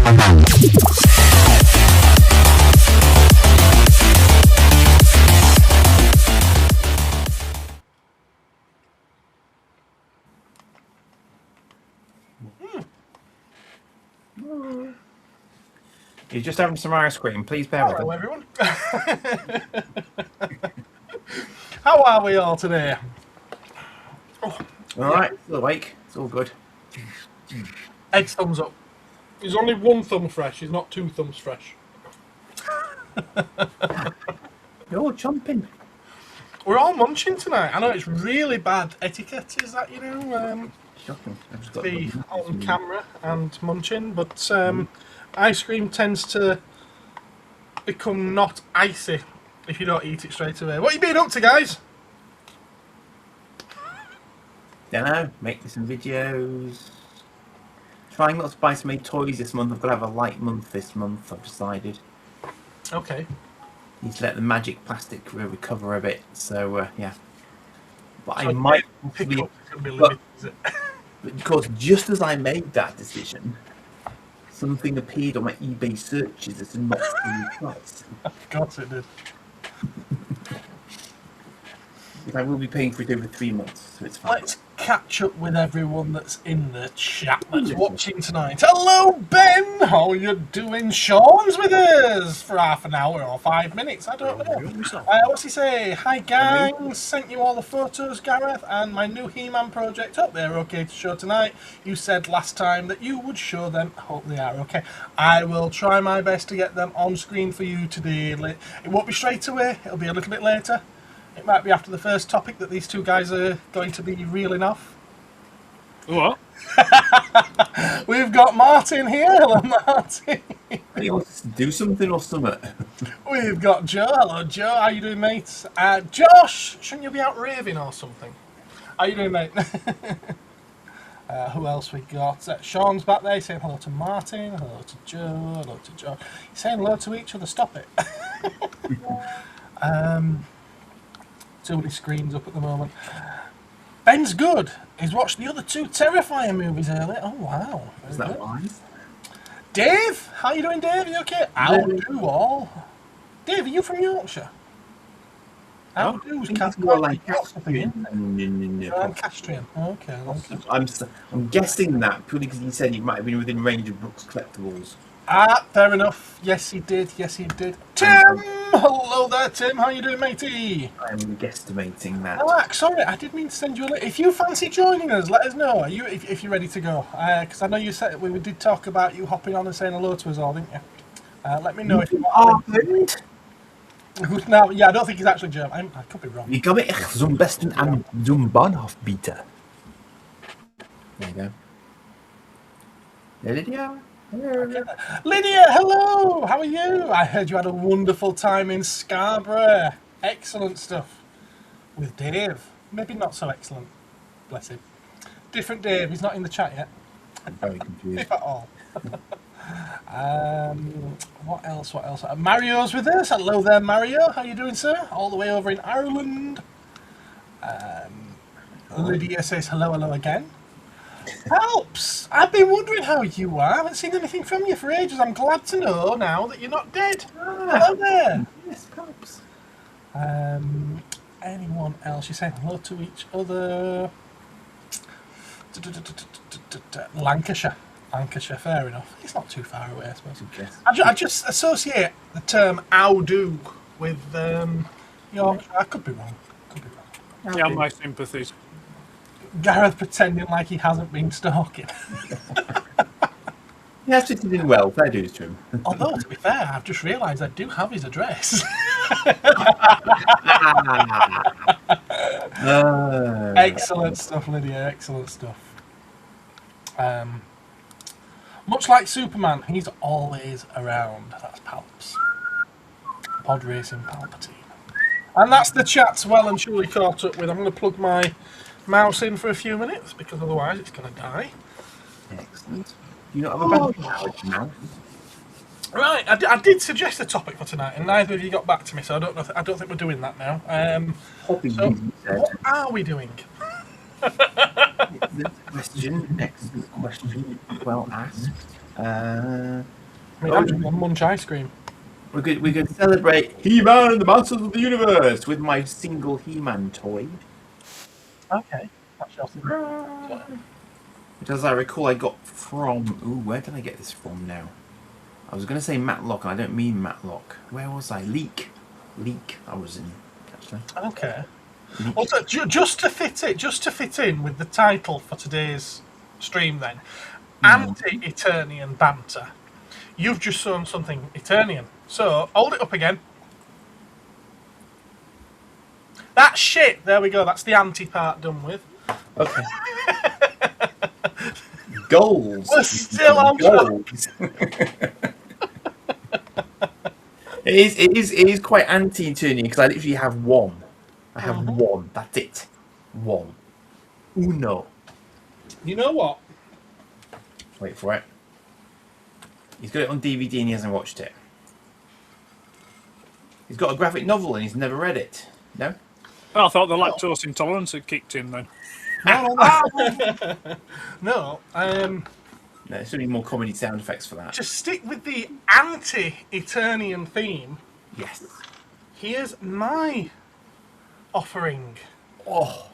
You're just having some ice cream. Please bear with Hello, everyone. How are we all today? Oh, all right, still awake. It's all good. Edd's thumbs up. He's only one thumb fresh. He's not two thumbs fresh. You're all jumping. We're all munching tonight. I know it's really bad etiquette, is that, you know, Shocking. to be on camera and munching, but ice cream tends to become not icy if you don't eat it straight away. What are you been up to, guys? Don't know. Making some videos. Trying not to buy so many toys this month. I've got to have a light month this month, I've decided. Okay. Need to let the magic plastic recover a bit, so yeah. But So I might pick possibly... up can be limited, is it? But of course, just as I made that decision, something appeared on my eBay searches as a not free price. Of course it did. But I will be paying for it over 3 months, so it's fine. Let's catch up with everyone that's in the chat that's watching tonight. Hello, Ben! How you doing? Sean's with us for half an hour or 5 minutes, I don't know. What's he say? Hi, gang. Sent you all the photos, Gareth, and my new He-Man project. Hope they're okay to show tonight. You said last time that you would show them. Hope they are okay. I will try my best to get them on screen for you today. It won't be straight away. It'll be a little bit later. It might be after the first topic that these two guys are going to be reeling off. What? We've got Martin here. Hello, Martin. He wants to do something or something. We've got Joe. Hello, Joe. How you doing, mate? Josh, shouldn't you be out raving or something? How you doing, mate? Who else we got? Sean's back there saying hello to Martin. Hello to Joe. Hello to Joe. He's saying hello to each other. Stop it. Too many screens up at the moment. Ben's good. He's watched the other two Terrifying movies earlier. Oh, wow. Is that wise? Dave, how you doing, Dave? Are you okay? How do all? Dave, are you from Yorkshire? How do? It's more like Castrian. No. Castrian. Okay. I'm guessing that purely because he said he might have been within range of Brooks Collectibles. Ah, fair enough. Yes, he did. Yes, he did. Tim! Hello there, Tim. How you doing, matey? I'm guesstimating that. Relax, sorry, I did mean to send you a link. If you fancy joining us, let us know. Are you, if you're ready to go. Because I know you said we did talk about you hopping on and saying hello to us all, didn't you? Let me know if you want. No, yeah, I don't think he's actually German. I could be wrong. Ich glaube, ich zum besten an zum Bahnhof biete. There you go. Lydia? Okay. Lydia, hello! How are you? I heard you had a wonderful time in Scarborough. Excellent stuff. With Dave. Maybe not so excellent. Bless him. Different Dave. He's not in the chat yet. I'm very confused. If at all. What else? What else? Mario's with us. Hello there, Mario. How you doing, sir? All the way over in Ireland. Lydia says hello again. Helps! I've been wondering how you are. I haven't seen anything from you for ages. I'm glad to know now that you're not dead. Hello there. Yes, helps. Anyone else? You're saying hello to each other. Lancashire. Lancashire, fair enough. It's not too far away, I suppose. Yes. I just associate the term "how do" with Yorkshire. I could be wrong. Yeah, my sympathies. Gareth pretending like he hasn't been stalking. He has fitted in well, fair dues to him. Although, to be fair, I've just realised I do have his address. Excellent stuff, Lydia. Excellent stuff. Much like Superman, he's always around. That's Palps. Pod Racing Palpatine. And that's the chat's well and truly caught up with. I'm going to plug my mouse in for a few minutes because otherwise it's going to die. Excellent. Do you not have a battery now? Right, I did suggest a topic for tonight, and neither of you got back to me, so I don't know. I don't think we're doing that now. So, what are we doing? Excellent question. Well asked. Uh, I mean, I'm just going to munch ice cream. we're going to celebrate He-Man and the Masters of the Universe with my single He-Man toy. Okay. That's your thing. Which, as I recall, I got from... Ooh, where did I get this from now? I was going to say Matlock, and I don't mean Matlock. Where was I? Leak I was in, actually. Okay. Also, just to fit in with the title for today's stream, then, Anti-Eternian Banter. You've just shown something Eternian. So hold it up again. That's shit. There we go. That's the anti part done with. Okay. Goals. We're still on goals. It is quite anti-Eternian because I literally have one. I have one. That's it. One. Uno. You know what? Wait for it. He's got it on DVD and he hasn't watched it. He's got a graphic novel and he's never read it. No? I thought the lactose intolerance had kicked in then. No. No, there should be more comedy sound effects for that. To stick with the anti-Eternian theme, Yes. here's my offering. Oh.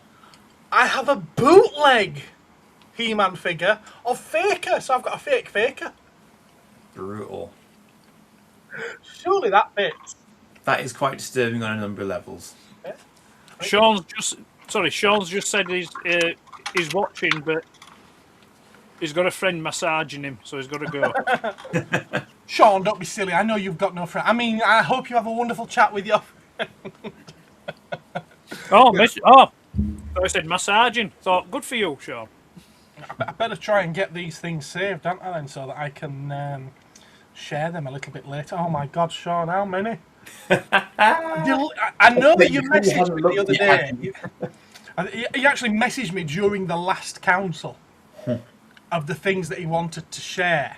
I have a bootleg He-Man figure of Faker, so I've got a fake Faker. Brutal. Surely that fits. That is quite disturbing on a number of levels. Yeah. Sean's just said he's watching, but he's got a friend massaging him, so he's got to go. Sean, don't be silly. I know you've got no friend. I mean, I hope you have a wonderful chat with your friend. I said massaging. Thought, good for you, Sean. I better try and get these things saved, don't I, then, so that I can share them a little bit later. Oh my God, Sean, how many? I know that you messaged me the other day. He actually messaged me during the last council of the things that he wanted to share.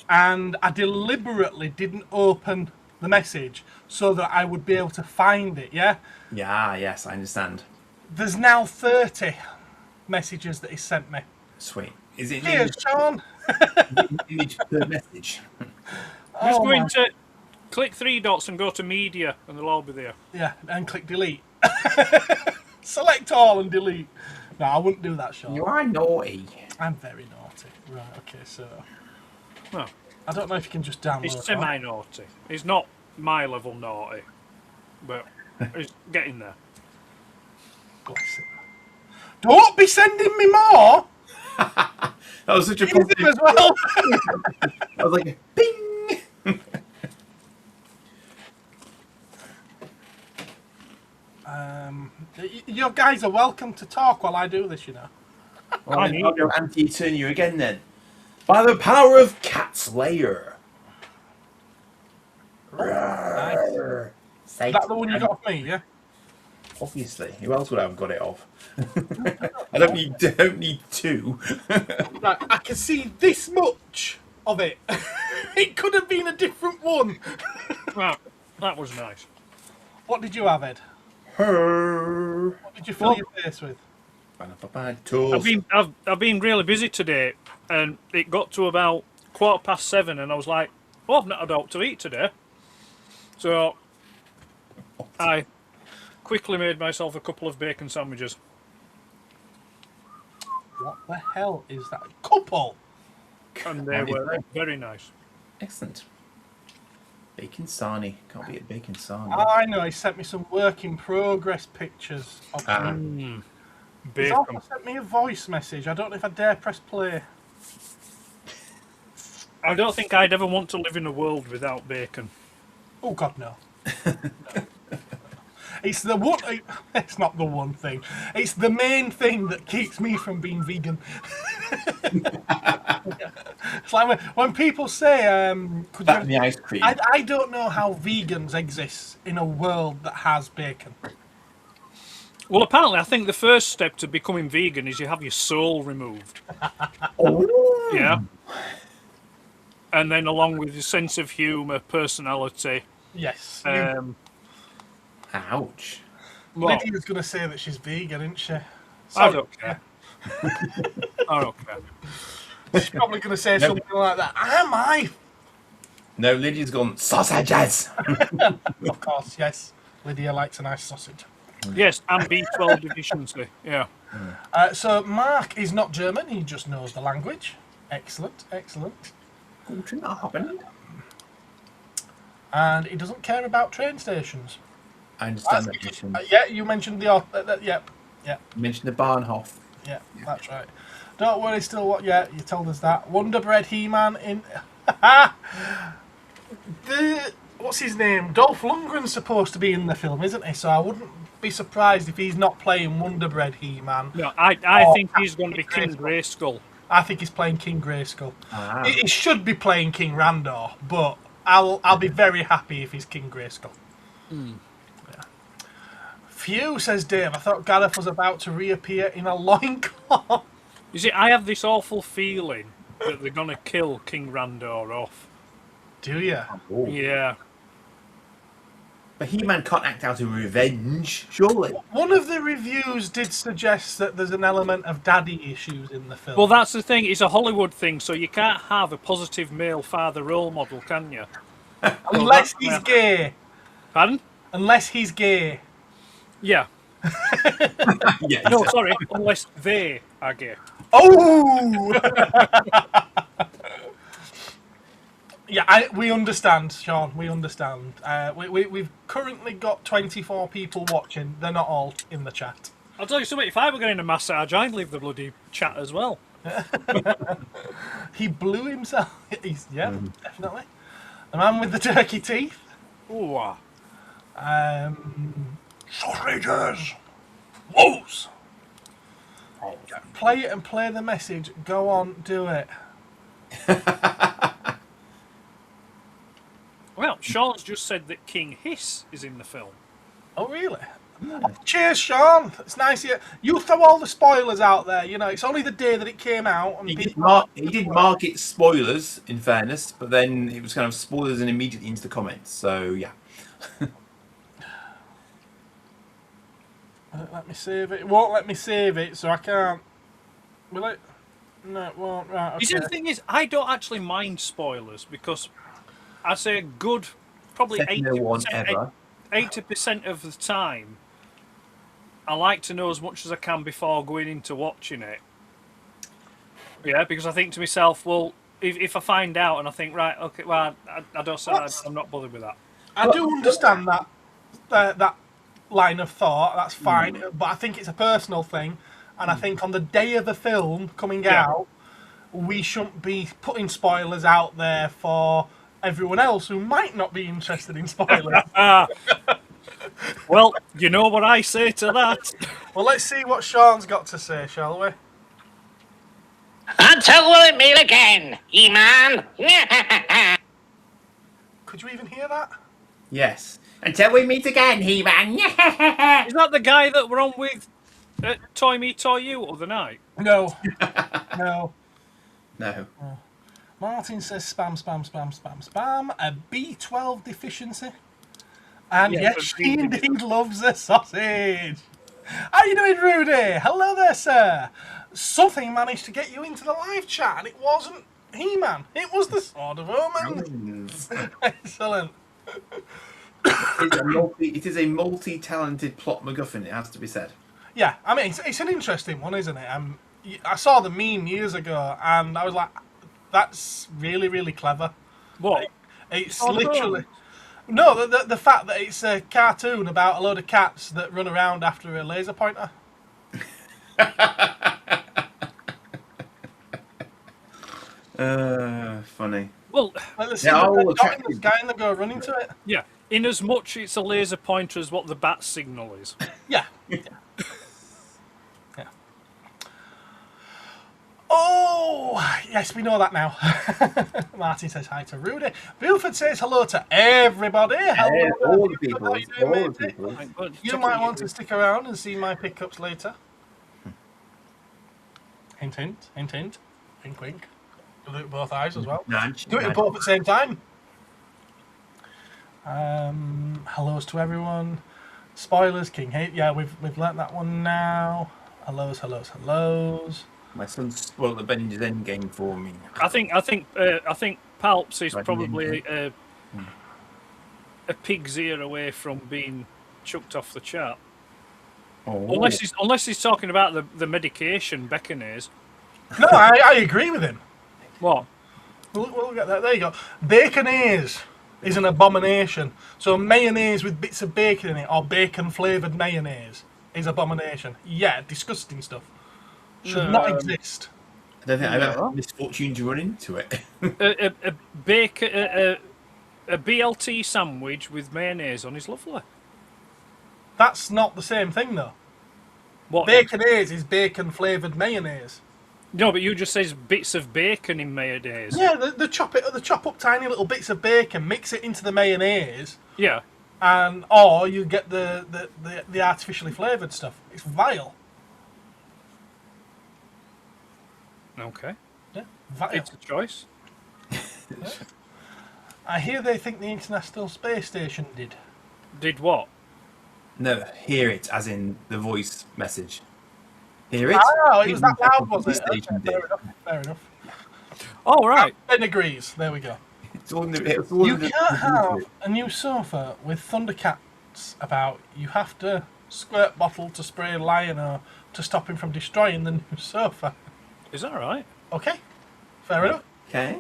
And I deliberately didn't open the message so that I would be able to find it, yeah? Yeah, yes, I understand. There's now 30 messages that he sent me. Sweet. Is it Cheers, Sean. image per message? Just go into click three dots and go to media, and they'll all be there. Yeah, and click delete. Select all and delete. No, I wouldn't do that, Sean. You are naughty. I'm very naughty. Right, okay, so... Well, I don't know if you can just download he's that. semi-naughty. He's not my level naughty, but he's getting there. Bless him. Don't be sending me more! That was such a Use him as well. I was like, bing! You guys are welcome to talk while I do this, you know. Well, I'll go anti-Eternian again then. By the power of Cat Slayer. Nice. Is that the one you got off me, yeah? Obviously. Who else would I have got it off? I don't need two. Right, I can see this much of it. It could have been a different one. Well, that was nice. What did you have, Ed? Her. What did you fill your face with? I've been really busy today, and it got to about 7:15, and I was like, "Oh, I've not had out to eat today," so I quickly made myself a couple of bacon sandwiches. What the hell is that? Couple? And they were very nice. Excellent. Bacon sarnie. Can't be a bacon sarnie. Oh, I know, he sent me some work in progress pictures of Bacon. He's also sent me a voice message. I don't know if I dare press play. I don't think I'd ever want to live in a world without bacon. Oh God, no. No. It's the one. It's not the one thing. It's the main thing that keeps me from being vegan. It's like when people say, "Could that and the ice cream." I don't know how vegans exist in a world that has bacon. Well, apparently, I think the first step to becoming vegan is you have your soul removed. Oh. Yeah. And then, along with your sense of humour, personality. Yes. Ouch. Well, Lydia's going to say that she's vegan, isn't she? I don't care. I don't care. She's probably going to say something like that. Am I? No, Lydia's gone, sausages! Of course, yes. Lydia likes a nice sausage. Yes, and B12 deficiency. Yeah. So Mark is not German, he just knows the language. Excellent, excellent. Guten Abend. And he doesn't care about train stations. I understand that mission. Yeah, you mentioned the... yep. You mentioned the Bahnhof. Yeah, that's right. Don't worry, still what? Yeah, you told us that. Wonder Bread He-Man in... What's his name? Dolph Lundgren's supposed to be in the film, isn't he? So I wouldn't be surprised if he's not playing Wonder Bread He-Man. No, I think he's going to be King Grayskull. I think he's playing King Grayskull. Ah. He should be playing King Randor, but I'll be very happy if he's King Grayskull. Yeah. Phew, says Dave. I thought Gareth was about to reappear in a loincloth. You see, I have this awful feeling that they're going to kill King Randor off. Do you? Oh. Yeah. But He-Man can't act out in revenge, surely. One of the reviews did suggest that there's an element of daddy issues in the film. Well, that's the thing. It's a Hollywood thing, so you can't have a positive male father role model, can you? Unless he's gay. Pardon? Unless he's gay. Yeah. Yeah, No, sorry. Unless they are gay. Oh! Yeah, we understand, Sean. We understand. We've currently got 24 people watching. They're not all in the chat. I'll tell you something. If I were getting a massage, I'd leave the bloody chat as well. He blew himself. Definitely. The man with the turkey teeth. Ooh. Sausages. Woes. Play it and play the message. Go on, do it. Well, Sean's just said that King Hiss is in the film. Oh, really? Oh, cheers, Sean. It's nice you throw all the spoilers out there. You know, it's only the day that it came out. And he did mark it spoilers, in fairness, but then it was kind of spoilers and immediately into the comments. So, yeah. Let me save it. It won't let me save it, so I can't. Will it? No, it won't. Right, okay. You see, the thing is, I don't actually mind spoilers because I say good, probably 80% of the time, I like to know as much as I can before going into watching it. Yeah, because I think to myself, well, if I find out and I think, right, okay, well, I don't say I'm not bothered with that. I do understand that line of thought. That's fine, but I think it's a personal thing, and I think on the day of the film coming out, we shouldn't be putting spoilers out there for everyone else who might not be interested in spoilers. Well, you know what I say to that. Well, let's see what Sean's got to say, shall we? Until we meet again, He-Man. Could you even hear that? Yes. Until we meet again, He-Man. Is that the guy that we're on with Toy Me, Toy You other night? No. No. No. Martin says spam, spam, spam, spam, spam. A B12 deficiency. And Yeah, yes, but she indeed loves a sausage. How you doing, Rudy? Hello there, sir. Something managed to get you into the live chat, and it wasn't He-Man. It was the Sword of Omens. Excellent. It is a multi-talented plot MacGuffin, it has to be said. Yeah, I mean, it's an interesting one, isn't it? I saw the meme years ago, and I was like, that's really, really clever. What? It's literally... No, the fact that it's a cartoon about a load of cats that run around after a laser pointer. Funny. Well, Like attractive. guy and they go running to it. yeah. In as much it's a laser pointer as what the bat signal is. Yeah. Yeah. Oh, yes, we know that now. Martin says hi to Rudy. Buford says hello to everybody. Hello, all the people. How you doing, All the matey? people. You might want to stick around and see my pickups later. Hint, hint, hint, hint. Wink, wink. Do it with both eyes as well. Nudge, Do it with nudge. both at the same time. Hellos to everyone. Spoilers, King Hate. Yeah, we've learnt that one now. Hellos, hellos, hellos. My son spoiled Avengers Endgame for me. I think Palps is Right, probably a pig's ear away from being chucked off the chart. Oh. Unless he's talking about the medication Beckonaise. No, I agree with him. What? We'll get that. There you go. Baconaise is an abomination. So mayonnaise with bits of bacon in it, or bacon-flavoured mayonnaise, is abomination. Yeah, disgusting stuff. Should not exist. I don't think I've ever had misfortune to run into it. A BLT sandwich with mayonnaise on is lovely. That's not the same thing, though. What? Baconaise is bacon-flavoured mayonnaise. No, but you just says bits of bacon in mayonnaise. Yeah, they chop up tiny little bits of bacon, mix it into the mayonnaise, Yeah. and or you get the artificially flavoured stuff. It's vile. Okay. Yeah, vile. It's a choice. I hear they think the International Space Station did. Did what? No, hear it, as in the voice message. Hear it? Oh, it was that loud, was it? Station Okay, did. fair enough. Oh, right. Ben agrees. There we go. It's all in the, You can't have a new sofa with Thundercats about. You have to squirt bottle to spray Lion-O to stop him from destroying the new sofa. Is that right? Okay, fair enough. Okay.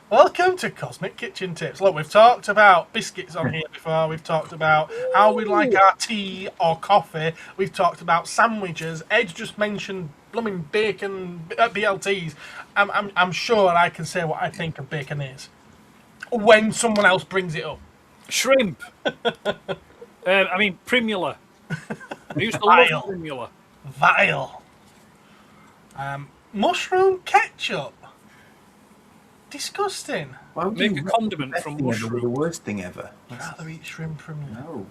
Welcome to Cosmic Kitchen Tips. Look, we've talked about biscuits on here before. We've talked about how we like our tea or coffee. We've talked about sandwiches. Ed just mentioned blooming bacon BLTs. I'm sure I can say what I think of bacon is when someone else brings it up. Shrimp. I mean, primula. I used to love primula. Vile. Mushroom ketchup. Disgusting. Why would Make you a condiment from thing ever with the mushroom. worst thing ever. I'd rather eat shrimp from you. No.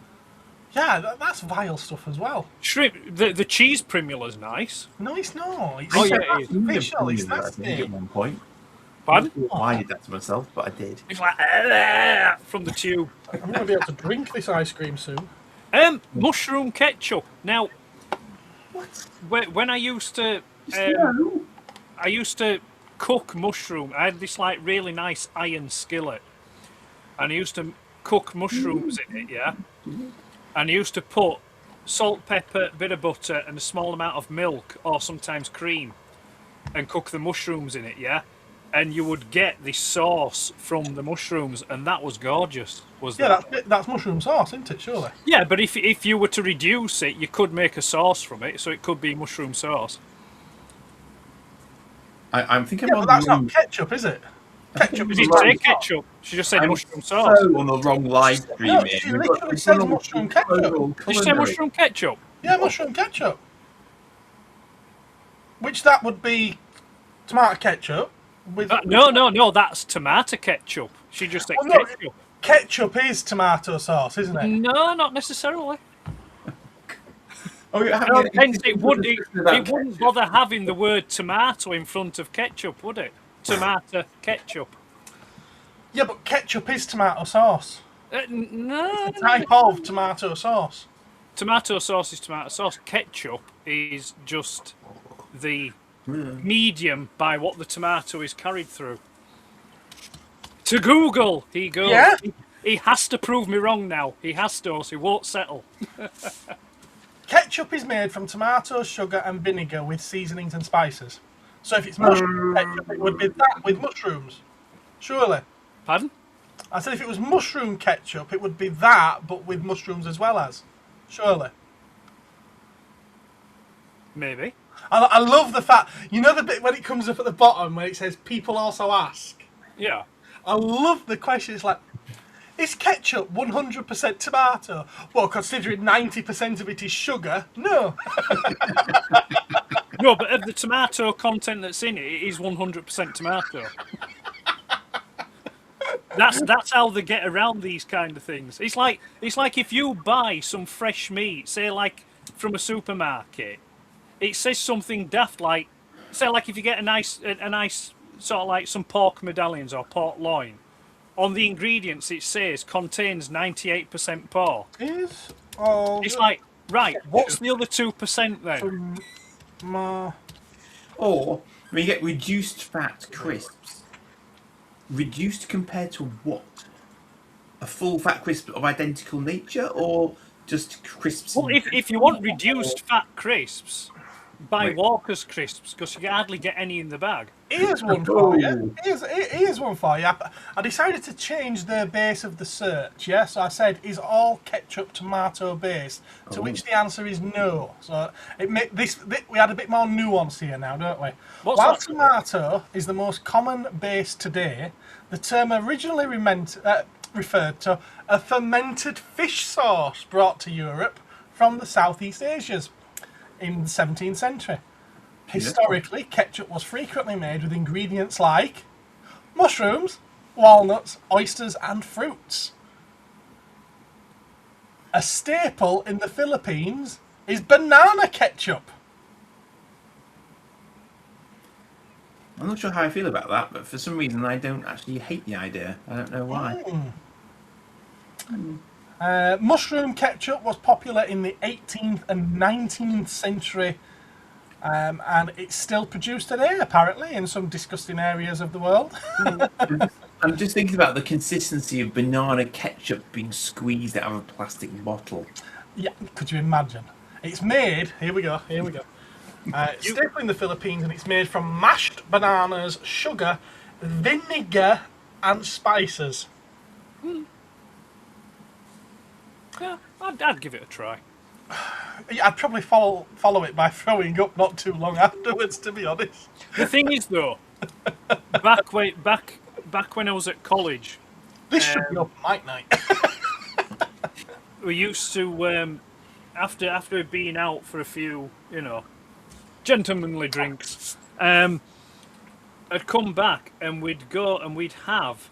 Yeah, that's vile stuff as well. Shrimp. The cheese primula's nice. No, it's not. It's Oh, yeah, it is. artificial. It's I think nasty. at one point. Pardon? I did that to myself, but I did. It's like "Ah," from the tube. I'm going to be able to drink this ice cream soon. Mushroom ketchup. Now, What? when I used to, No. I used to cook mushroom. I had this like really nice iron skillet, and I used to cook mushrooms in it. Yeah, and I used to put salt, pepper, bit of butter, and a small amount of milk, or sometimes cream, and cook the mushrooms in it. Yeah. And you would get this sauce from the mushrooms, and that was gorgeous. Yeah, that's mushroom sauce, isn't it, surely? Yeah, but if you were to reduce it, you could make a sauce from it, so it could be mushroom sauce. I'm thinking Yeah, about but that's not ketchup, is it? Ketchup She is didn't say ketchup. She just said mushroom sauce. So on the wrong live stream. No, here. she We've literally got said some mushroom ketchup. Did you say mushroom ketchup? Yeah, mushroom ketchup. Which that would be tomato ketchup. With No, that's tomato ketchup. She just said Well, no, ketchup. Ketchup is tomato sauce, isn't it? No, not necessarily. Oh, you're No, having hence it wouldn't bother having the word tomato in front of ketchup, would it? Tomato ketchup. Yeah, but ketchup is tomato sauce. No. A type of tomato sauce. Tomato sauce is tomato sauce. Ketchup is just the medium by what the tomato is carried through. To Google, he goes. Yeah? He has to prove me wrong now. He has to, or he won't settle. Ketchup is made from tomatoes, sugar, and vinegar with seasonings and spices. So if it's mushroom ketchup, it would be that with mushrooms. Surely. Pardon? I said if it was mushroom ketchup, it would be that, but with mushrooms as well as. Surely. Maybe. I love the fact, you know the bit when it comes up at the bottom where it says people also ask? Yeah. I love the question. It's like, is ketchup 100% tomato? Well, considering 90% of it is sugar, no. No, but of the tomato content that's in it, it is 100% tomato. That's how they get around these kind of things. It's like if you buy some fresh meat, say like from a supermarket, it says something daft like, say like if you get a nice sort of like some pork medallions or pork loin, on the ingredients it says contains 98% pork. Is all It's like, right, what's the other 2% then? Or when you get reduced fat crisps, reduced compared to what? A full fat crisp of identical nature, or just crisps? Well, if you want reduced fat crisps, buy Wait. Walker's crisps because you can hardly get any in the bag. Here's one for you. Here's one for you. I decided to change the base of the search, yeah? So I said, is all ketchup tomato based? To which the answer is no. So we had a bit more nuance here now, don't we? What's While that? tomato is the most common base today, the term originally referred to a fermented fish sauce brought to Europe from the Southeast Asias in the 17th century. Historically, ketchup was frequently made with ingredients like mushrooms, walnuts, oysters, and fruits. A staple in the Philippines is banana ketchup. I'm not sure how I feel about that, but for some reason I don't actually hate the idea. I don't know why. Mushroom ketchup was popular in the 18th and 19th century, and it's still produced today, apparently, in some disgusting areas of the world. I'm just thinking about the consistency of banana ketchup being squeezed out of a plastic bottle. Yeah, could you imagine? It's made, here we go. It's staple in the Philippines, and it's made from mashed bananas, sugar, vinegar, and spices. Yeah, I'd give it a try. Yeah, I'd probably follow it by throwing up not too long afterwards, to be honest. The thing is, though, back when I was at college, This should be up mic night. we used to after being out for a few, gentlemanly drinks, I'd come back and we'd go and we'd have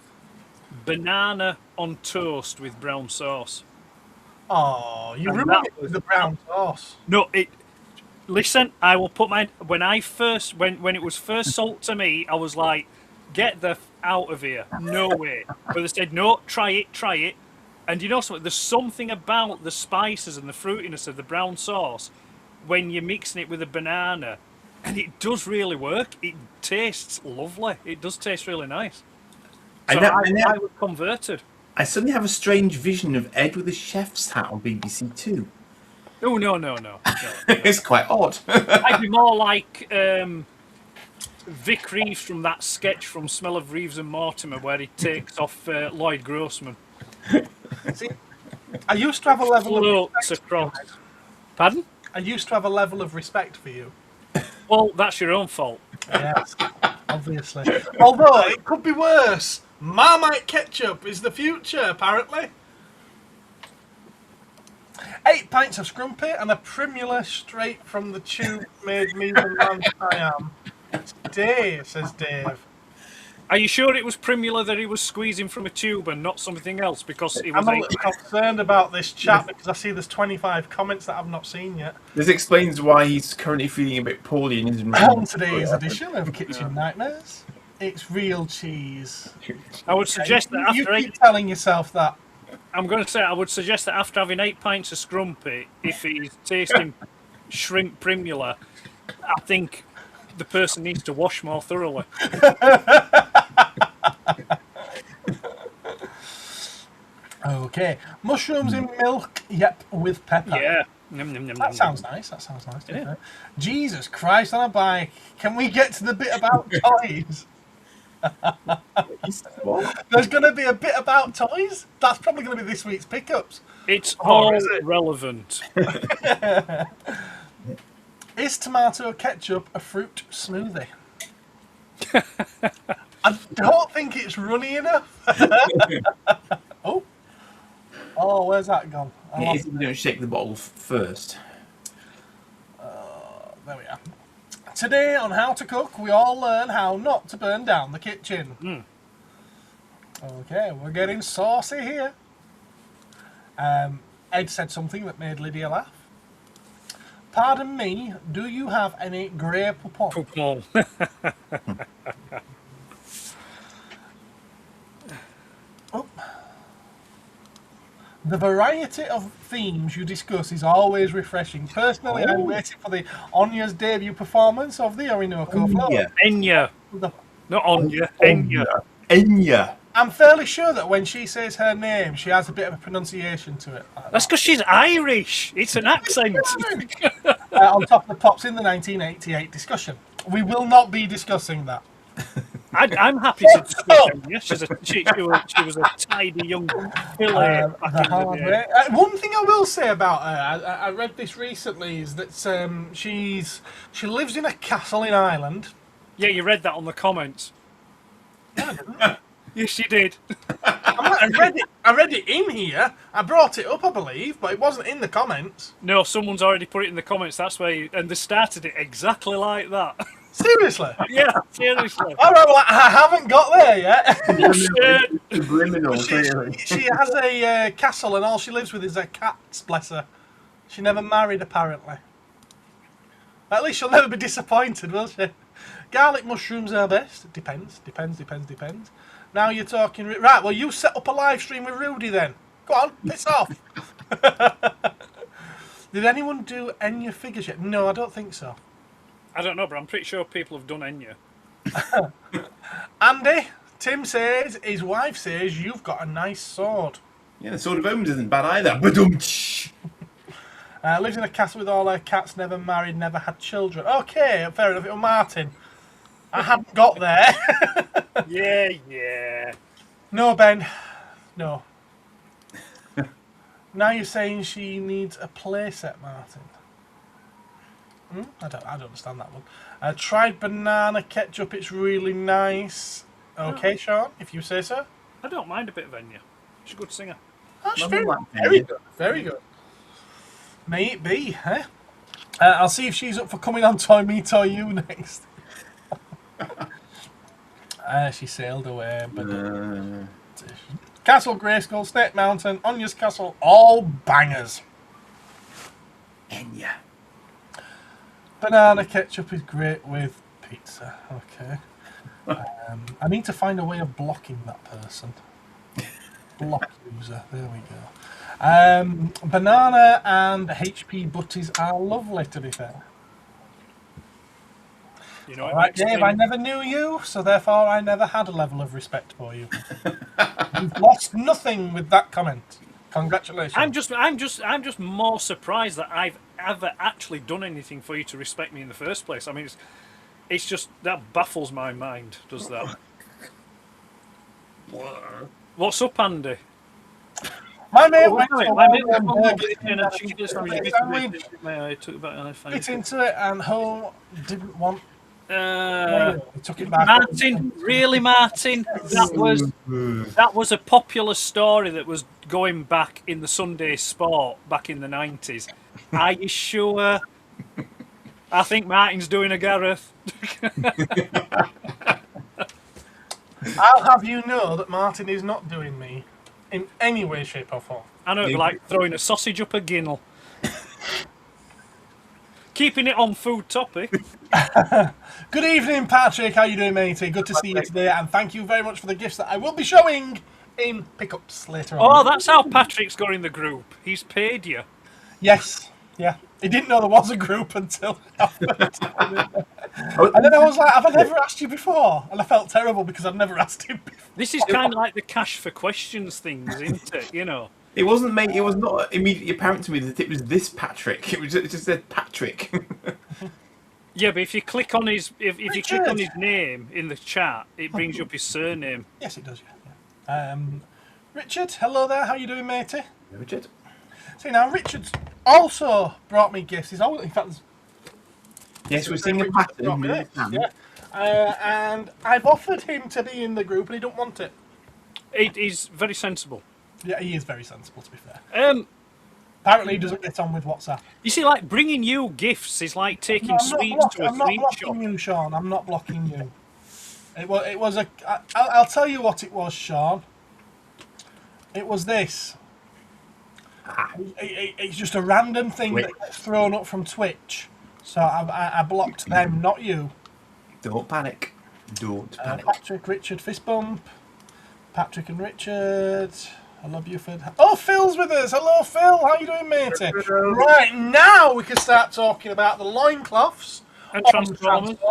banana on toast with brown sauce. Oh, you And ruined that it with the brown sauce. No, listen, I will put my when it was first sold to me, I was like, get the out of here, no way. But they said, no, try it, and you know something? There's something about the spices and the fruitiness of the brown sauce when you're mixing it with a banana, and it does really work. It tastes lovely. It does taste really nice. So I was converted. I suddenly have a strange vision of Ed with a chef's hat on BBC Two. Oh no. It's quite odd. I'd be more like Vic Reeves from that sketch from Smell of Reeves and Mortimer where he takes off Lloyd Grossman. See, I used to have a level of Floats respect. across. Pardon? I used to have a level of respect for you. Well, that's your own fault. Yes, obviously. Although it could be worse. Marmite ketchup is the future, apparently. 8 pints of scrumpy and a primula straight from the tube made me the man I am. Today, says Dave. Are you sure it was Primula that he was squeezing from a tube and not something else? Because it was I'm a little concerned about this chat because I see there's 25 comments that I've not seen yet. This explains why he's currently feeling a bit poorly in his room. On today's edition of Kitchen Nightmares, it's real cheese. I would suggest that You after keep telling yourself that. I'm going to say I would suggest that after having 8 pints of scrumpy, if he's tasting shrimp Primula, I think the person needs to wash more thoroughly. Okay, mushrooms in milk. Yep, with pepper. Yeah. That sounds nice. Yeah. Jesus Christ on a bike. Can we get to the bit about toys? There's going to be a bit about toys? That's probably going to be this week's pickups. It's all is it? relevant. Is tomato ketchup a fruit smoothie? I don't think it's runny enough. Oh, where's that gone? It is if you don't shake the bottle first. There we are. Today on How to Cook, we all learn how not to burn down the kitchen. Okay, we're getting saucy here. Ed said something that made Lydia laugh. Pardon me, do you have any grey poupon? Poupon. Oh. The variety of themes you discuss is always refreshing. Personally, I'm waiting for the Anya's debut performance of the Orinoco Flow. Enya. Not Anya. Enya. Enya. I'm fairly sure that when she says her name, she has a bit of a pronunciation to it. That's because she's Irish. It's an accent. On top of the pops in the 1988 discussion. We will not be discussing that. I'm happy to discuss Enya. She was a tidy young killer. One thing I will say about her, I read this recently, is that she lives in a castle in Ireland. Yeah, you read that on the comments. Yes, you did. I read it in here. I brought it up, I believe, but it wasn't in the comments. No, someone's already put it in the comments. That's why, and they started it exactly like that. Seriously? Yeah, seriously. All right, well, I haven't got there yet. She has a castle, and all she lives with is her cats. Bless her. She never married, apparently. At least she'll never be disappointed, will she? Garlic mushrooms are best. Depends. Now you're talking... Right, well, you set up a live stream with Rudy then. Go on, piss off. Did anyone do Enya figures yet? No, I don't think so. I don't know, but I'm pretty sure people have done Enya. Andy, Tim says, his wife says, you've got a nice sword. Yeah, the Sword of Omens isn't bad either. Lives in a castle with all her cats, never married, never had children. Okay, fair enough. It was Martin. I haven't got there. Yeah. No, Ben. No. Now you're saying she needs a playset, Martin. I don't understand that one. Tried banana ketchup. It's really nice. Okay, Sean, if you say so. I don't mind a bit of Enya. She's a good singer. Oh, she's very good. Very good. May it be, eh? I'll see if she's up for coming on Toy Me, Toy You next. She sailed away. Castle Grayskull, Snake Mountain, Anya's Castle, all bangers. Enya. Banana ketchup is great with pizza. Okay. I need to find a way of blocking that person. Block user. There we go. Banana and HP butties are lovely, to be fair. You know, right, Dave, I never knew you, so therefore I never had a level of respect for you. You've lost nothing with that comment. Congratulations. I'm just more surprised that I've ever actually done anything for you to respect me in the first place. I mean, it's just that baffles my mind. Does that? What's up, Andy? My mate Bit into it, and who didn't want. Took it back. Martin, really, Martin? That was a popular story that was going back in the Sunday Sport back in the 90s. Are you sure? I think Martin's doing a Gareth. I'll have you know that Martin is not doing me in any way, shape, or form. I know, it'd be like throwing a sausage up a ginnel. Keeping it on food topic. Good evening, Patrick. How you doing, matey? Good to see you today, and thank you very much for the gifts that I will be showing in pickups later on. Oh, that's how Patrick's got in the group. He's paid you. Yes. Yeah. He didn't know there was a group until afterwards. And then I was like, have I never asked you before? And I felt terrible because I'd never asked him before. This is kind of like the cash for questions things, isn't it? You know. It wasn't made. It was not immediately apparent to me that it was this Patrick. It just said Patrick. Yeah, but if you click on his if you click on his name in the chat, it brings up his surname. Yes, it does. Yeah. Richard, hello there. How you doing, matey? Richard. See now, Richard's also brought me gifts. He's always, in fact, yes, we're seeing a pattern. Yeah. And I've offered him to be in the group, and he don't want it. He's very sensible. Yeah, he is very sensible, to be fair. Apparently he doesn't get on with WhatsApp. You see, like, bringing you gifts is like taking sweets to a I'm not blocking you, Sean. I'm not blocking you. It was a... I'll tell you what it was, Sean. It was this. It's just a random thing that gets thrown up from Twitch. So I blocked them, not you. Don't panic. Don't panic. Patrick, Richard, fist bump. Patrick and Richard. I love you, Phil. Oh, Phil's with us. Hello, Phil. How you doing, matey? Right, now we can start talking about the loincloths. And on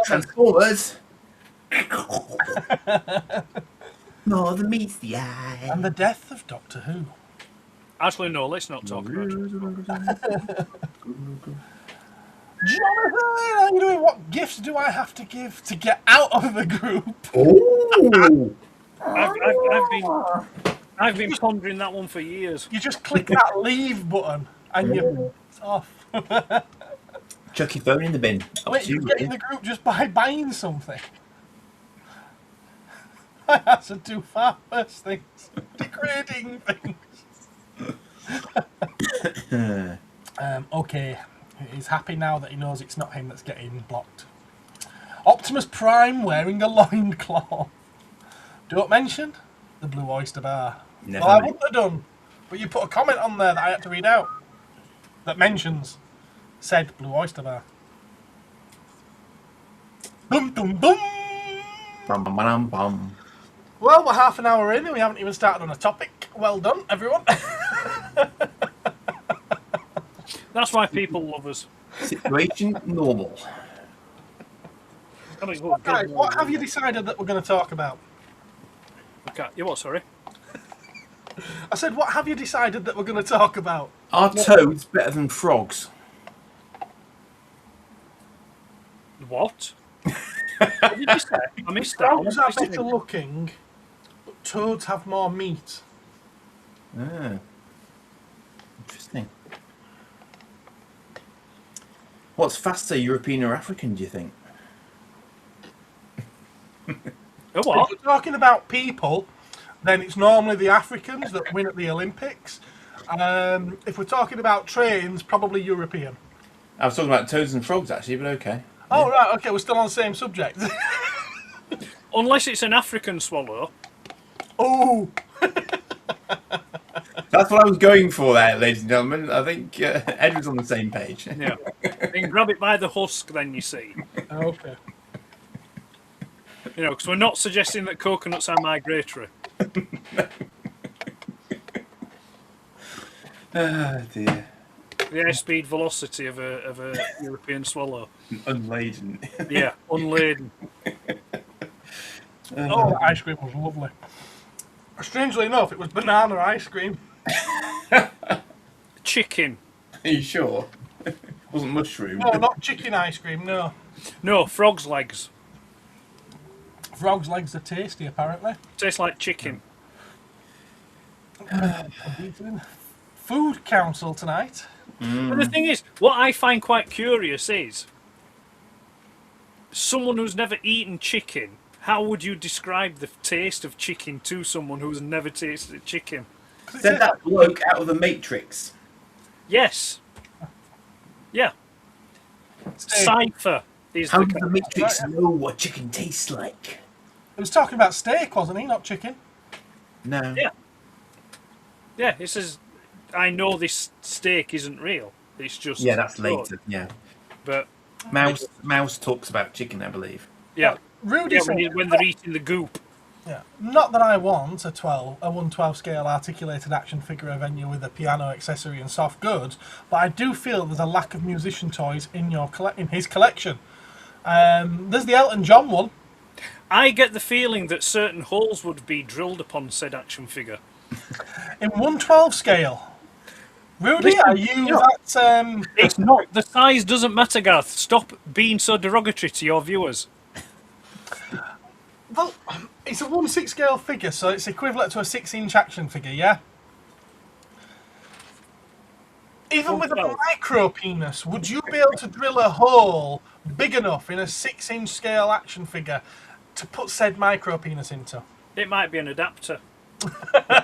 Transformers. More than meets the eye. And the death of Doctor Who. Actually, no, let's not talk about it. Jonathan, how you doing? What gifts do I have to give to get out of the group? Oh! I've been pondering that one for years. You just click that leave button and you're off. Chuck your phone in the bin. Wait, you get in the group just by buying something. I have to do far worse things. Degrading things. Okay. He's happy now that he knows it's not him that's getting blocked. Optimus Prime wearing a loincloth. Don't mention the Blue Oyster Bar. Never Well, I mind. wouldn't have done. But you put a comment on there that I had to read out that mentions said Blue Oyster Bar. Dum dum dum. Bum, bum, bum, bum. Well, we're half an hour in and we haven't even started on a topic. Well done, everyone. That's why people love us. Situation normal. Right, what have you decided that we're going to talk about? Okay. You what, sorry? I said, what have you decided that we're going to talk about? Are toads better than frogs? What? What did you say? I missed that. Frogs are better looking, but toads have more meat. Ah. Interesting. What's faster, European or African, do you think? Oh, what? If we're talking about people, then it's normally the Africans that win at the Olympics. If we're talking about trains, probably European. I was talking about toads and frogs, actually, but okay. Oh, right, okay, we're still on the same subject. Unless it's an African swallow. Oh! That's what I was going for there, ladies and gentlemen. I think Ed was on the same page. Yeah. You can grab it by the husk, then you see. Okay. You know, because we're not suggesting that coconuts are migratory. Ah, dear. The airspeed velocity of a European swallow. Unladen. Yeah, unladen. Oh, that ice cream was lovely. Strangely enough, it was banana ice cream. Chicken. Are you sure? It wasn't mushroom. No, not chicken ice cream, no. No, frog's legs. Frog's legs are tasty, apparently. Tastes like chicken. Food council tonight. But the thing is, what I find quite curious is someone who's never eaten chicken. How would you describe the taste of chicken to someone who's never tasted chicken? Said that bloke out of the Matrix. Yes. Yeah. Cypher is How the does the Matrix know what chicken tastes like? He was talking about steak, wasn't he? Not chicken. No. Yeah. Yeah, he says, I know this steak isn't real. It's just... Yeah, that's raw." later. Yeah. But, Mouse talks about chicken, I believe. yeah. Rudy Yeah, said, when they're eating the goop. yeah, not that I want a 112 scale articulated action figure of Enya with a piano accessory and soft goods, but I do feel there's a lack of musician toys in his collection. There's the Elton John one. I get the feeling that certain holes would be drilled upon said action figure. In 112 scale. Rudy, Listen, are you that... It's not. The size doesn't matter, Garth. Stop being so derogatory to your viewers. Well, it's a 1/6 scale figure, so it's equivalent to a 6-inch action figure, yeah? Even with a 112. micro penis, would you be able to drill a hole big enough in a 6-inch scale action figure to put said micro penis into? It might be an adapter.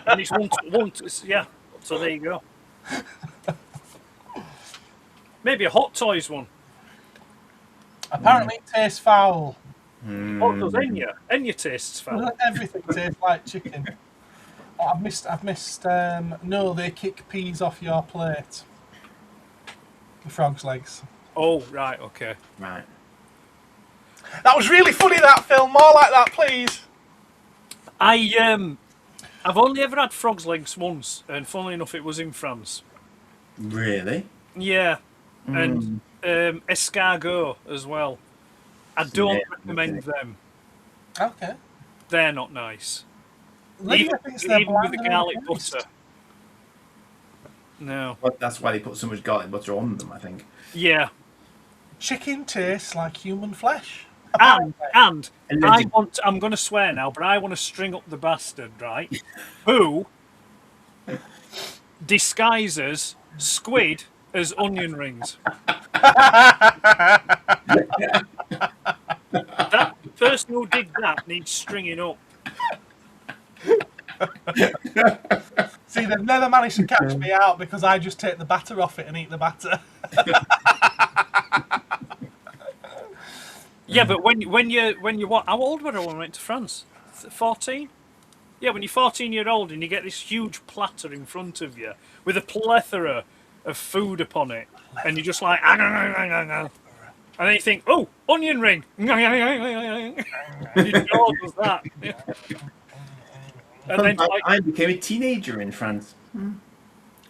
And it's yeah. So there you go. Maybe a Hot Toys one. Apparently it tastes foul. What does Enya? Enya tastes foul. Everything tastes like chicken. Oh, I've missed. No, they kick peas off your plate. The frog's legs. Oh, right, okay. Right. That was really funny, that film. More like that, please. I I've only ever had frog's legs once, and funnily enough, it was in France. Really? Yeah, and escargot as well. I don't recommend them. Okay. They're not nice. Lydia thinks they're Even with bland the and garlic overpriced. butter. No. Well, that's why they put so much garlic butter on them, I think. Yeah. Chicken tastes like human flesh. And Allegedly. I'm going to swear now, but I want to string up the bastard, right? Who disguises squid as onion rings. That person who did that needs stringing up. See, they've never managed to catch me out because I just take the batter off it and eat the batter. Yeah, but when you what? How old were I when I went to France? 14. Yeah, when you're 14-year-old and you get this huge platter in front of you with a plethora of food upon it, and you're just like, and then you think, oh, onion ring. You know does that. And then like, I became a teenager in France.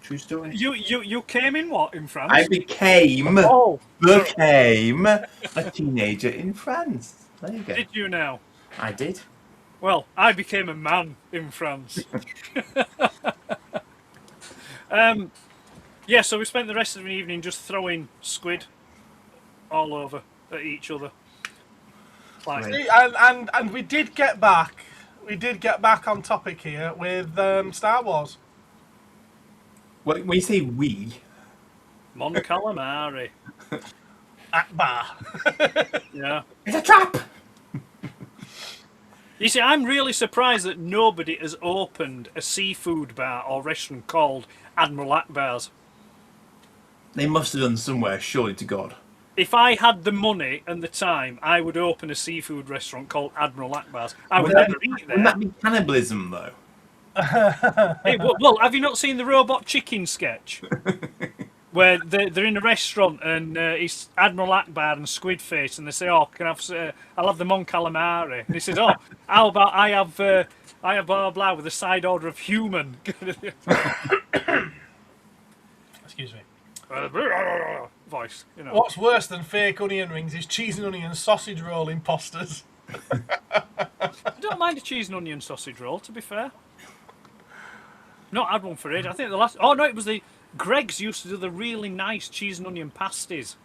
True story. you came in what in France? I became Oh, a teenager in France. There you go. did you now? I did. Well, I became a man in France. Yeah, so we spent the rest of the evening just throwing squid all over at each other. Like, See, and we did get back. We did get back on topic here with Star Wars. Well, when you say we, Mon calamari. Akbar. Yeah. it's a trap. You see, I'm really surprised that nobody has opened a seafood bar or restaurant called Admiral Akbar's. They must have done somewhere, surely to God. If I had the money and the time, I would open a seafood restaurant called Admiral Akbar's. I would never eat there. Wouldn't that be cannibalism, though? Hey, well, have you not seen the Robot Chicken sketch? Where they're in a restaurant and it's Admiral Akbar and Squidface, and they say, "Oh, can I have? I'll have the Mon Calamari." And he says, "Oh, how about I have blah blah blah with a side order of human." Excuse me. Voice, you know. What's worse than fake onion rings is cheese and onion sausage roll imposters. I don't mind a cheese and onion sausage roll, to be fair. Not had one for it. I think the last. Oh no, it was the Greg's used to do the really nice cheese and onion pasties.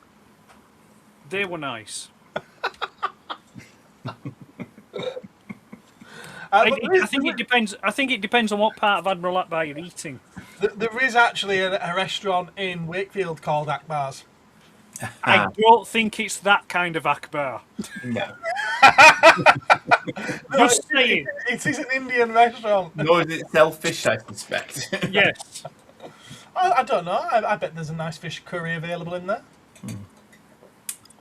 They were nice. I think it depends. I think it depends on what part of Admiral Akbar you're eating. There is actually a restaurant in Wakefield called Akbar's. I don't think it's that kind of Akbar. No. Just saying. It is an Indian restaurant. Nor is it selfish, I suspect. Yes. I don't know. I bet there's a nice fish curry available in there.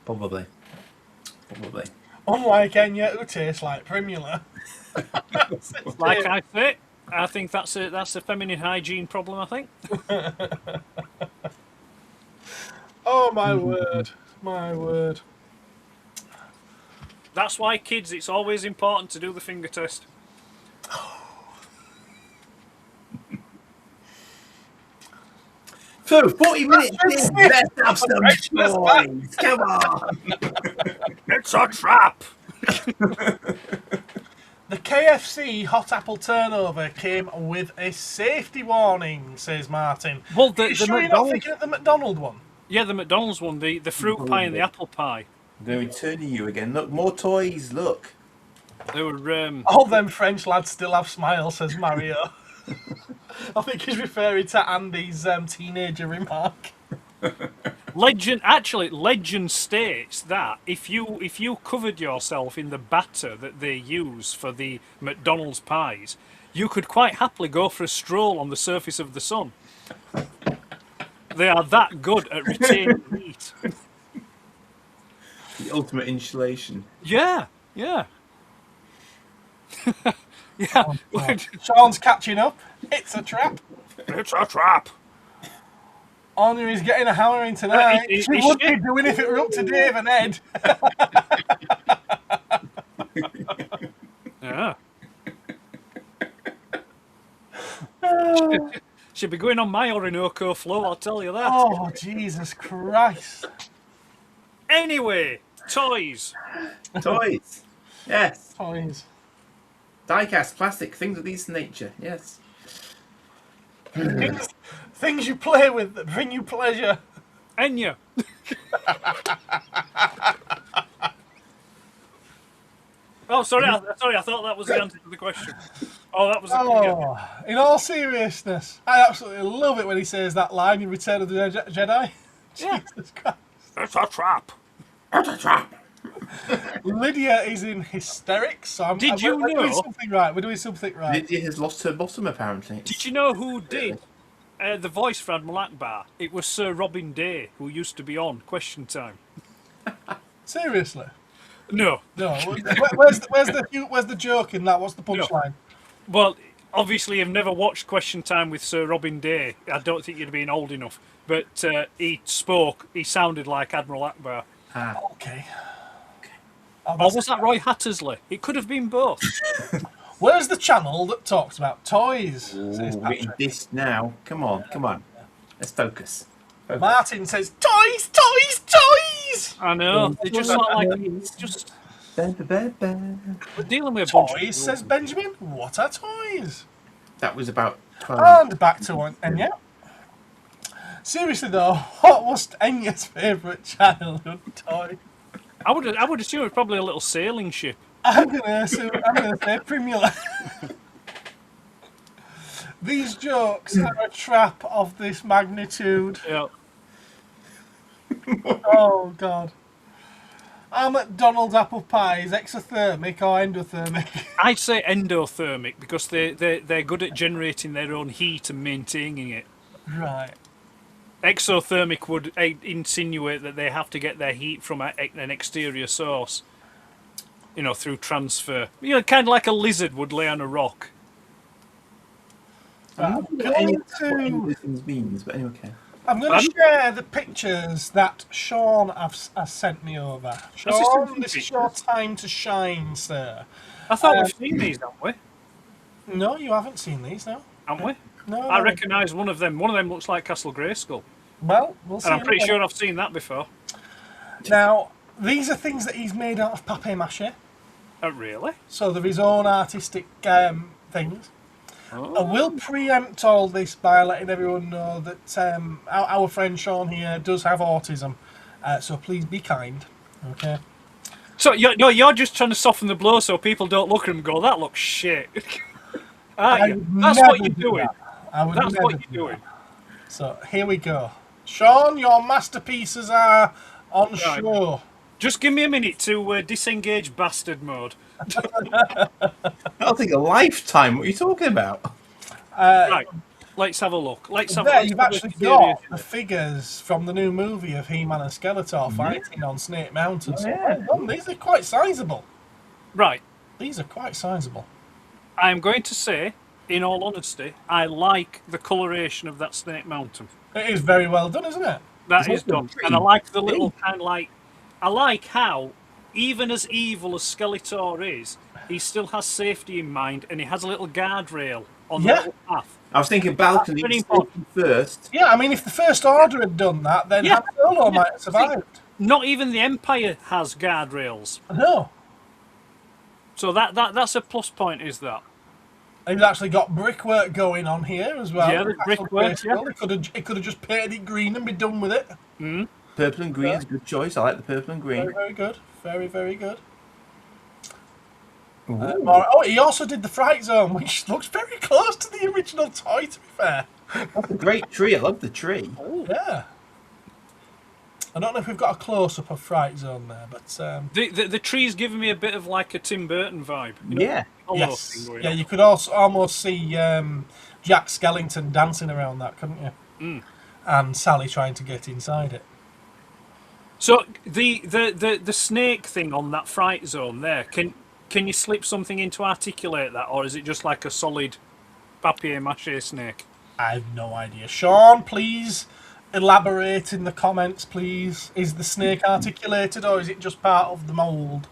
Probably. Unlike Enya, who tastes like Primula. Like I say, I think that's a feminine hygiene problem. I think. Oh my word, my word. That's why, kids, it's always important to do the finger test. So, 40 minutes in, let's have some choice. Come on. It's a trap. The KFC hot apple turnover came with a safety warning, says Martin. Well, Are you sure you're not thinking of the McDonald one? Yeah, the McDonald's one, the fruit pie and the apple pie. I'm going to return to you again. Look, more toys, look. They were. All them French lads still have smiles, says Mario. I think he's referring to Andy's teenager remark. Legend states that if you covered yourself in the batter that they use for the McDonald's pies, you could quite happily go for a stroll on the surface of the sun. They are that good at retaining heat. The ultimate insulation. Yeah. Yeah. Oh, Sean's catching up. It's a trap. It's a trap. Anya is getting a hammering tonight. It- She it- would be it- doing if it were up to Dave and Ed. Yeah. Should be going on my Orinoco flow, I'll tell you that. Oh, Jesus Christ. Anyway, toys. Toys. Yes. Toys. Diecast, plastic, things of this nature. Yes. Things you play with that bring you pleasure. Enya. Oh, sorry, I thought that was the answer to the question. Oh, that was a In all seriousness, I absolutely love it when he says that line in Return of the Jedi. Yeah. Jesus Christ. It's a trap. It's a trap. Lydia is in hysterics. So Did you we're doing know- something right. We're doing something right. Lydia has lost her bottom, apparently. Did you know who did the voice for Admiral Akbar? It was Sir Robin Day, who used to be on Question Time. Seriously. No. No. Where's the joke in that? What's the punchline? Well, obviously, you've never watched Question Time with Sir Robin Day. I don't think you'd have been old enough. But he sounded like Admiral Akbar. Okay. Or was that Roy Hattersley? It could have been both. Where's the channel that talks about toys? Says Ooh, Patrick. getting this now. Come on. Let's focus. Martin says, toys, toys, toys! I know. They just look like just we're dealing with a bunch of Toys, says Benjamin. What are toys? That was about 12. And back to one, Enya. Seriously though, what was Enya's favourite childhood toy? I would assume it's probably a little sailing ship. I'm gonna say Primula. These jokes are a trap of this magnitude. Yeah. Oh God. Are McDonald's apple pies exothermic or endothermic? I'd say endothermic because they're good at generating their own heat and maintaining it. Right. Exothermic would insinuate that they have to get their heat from an exterior source, through transfer. Kind of like a lizard would lay on a rock. I'm going to share the pictures that Sean has sent me over. Sean, this is your time to shine, sir. I thought we've seen these, haven't we? No, you haven't seen these, no? Haven't we? No. I recognise one of them. One of them looks like Castle Grayskull. Well, we'll see. And I'm pretty sure I've seen that before. Now, these are things that he's made out of papier-mâché. Oh, really? So they're his own artistic things. Oh. I will preempt all this by letting everyone know that our friend Sean here does have autism. So please be kind, okay? So you're just trying to soften the blow so people don't look at him and go, that looks shit. That's what you're doing. That's what you're doing. So here we go. Sean, your masterpieces are on show. Just give me a minute to disengage bastard mode. That'll take a lifetime. What are you talking about? Right, let's have a look. You've actually got the figures from the new movie of He-Man and Skeletor fighting on Snake Mountain. So these are quite sizable. Right. These are quite sizable. I'm going to say, in all honesty, I like the coloration of that Snake Mountain. It is very well done, isn't it? That is done. And I like the little I like how, even as evil as Skeletor is, he still has safety in mind and he has a little guardrail on the little path. I was thinking balcony first. Yeah, I mean, if the First Order had done that, then Han Solo might have survived. Not even the Empire has guardrails. No. So that's a plus point, is that? He's actually got brickwork going on here as well. Yeah, the brickwork, yeah. He could have just painted it green and be done with it. Mm. Purple and green is a good choice. I like the purple and green. Very, very good. Very, very good. He also did the Fright Zone, which looks very close to the original toy, to be fair. That's a great tree. I love the tree. Oh, yeah. I don't know if we've got a close-up of Fright Zone there, but... The tree's giving me a bit of like a Tim Burton vibe. Yeah. Yes. Yeah, you could also almost see Jack Skellington dancing around that, couldn't you? Mm. And Sally trying to get inside it. So the snake thing on that Fright Zone there, can you slip something in to articulate that, or is it just like a solid papier-mâché snake? I have no idea. Sean, please elaborate in the comments, please. Is the snake articulated, or is it just part of the mould?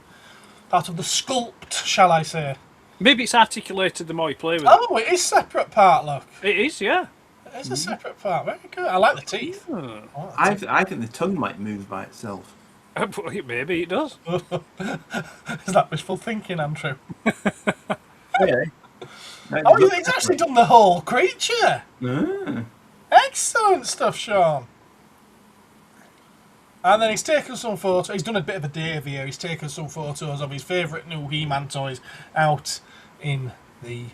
Part of the sculpt, shall I say? Maybe it's articulated the more you play with it. Oh, it is separate part, look. It is, yeah. It is a separate part. Very good. I like the teeth. Hmm. I think the tongue might move by itself. Maybe it does. Is that wishful thinking, Andrew? Yeah. Oh, he's actually done the whole creature. Mm. Excellent stuff, Sean. And then he's taken some photos. He's done a bit of a Dave here. He's taken some photos of his favourite new He-Man toys out in the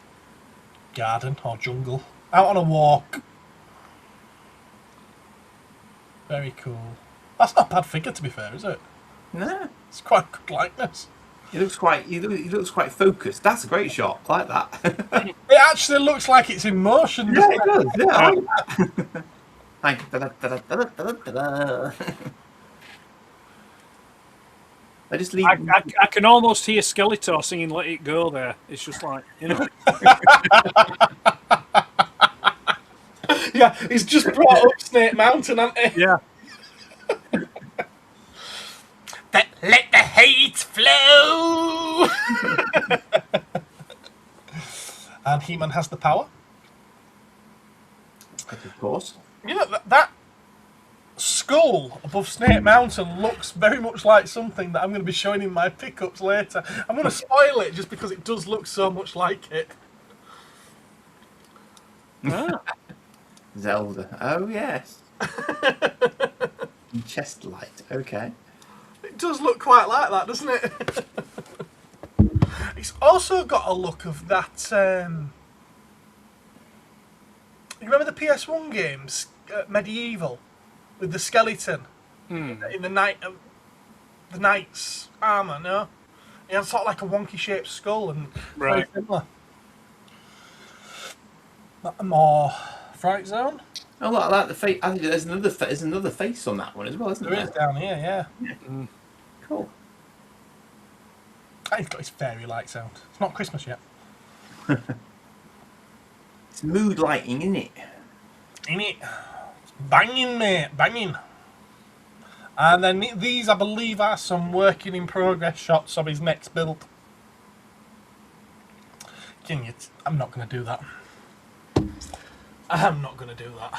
garden or jungle. Out on a walk. Very cool. That's not a bad figure, to be fair, is it? No. It's quite a good likeness. He looks quite focused. That's a great shot. I like that. It actually looks like it's in motion. Yeah, it doesn't does. Yeah, I like that. Thank you. Da-da-da-da-da-da-da-da. I just leave. I can almost hear Skeletor singing "Let It Go" there. It's just like, you know. Yeah, he's just brought up Snake Mountain, hasn't he? Yeah. Let the hate flow! And He-Man has the power. Of course. You know, that skull above Snake Mountain looks very much like something that I'm going to be showing in my pickups later. I'm going to spoil it just because it does look so much like it. Ah. Zelda. Oh yes. Chest light. Okay. It does look quite like that, doesn't it? It's also got a look of that. You remember the PS1 games, Medieval, with the skeleton in the knight's armour? No, he had sort of like a wonky shaped skull and very similar. A more Fright Zone. Oh, I like the face. I think there's another face on that one as well, isn't there? There is down here, yeah. Cool. And he's got his fairy-like sound. It's not Christmas yet. It's mood lighting, isn't it? Ain't it? It's banging, mate, banging. And then these, I believe, are some working in progress shots of his next build. I'm not going to do that. I'm not going to do that.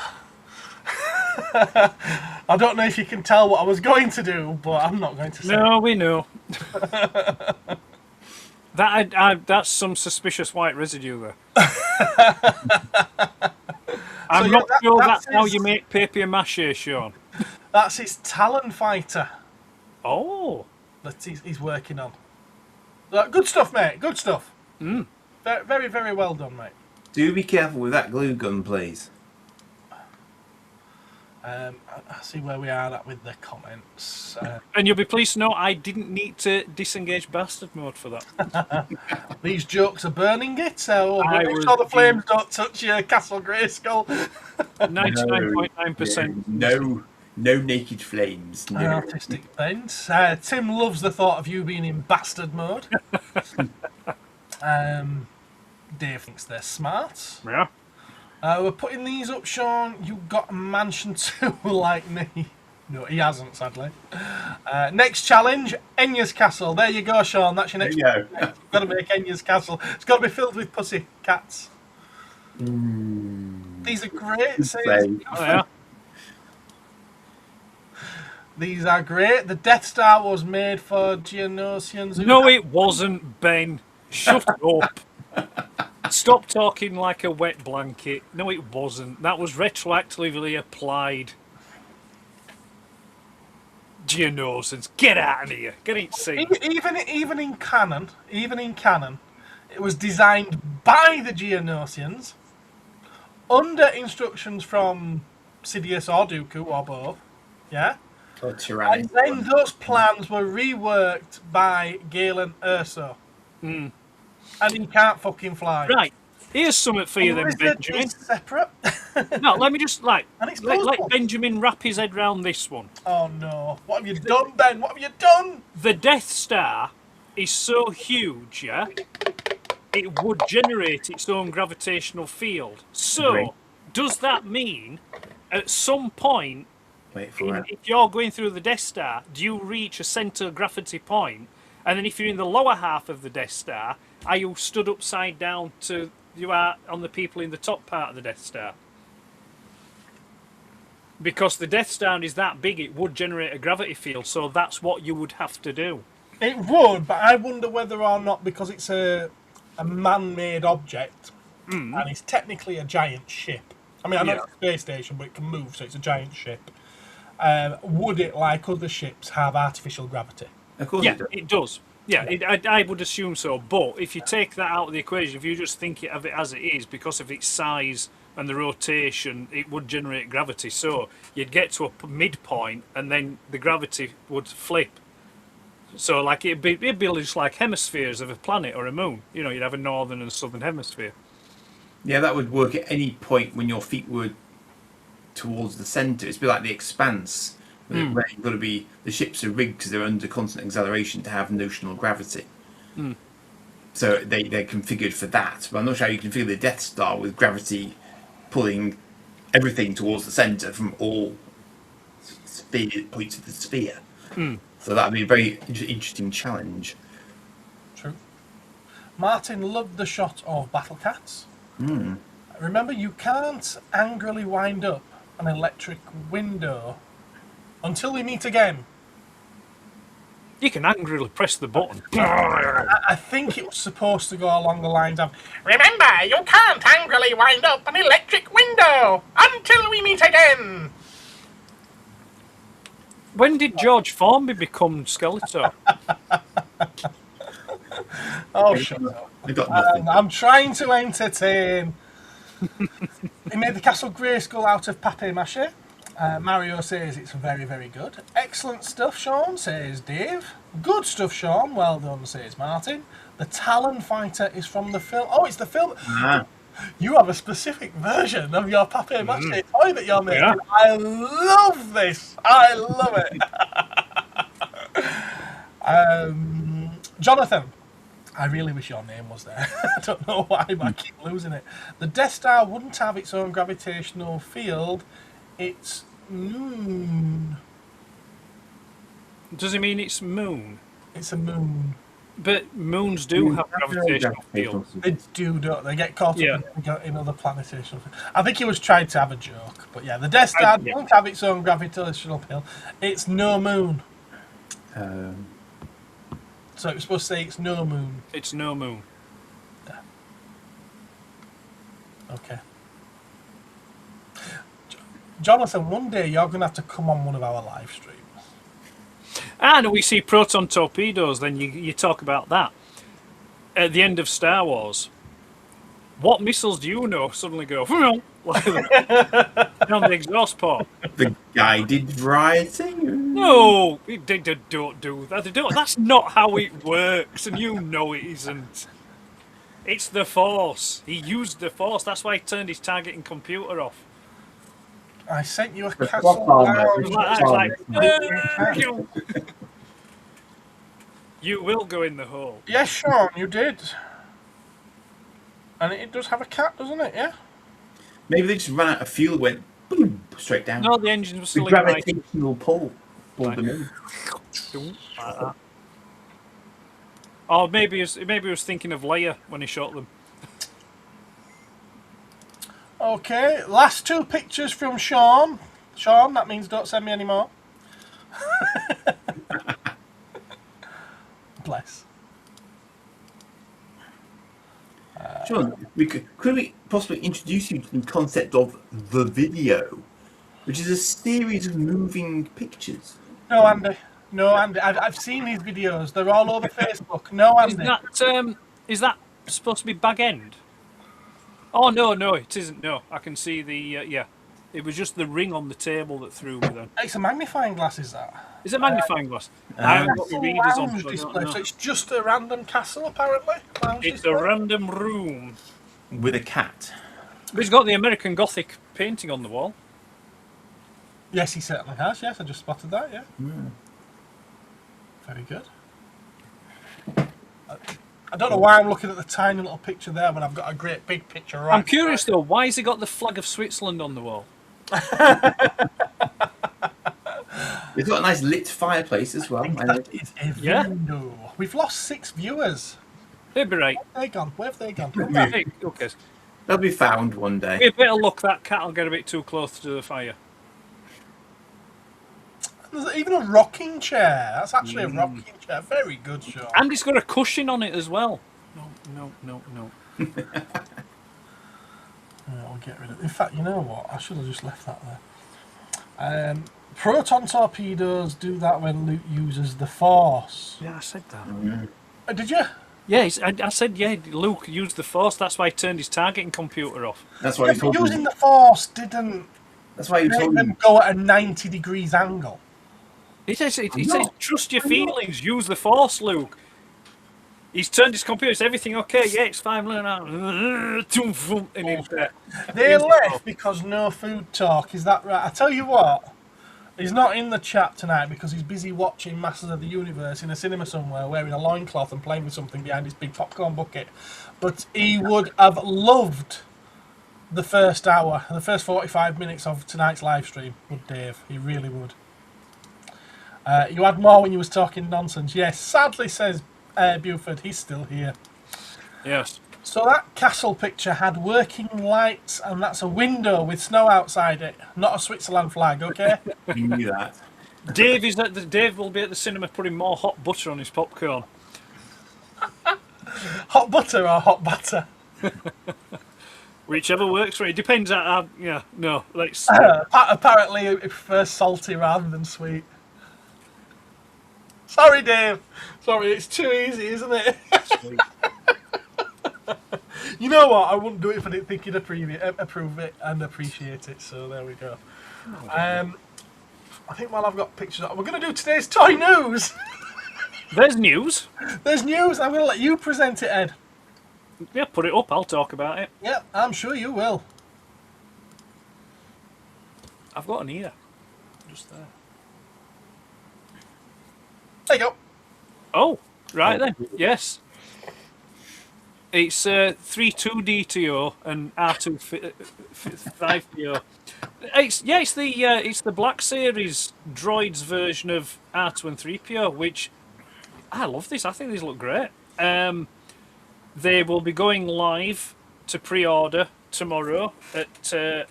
I don't know if you can tell what I was going to do, but I'm not going to say. No, we know. That's some suspicious white residue there. I'm not sure that's how you make papier-mâché, Sean. That's his Talon Fighter Oh. that he's working on. Good stuff, mate. Good stuff. Very, very well done, mate. Do be careful with that glue gun, please. I see where we are at with the comments. And you'll be pleased to know I didn't need to disengage bastard mode for that. These jokes are burning it, so I make was sure the flames don't touch your Castle Grayskull. 99.9%. No naked flames. No. Artistic bent. Tim loves the thought of you being in bastard mode. Dave thinks they're smart. Yeah. We're putting these up, Sean. You got a mansion too, like me. No, he hasn't, sadly. Next challenge, Enya's Castle. There you go, Sean. That's your next challenge. You've got to make Enya's Castle. It's got to be filled with pussy cats. These are great. Oh, yeah. These are great. The Death Star was made for Geonosians. No, it wasn't, Ben. Shut up. Stop talking like a wet blanket. No, it wasn't. That was retroactively applied. Geonosians, get out of here. Get it seen. Even in canon, it was designed by the Geonosians under instructions from Sidious or Dooku or both. Yeah. Or Tyrannic. And then those plans were reworked by Galen Erso. And he can't fucking fly. Right. Here's something for you then, Benjamin. Separate. No, let me just let plausible. Benjamin wrap his head round this one. Oh no. What have you done, Ben? What have you done? The Death Star is so huge, yeah, it would generate its own gravitational field. So, does that mean at some point, if you're going through the Death Star, do you reach a centre gravity point, and then if you're in the lower half of the Death Star, are you stood upside down to you are on the people in the top part of the Death Star? Because the Death Star is that big, it would generate a gravity field, so that's what you would have to do. It would, but I wonder whether or not, because it's a man-made object, and it's technically a giant ship. I mean, I know it's a space station, but it can move, so it's a giant ship. Would it, like other ships, have artificial gravity? Of course it does. Yeah, I would assume so. But if you take that out of the equation, if you just think of it as it is, because of its size and the rotation, it would generate gravity. So you'd get to a midpoint, and then the gravity would flip. So like it'd be just like hemispheres of a planet or a moon. You know, you'd have a northern and southern hemisphere. Yeah, that would work at any point when your feet were towards the centre. It's a bit like the Expanse, where you've got to be, the ships are rigged because they're under constant acceleration to have notional gravity. So they're configured for that. But I'm not sure how you configure the Death Star with gravity pulling everything towards the centre from all points of the sphere. So that would be a very interesting challenge. True. Martin loved the shot of Battle Cats. Remember, you can't angrily wind up an electric window until we meet again. You can angrily press the button. I think it was supposed to go along the lines of, remember, you can't angrily wind up an electric window until we meet again. When did George Formby become Skeletor? Oh, shut up. They've got nothing. I'm trying to entertain. He made the Castle Grayskull out of papier-mâché. Mario says it's very, very good. Excellent stuff, Sean, says Dave. Good stuff, Sean. Well done, says Martin. The Talon Fighter is from the film. Oh, it's the film. You have a specific version of your papier-mâché toy that you're making. Yeah. I love this. I love it. Jonathan, I really wish your name was there. I don't know why, but I keep losing it. The Death Star wouldn't have its own gravitational field. It's moon. Does it mean it's moon? It's a moon. But moons do have gravitational fields. They do, don't they? Get caught up in other planetational fields. I think he was trying to have a joke. But yeah, the Death Star doesn't have its own gravitational field. It's no moon. So it was supposed to say it's no moon. It's no moon. Yeah. Okay. Jonathan, one day you're going to have to come on one of our live streams. And we see proton torpedoes, then you talk about that. At the end of Star Wars, what missiles do you know suddenly go like on the exhaust port? The guided variety? No, they don't do that. They don't. That's not how it works, and you know it isn't. It's the Force. He used the Force. That's why he turned his targeting computer off. I sent you a castle. You will go in the hole. Yes, Sean, you did. And it does have a cat, doesn't it? Yeah. Maybe they just ran out of fuel and went boom, straight down. No, the engines were still the gravitational pull pulled them in. Like that. Or maybe he was thinking of Leia when he shot them. Okay, last two pictures from Sean. Sean, that means don't send me any more. Bless. Sean, could we possibly introduce you to the concept of the video, which is a series of moving pictures? No, Andy. No, Andy. I've seen these videos. They're all over Facebook. No, Andy. Is that supposed to be Bag End? Oh, no, it isn't. No, I can see the, yeah. It was just the ring on the table that threw me then. It's a magnifying glass, is that? Is it a magnifying glass? I haven't got the readers on, so it's just a random castle, apparently? It's a random room. With a cat. But he's got the American Gothic painting on the wall. Yes, he certainly has, yes. I just spotted that, yeah. Very good. I don't know why I'm looking at the tiny little picture there when I've got a great big picture right. I'm curious though, why has he got the flag of Switzerland on the wall? It's got a nice lit fireplace as well. That is a window. We've lost 6 viewers. They'd be right. Where have they gone? Where have they gone? Hey, okay. They'll be found one day. With a bit of luck, that cat will get a bit too close to the fire. There's even a rocking chair. That's actually a rocking chair. Very good, Sean. And it's got a cushion on it as well. No. I'll get rid of it. In fact, you know what? I should have just left that there. Proton torpedoes do that when Luke uses the Force. Yeah, I said that. Did you? Yeah, I said, yeah, Luke used the Force. That's why he turned his targeting computer off. That's why Yeah, he but told using them. the Force didn't That's why he make told them them. go at a 90 degrees angle. He says, trust your feelings. Use the Force, Luke. He's turned his computer. Is everything okay? Yeah, it's fine. They left because no food talk. Is that right? I tell you what, he's not in the chat tonight because he's busy watching Masters of the Universe in a cinema somewhere, wearing a loincloth and playing with something behind his big popcorn bucket. But he would have loved the first hour, the first 45 minutes of tonight's live stream. Would Dave? He really would. You had more when you was talking nonsense. Yes, sadly, says Buford, he's still here. Yes. So that castle picture had working lights, and that's a window with snow outside it, not a Switzerland flag, okay? You knew that. Dave will be at the cinema putting more hot butter on his popcorn. Hot butter or hot batter? Whichever works for you. Depends on yeah, no, let's... Apparently he prefers salty rather than sweet. Sorry, Dave. Sorry, it's too easy, isn't it? You know what? I wouldn't do it if I didn't think you'd approve it and appreciate it. So there we go. I think while I've got pictures, we're going to do today's toy news. There's news. There's news. I'm going to let you present it, Ed. Yeah, put it up. I'll talk about it. Yep, I'm sure you will. I've got an ear. Just there. There you go. Oh, right then. Yes. It's 3-2-DTO and R2-5PO. It's the Black Series droids version of R2 and 3PO, which I love this. I think these look great. They will be going live to pre-order tomorrow at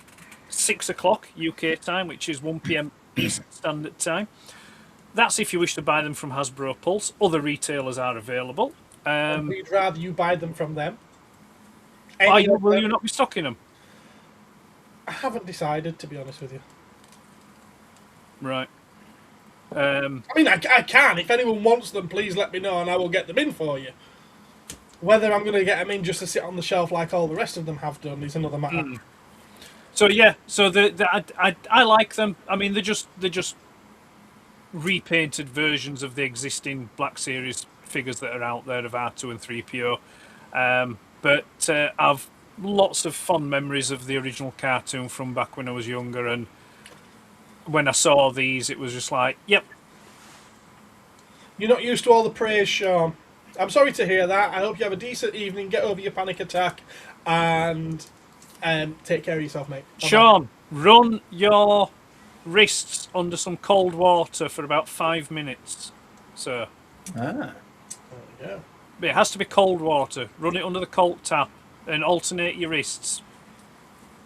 6 o'clock UK time, which is 1 PM Eastern Standard Time. That's if you wish to buy them from Hasbro Pulse. Other retailers are available. We'd rather you buy them from them. Will you not be stocking them? I haven't decided, to be honest with you. Right. I mean, I can. If anyone wants them, please let me know and I will get them in for you. Whether I'm going to get them in just to sit on the shelf like all the rest of them have done is another matter. So yeah, so I like them. I mean, they're just repainted versions of the existing Black Series figures that are out there of R2 and 3PO. But I've lots of fond memories of the original cartoon from back when I was younger, and when I saw these, it was just like, yep. You're not used to all the praise, Sean. I'm sorry to hear that. I hope you have a decent evening, get over your panic attack, and take care of yourself, mate. Bye-bye. Sean, run your wrists under some cold water for about 5 minutes, sir. Ah. Yeah. But it has to be cold water. Run it under the cold tap and alternate your wrists.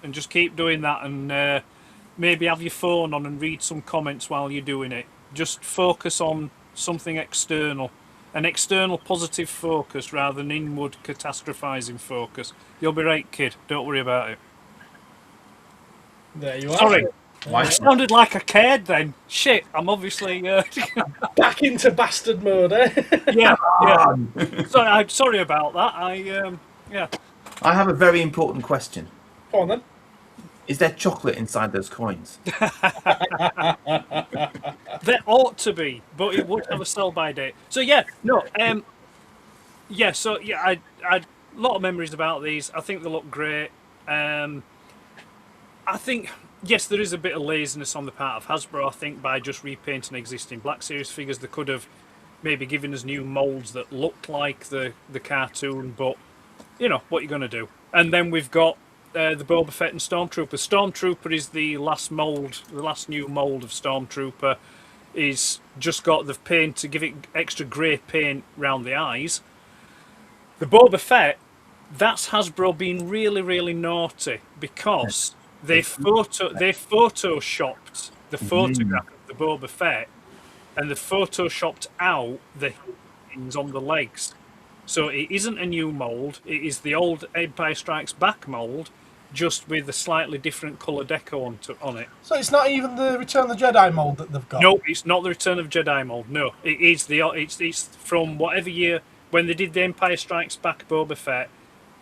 And just keep doing that, and maybe have your phone on and read some comments while you're doing it. Just focus on something external. An external positive focus rather than inward catastrophizing focus. You'll be right, kid. Don't worry about it. There you are. Sorry. Why? I sounded like I cared then. Shit, I'm obviously... Back into bastard mode, eh? yeah. Sorry, I'm sorry about that. Yeah. I have a very important question. Go on, then. Hmm. Is Is there chocolate inside those coins? There ought to be, but it would have a sell-by date. So yeah, no, yeah. So yeah, I a lot of memories about these. I think they look great. I think yes, there is a bit of laziness on the part of Hasbro. I think by just repainting existing Black Series figures, they could have maybe given us new molds that looked like the cartoon. But you know what you're going to do. And then we've got the Boba Fett and Stormtrooper. Stormtrooper is the last mold, the last new mold of Stormtrooper. Is just got the paint to give it extra grey paint round the eyes. The Boba Fett, that's Hasbro being really, really naughty because they photoshopped the photograph of the Boba Fett, and they photoshopped out the things on the legs. So it isn't a new mould. It is the old Empire Strikes Back mould, just with a slightly different colour deco on it. So it's not even the Return of the Jedi mould that they've got? No, it's not the Return of Jedi mould. No, it is it's from whatever year when they did the Empire Strikes Back Boba Fett.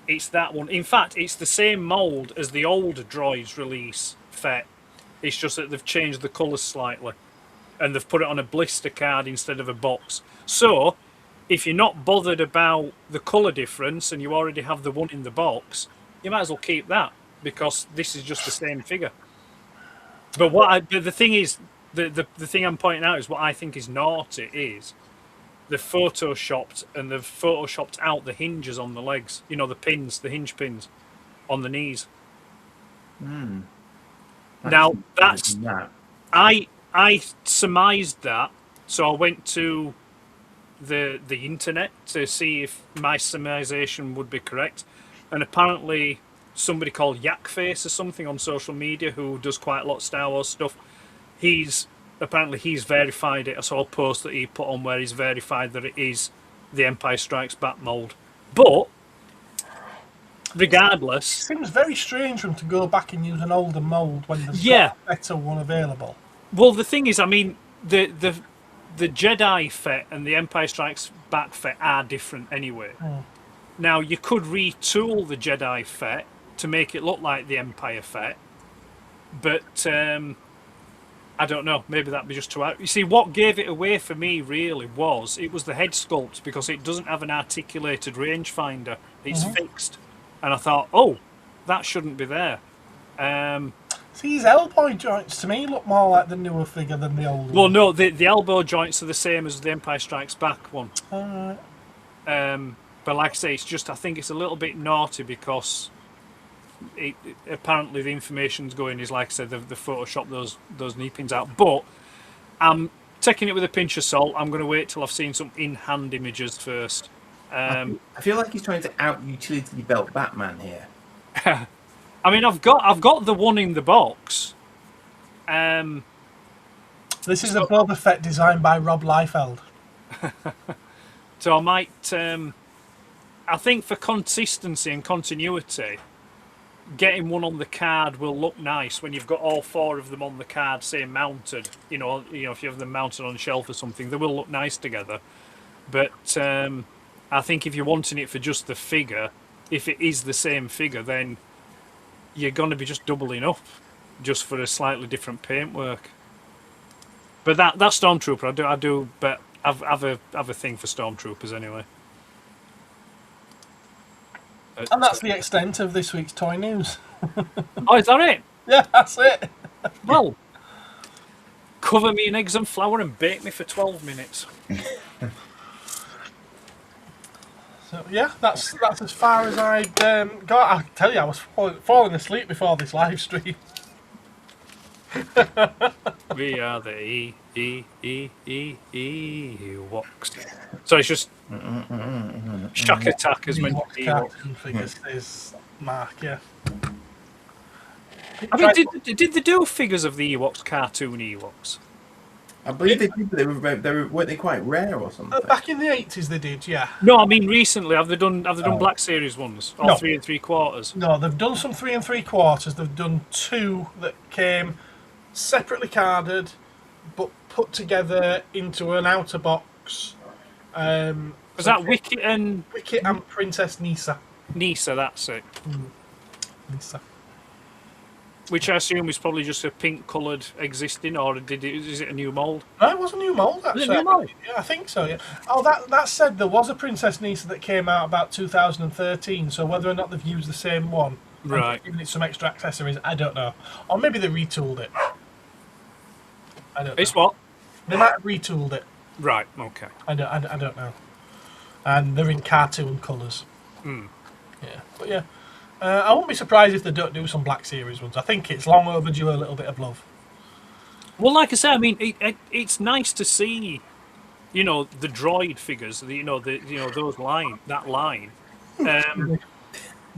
It's that one. In fact, it's the same mould as the old Droids release Fett. It's just that they've changed the colours slightly, and they've put it on a blister card instead of a box. So, if you're not bothered about the colour difference and you already have the one in the box, you might as well keep that, because this is just the same figure. But the thing is, the thing I'm pointing out is what I think is naughty is they've photoshopped out the hinges on the legs. You know, the pins, the hinge pins on the knees. Now that's I surmised that, so I went to the internet to see if my surmisation would be correct, and apparently somebody called Yakface or something on social media who does quite a lot of Star Wars stuff, he's verified it. I saw a post that he put on where he's verified that it is the Empire Strikes Back mould. But regardless, it seems very strange for them to go back and use an older mould when there's got a better one available. Well, the thing is, I mean, the Jedi Fett and the Empire Strikes Back Fett are different anyway. Now, you could retool the Jedi Fett to make it look like the Empire Fett, but I don't know, maybe that'd be just too out. You see, what gave it away for me really was the head sculpt, because it doesn't have an articulated rangefinder. It's fixed, and I thought, oh, that shouldn't be there. See, his elbow joints to me look more like the newer figure than the old one. Well, no, the elbow joints are the same as the Empire Strikes Back one. But like I say, it's just, I think it's a little bit naughty because apparently the information's going is, like I said, they've photoshopped those knee pins out. But I'm taking it with a pinch of salt. I'm going to wait till I've seen some in-hand images first. I feel like he's trying to out-utility belt Batman here. I mean, I've got the one in the box. This is a Boba Fett designed by Rob Liefeld. So I might... I think for consistency and continuity, getting one on the card will look nice when you've got all four of them on the card, say mounted. You know, if you have them mounted on a shelf or something, they will look nice together. But I think if you're wanting it for just the figure, if it is the same figure, then you're going to be just doubling up, just for a slightly different paintwork. But that Stormtrooper, I do, but I've a thing for Stormtroopers anyway. And that's the extent of this week's toy news. Oh, is that it? Yeah, that's it. Well, cover me in eggs and flour and bake me for 12 minutes. So yeah, that's as far as I'd got. I tell you, I was falling asleep before this live stream. We are the Ewoks. So it's just Shock Attack as mentioned. Cartoon figures is Mark, yeah. I mean, did they do figures of the Ewoks, cartoon Ewoks? I believe they did, but weren't they quite rare or something? Back in the 80s they did, yeah. No, I mean recently. Have they done Black Series ones? Or No. 3 3/4? No, they've done some 3 3/4. They've done 2 that came separately carded, but put together into an outer box. Was that Wicket and Princess Nisa? Nisa? That's it. Nisa. Which I assume is probably just a pink-coloured existing, or is it a new mould? No, it was a new mould, actually. Is it a new mould? Yeah, I think so, yeah. Oh, that said, there was a Princess Nisa that came out about 2013, so whether or not they've used the same one, right, giving it some extra accessories, I don't know. Or maybe they retooled it. I don't know. It's what? They might have retooled it. Right, okay. I don't know. And they're in cartoon colours. Yeah, but yeah. I wouldn't be surprised if they don't do some Black Series ones. I think it's long overdue a little bit of love. Well, like I say, I mean, it's nice to see, the droid figures, those that line,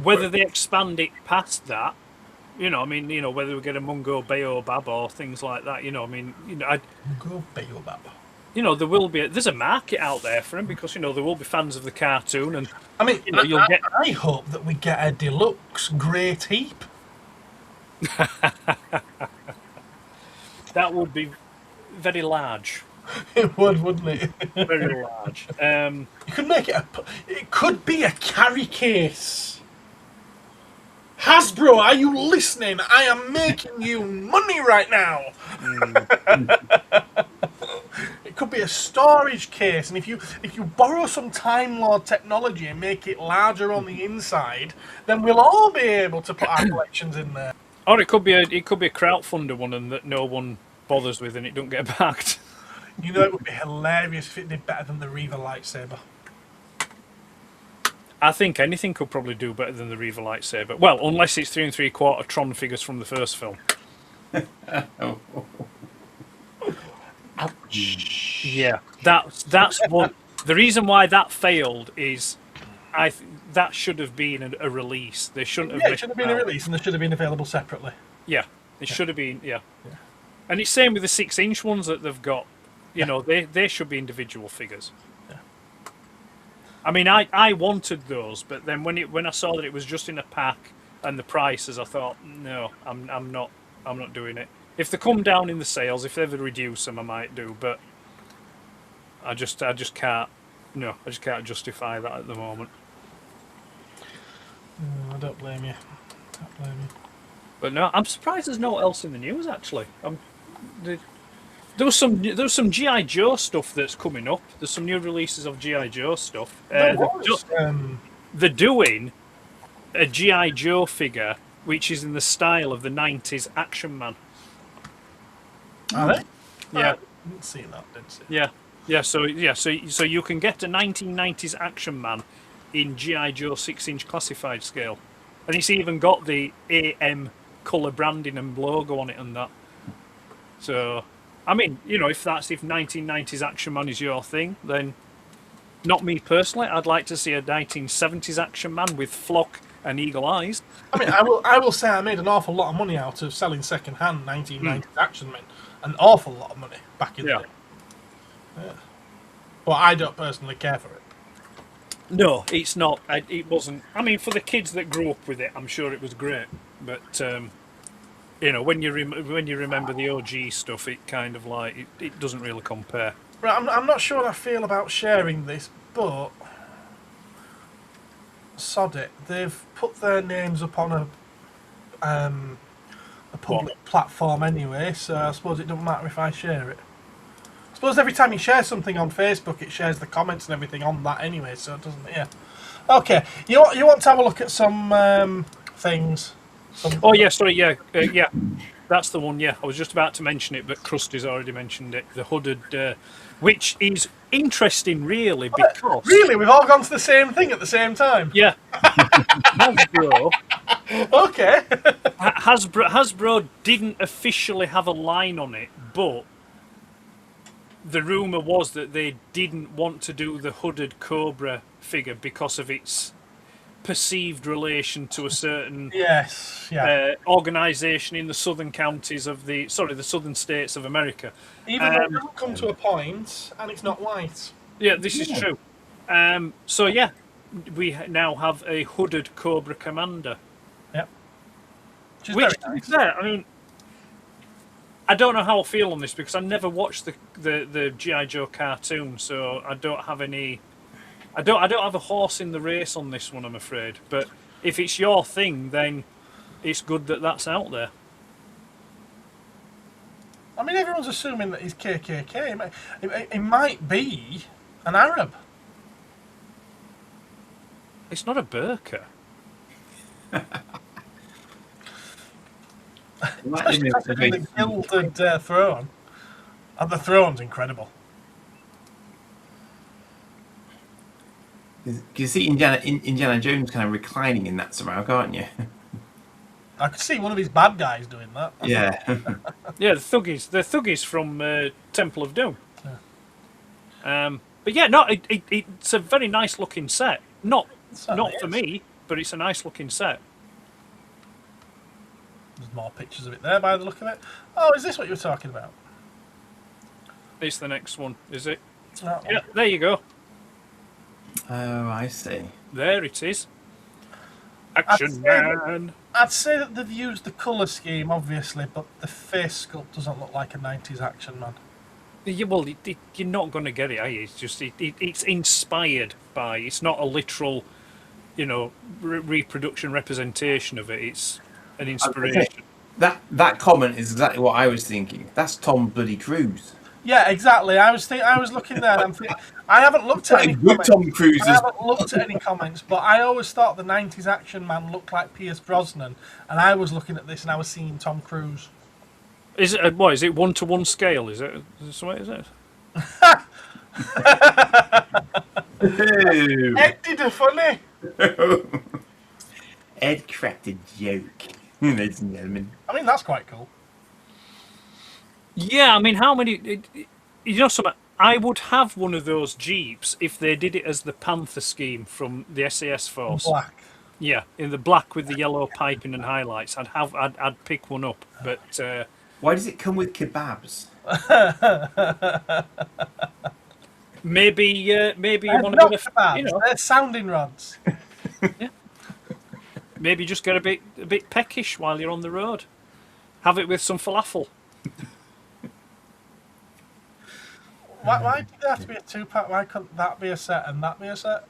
Whether they expand it past that, you know, I mean, you know, whether we get a Mungo Baobab or things like that, you know, I mean, you know, Mungo Baobab. You know, there's a market out there for him because, you know, there will be fans of the cartoon, and I mean, you know, I hope that we get a deluxe Great Heap. That would be very large. It would, wouldn't it? Very large. You could make it it could be a carry case. Hasbro, are you listening? I am making you money right now. It could be a storage case, and if you borrow some Time Lord technology and make it larger on the inside, then we'll all be able to put our collections in there. Or it could be a crowdfunder one and that no one bothers with and it don't get backed. You know, it would be hilarious if it did better than the Reaver lightsaber. I think anything could probably do better than the Reaver lightsaber. Well, unless it's 3 3/4 Tron figures from the first film. Ouch. Yeah, that's what the reason why that failed is that should have been a release. They shouldn't have. Yeah, it should have been a release, and they should have been available separately. Yeah, it should have been. Yeah. And it's same with the 6-inch ones that they've got. You know, they should be individual figures. Yeah. I mean, I wanted those, but then when I saw that it was just in a pack and the prices, I thought, no, I'm not doing it. If they come down in the sales, if they ever reduce them, I might do, but I just can't. No, I just can't justify that at the moment. I don't blame you. But no, I'm surprised there's no else in the news. Actually, there was some GI Joe stuff that's coming up. There's some new releases of GI Joe stuff. They're doing a GI Joe figure which is in the style of the 90s Action Man. Are they? Yeah. I didn't see that, didn't see. Yeah. So you can get a 1990s Action Man in GI Joe 6-inch classified scale, and it's even got the AM colour branding and logo on it and that. So, I mean, you know, if 1990s Action Man is your thing, then not me personally. I'd like to see a 1970s Action Man with flock and eagle eyes. I mean, I will say I made an awful lot of money out of selling second-hand 1990s Action Men. An awful lot of money back in the day. Yeah. But I don't personally care for it. No, it's not. It wasn't. I mean, for the kids that grew up with it, I'm sure it was great. But you know, when you remember the OG stuff, it kind of like it doesn't really compare. Right, I'm not sure how I feel about sharing this, but sod it. They've put their names up on a public platform anyway, so I suppose it doesn't matter if I share it. I suppose every time you share something on Facebook, it shares the comments and everything on that anyway, so it doesn't. Yeah. Okay, you want to have a look at some things. Oh yeah, sorry, yeah, that's the one. Yeah, I was just about to mention it, but Krusty's already mentioned it. The hooded, which is interesting, really, because really we've all gone to the same thing at the same time. Yeah. Hasbro. Okay. Hasbro didn't officially have a line on it, but the rumor was that they didn't want to do the hooded Cobra figure because of its perceived relation to a certain organisation in the southern counties of the southern states of America. Even though it doesn't come to a point, and it's not white. Yeah, this is true. So yeah, we now have a hooded Cobra Commander. Yep. Which, nice. I mean, I don't know how I feel on this because I never watched the G.I. Joe cartoon, so I don't have any. I don't have a horse in the race on this one, I'm afraid. But if it's your thing, then it's good that that's out there. I mean, everyone's assuming that he's KKK. It might be an Arab. It's not a burqa. Especially the gilded throne. And the throne's incredible. You see Indiana Jones kind of reclining in that somehow, can't you? I could see one of his bad guys doing that. Yeah. Yeah, the thuggies from Temple of Doom. Yeah. But yeah, no, it's a very nice looking set. Not Not for me, but it's a nice looking set. There's more pictures of it there by the look of it. Oh, is this what you were talking about? It's the next one, is it? That one. Yeah, there you go. Oh, I see. There it is. Action Man. I'd say that they've used the colour scheme, obviously, but the face sculpt doesn't look like a 90s action man. Yeah, well, you're not going to get it, are you? It's just it's inspired by. It's not a literal, reproduction representation of it. It's an inspiration. That comment is exactly what I was thinking. That's Tom bloody Cruise. Yeah, exactly. I was looking there, and I'm thinking, I haven't looked at any comments. Tom Cruise. I haven't looked at any comments, but I always thought the 90s action man looked like Pierce Brosnan, and I was looking at this and I was seeing Tom Cruise. Is it what? Is it 1-to-1 scale? Is it? Is it? Ed did a funny. Ed cracked a joke, ladies and gentlemen. I mean, that's quite cool. Yeah, I mean, how many? Something. I would have one of those Jeeps if they did it as the Panther scheme from the SAS Force. Black. Yeah, in the black with the yellow piping and highlights. I'd pick one up, but. Why does it come with kebabs? Maybe you want Not to kebabs, they're sounding rods. Yeah. Maybe just get a bit peckish while you're on the road. Have it with some falafel. Why did there have to be a 2-pack? Why couldn't that be a set and that be a set?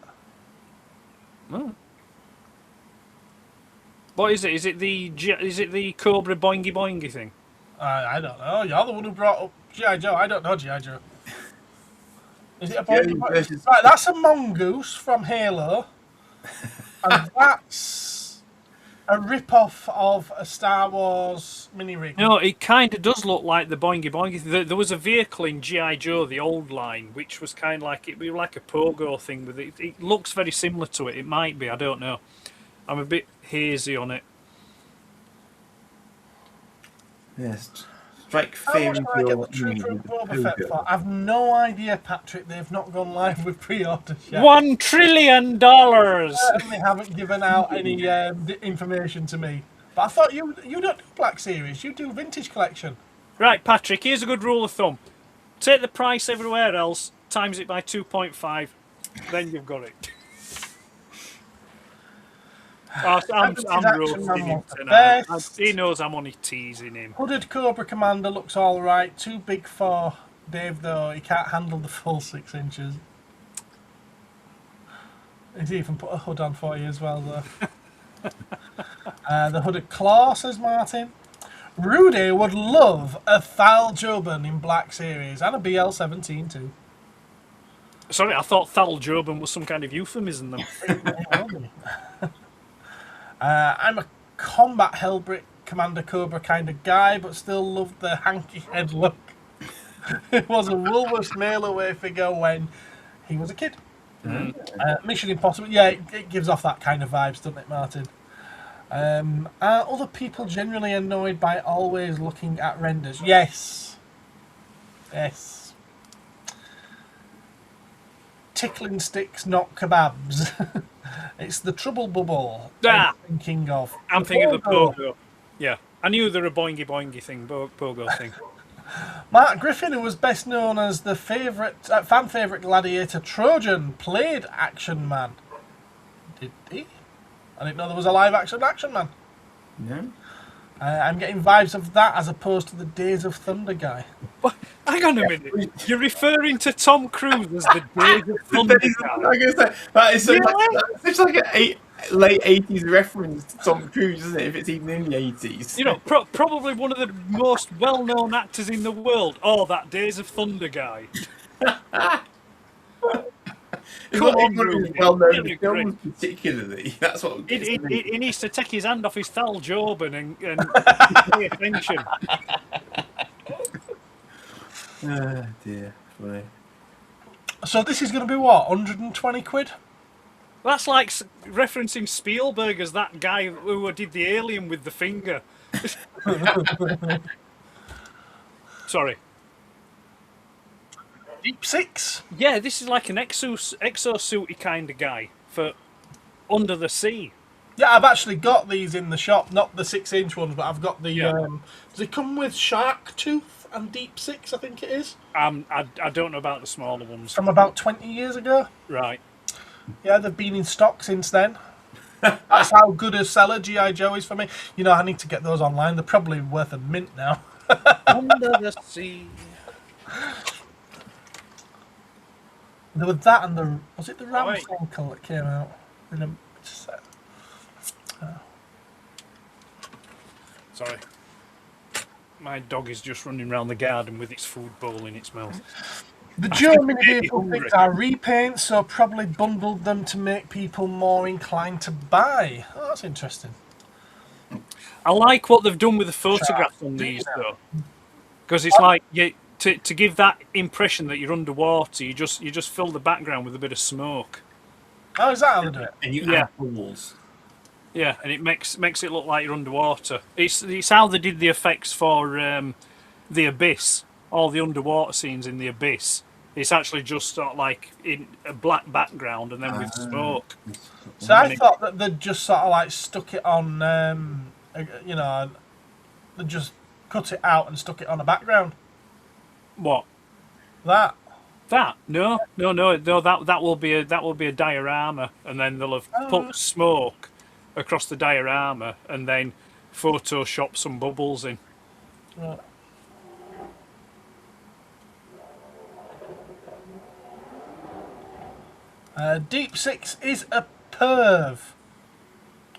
Oh. What is it? Is it the Cobra boingy boingy thing? I don't know. You're the one who brought up G.I. Joe. I don't know G.I. Joe. Is it a boingy boingy? Right, that's a mongoose from Halo. And that's a rip-off of a Star Wars mini-rig. No, it kind of does look like the boingy boingy. There was a vehicle in G.I. Joe, the old line, which was kind of like, it'd be like a pogo thing. With it. It looks very similar to it. It might be, I don't know. I'm a bit hazy on it. Yes. Strike How fear much into can I get your the Trooper and pogo. Boba Fett for? I've no idea, Patrick. They've not gone live with pre-orders yet. $1 trillion. Certainly haven't given out any information to me. But I thought you don't do Black Series. You do Vintage Collection. Right, Patrick. Here's a good rule of thumb: take the price everywhere else, times it by 2.5, then you've got it. I'm roasting him tonight. He knows I'm only teasing him. Hooded Cobra Commander looks all right. Too big for Dave, though. He can't handle the full 6 inches. He's even put a hood on for you as well, though. The Hooded Claw, says Martin. Rudy would love a Thal Joban in Black Series and a BL-17 too. Sorry, I thought Thal Joban was some kind of euphemism then. I'm a combat Hellbrick Commander Cobra kind of guy, but still loved the hanky head look. It was a Woolworths mail-away figure when he was a kid. Mission Impossible, yeah, it gives off that kind of vibes, doesn't it, Martin? Are other people generally annoyed by always looking at renders? Yes. Yes. Tickling sticks, not kebabs. It's the trouble bubble I'm thinking of. I'm thinking of the pogo. Yeah, I knew there were a boingy boingy thing, pogo thing. Mark Griffin, who was best known as the fan favourite gladiator Trojan, played Action Man. Did he? I didn't know there was a live action Man. No. I'm getting vibes of that as opposed to the Days of Thunder guy. What? Hang on a minute. You're referring to Tom Cruise as the Days of Thunder guy? That is such like a late 80s reference to Tom Cruise, isn't it? If it's even in the 80s. You know, probably one of the most well-known actors in the world. Oh, that Days of Thunder guy. It's not one of his well-known films particularly. That's what he needs to take his hand off his Thal Joban and pay attention. Oh dear, funny. So this is going to be what, 120 quid? That's like referencing Spielberg as that guy who did the alien with the finger. Sorry. Deep Six? Yeah, this is like an exosuity kind of guy for Under the Sea. Yeah, I've actually got these in the shop, not the 6-inch ones, but I've got the. Yeah. Does it come with Shark Tooth and Deep Six? I think it is. I don't know about the smaller ones. From about 20 years ago. Right. Yeah, they've been in stock since then. That's how good a seller G.I. Joe is for me. You know, I need to get those online. They're probably worth a mint now. Under the Sea. There was that and the... Was it the Ram Wait. Cycle that came out in a set? Sorry. My dog is just running around the garden with its food bowl in its mouth. The Joe mini really vehicle hungry. things are repaints, so probably bundled them to make people more inclined to buy. Oh, that's interesting. I like what they've done with the photographs on these, though. Because it's like, to give that impression that you're underwater, you just fill the background with a bit of smoke. Oh, is that how they do it? And you Yeah. add balls. Yeah, and it makes it look like you're underwater. It's how they did the effects for the Abyss, all the underwater scenes in the Abyss. It's actually just sort of like in a black background and then with smoke. So I thought that they'd just sort of like stuck it on, you know, they just cut it out and stuck it on a background. What? That. That? No. That will be a diorama, and then they'll have put smoke across the diorama, and then Photoshop some bubbles in. Right. Deep Six is a perv.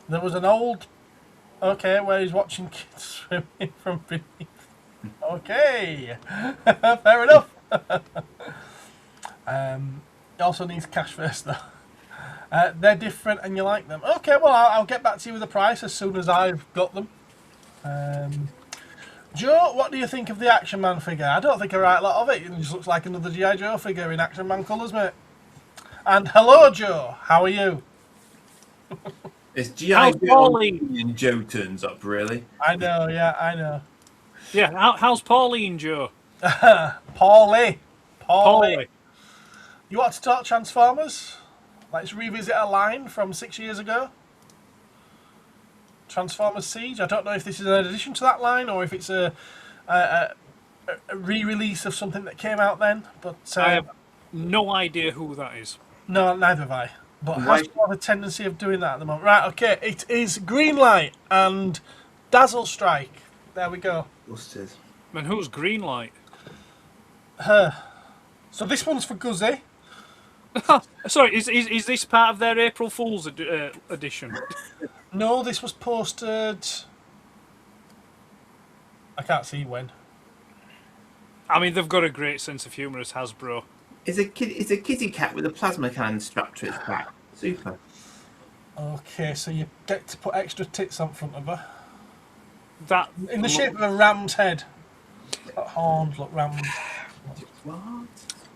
There was an old... Okay, where he's watching kids swimming from beneath. Okay. Fair enough. It also needs cash first, though. They're different and you like them. Okay, well, I'll get back to you with the price as soon as I've got them. Joe, what do you think of the Action Man figure? I don't think a right lot of it. It just looks like another G.I. Joe figure in Action Man colours, mate. And hello, Joe. How are you? It's G.I. How's Joe Pauline? and Joe turns up, really. I know, yeah, I know. Yeah, how's Pauline, Joe? Paulie. Paulie. You want to talk Transformers? Let's revisit a line from 6 years ago. Transformers Siege. I don't know if this is an addition to that line or if it's a re-release of something that came out then. But I have no idea who that is. no, neither have I. But Why- has more of a tendency of doing that at the moment. Right, okay. It is Greenlight and Dazzle Strike. There we go. Busters. And who's Greenlight? Her. So this one's for Guzzy. Sorry, is this part of their April Fool's edition? No, this was posted... I can't see when. I mean, they've got a great sense of humour as Hasbro. It's a kitty cat with a plasma cannon strapped to its back. Super. Okay, so you get to put extra tits on front of her. That In the shape of a ram's head. Got horns, look, rams. What?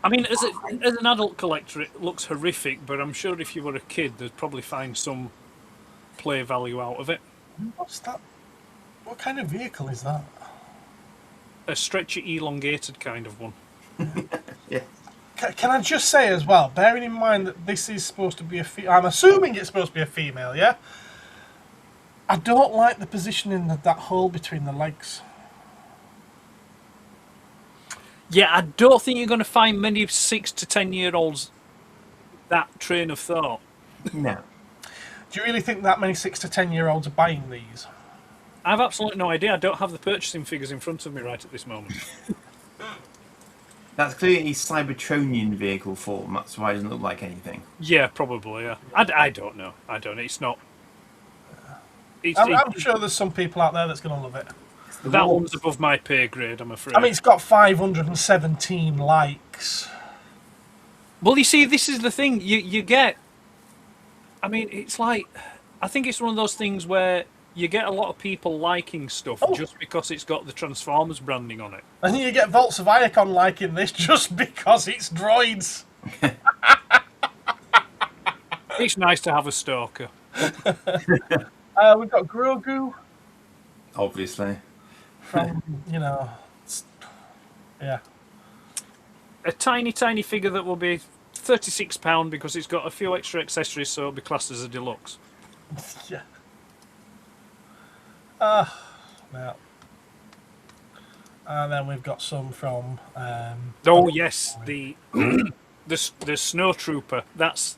I mean, as an adult collector, it looks horrific, but I'm sure if you were a kid, they'd probably find some play value out of it. What's that? What kind of vehicle is that? A stretchy, elongated kind of one. Yeah. Can I just say as well, bearing in mind that this is supposed to be a female, I'm assuming it's supposed to be a female, yeah? I don't like the positioning of that hole between the legs. Yeah, I don't think you're going to find many 6 to 10-year-olds that train of thought. No. Do you really think that many 6 to 10-year-olds are buying these? I have absolutely no idea. I don't have the purchasing figures in front of me right at this moment. That's clearly Cybertronian vehicle form. That's why it doesn't look like anything. Yeah, probably, yeah. I don't know. I don't know. It's not... I'm sure there's some people out there that's going to love it. That one's above my pay grade, I'm afraid. I mean, it's got 517 likes. Well, you see, this is the thing. You get... I mean, it's like... I think it's one of those things where you get a lot of people liking stuff just because it's got the Transformers branding on it. And you get Volts of Iacon liking this just because it's droids. It's nice to have a stalker. We've got Grogu Obviously. from, you know, yeah. A tiny, tiny figure that will be £36 because it's got a few extra accessories, so it'll be classed as a deluxe. Yeah. Now. And then we've got some from. Oh yes, the snow trooper. That's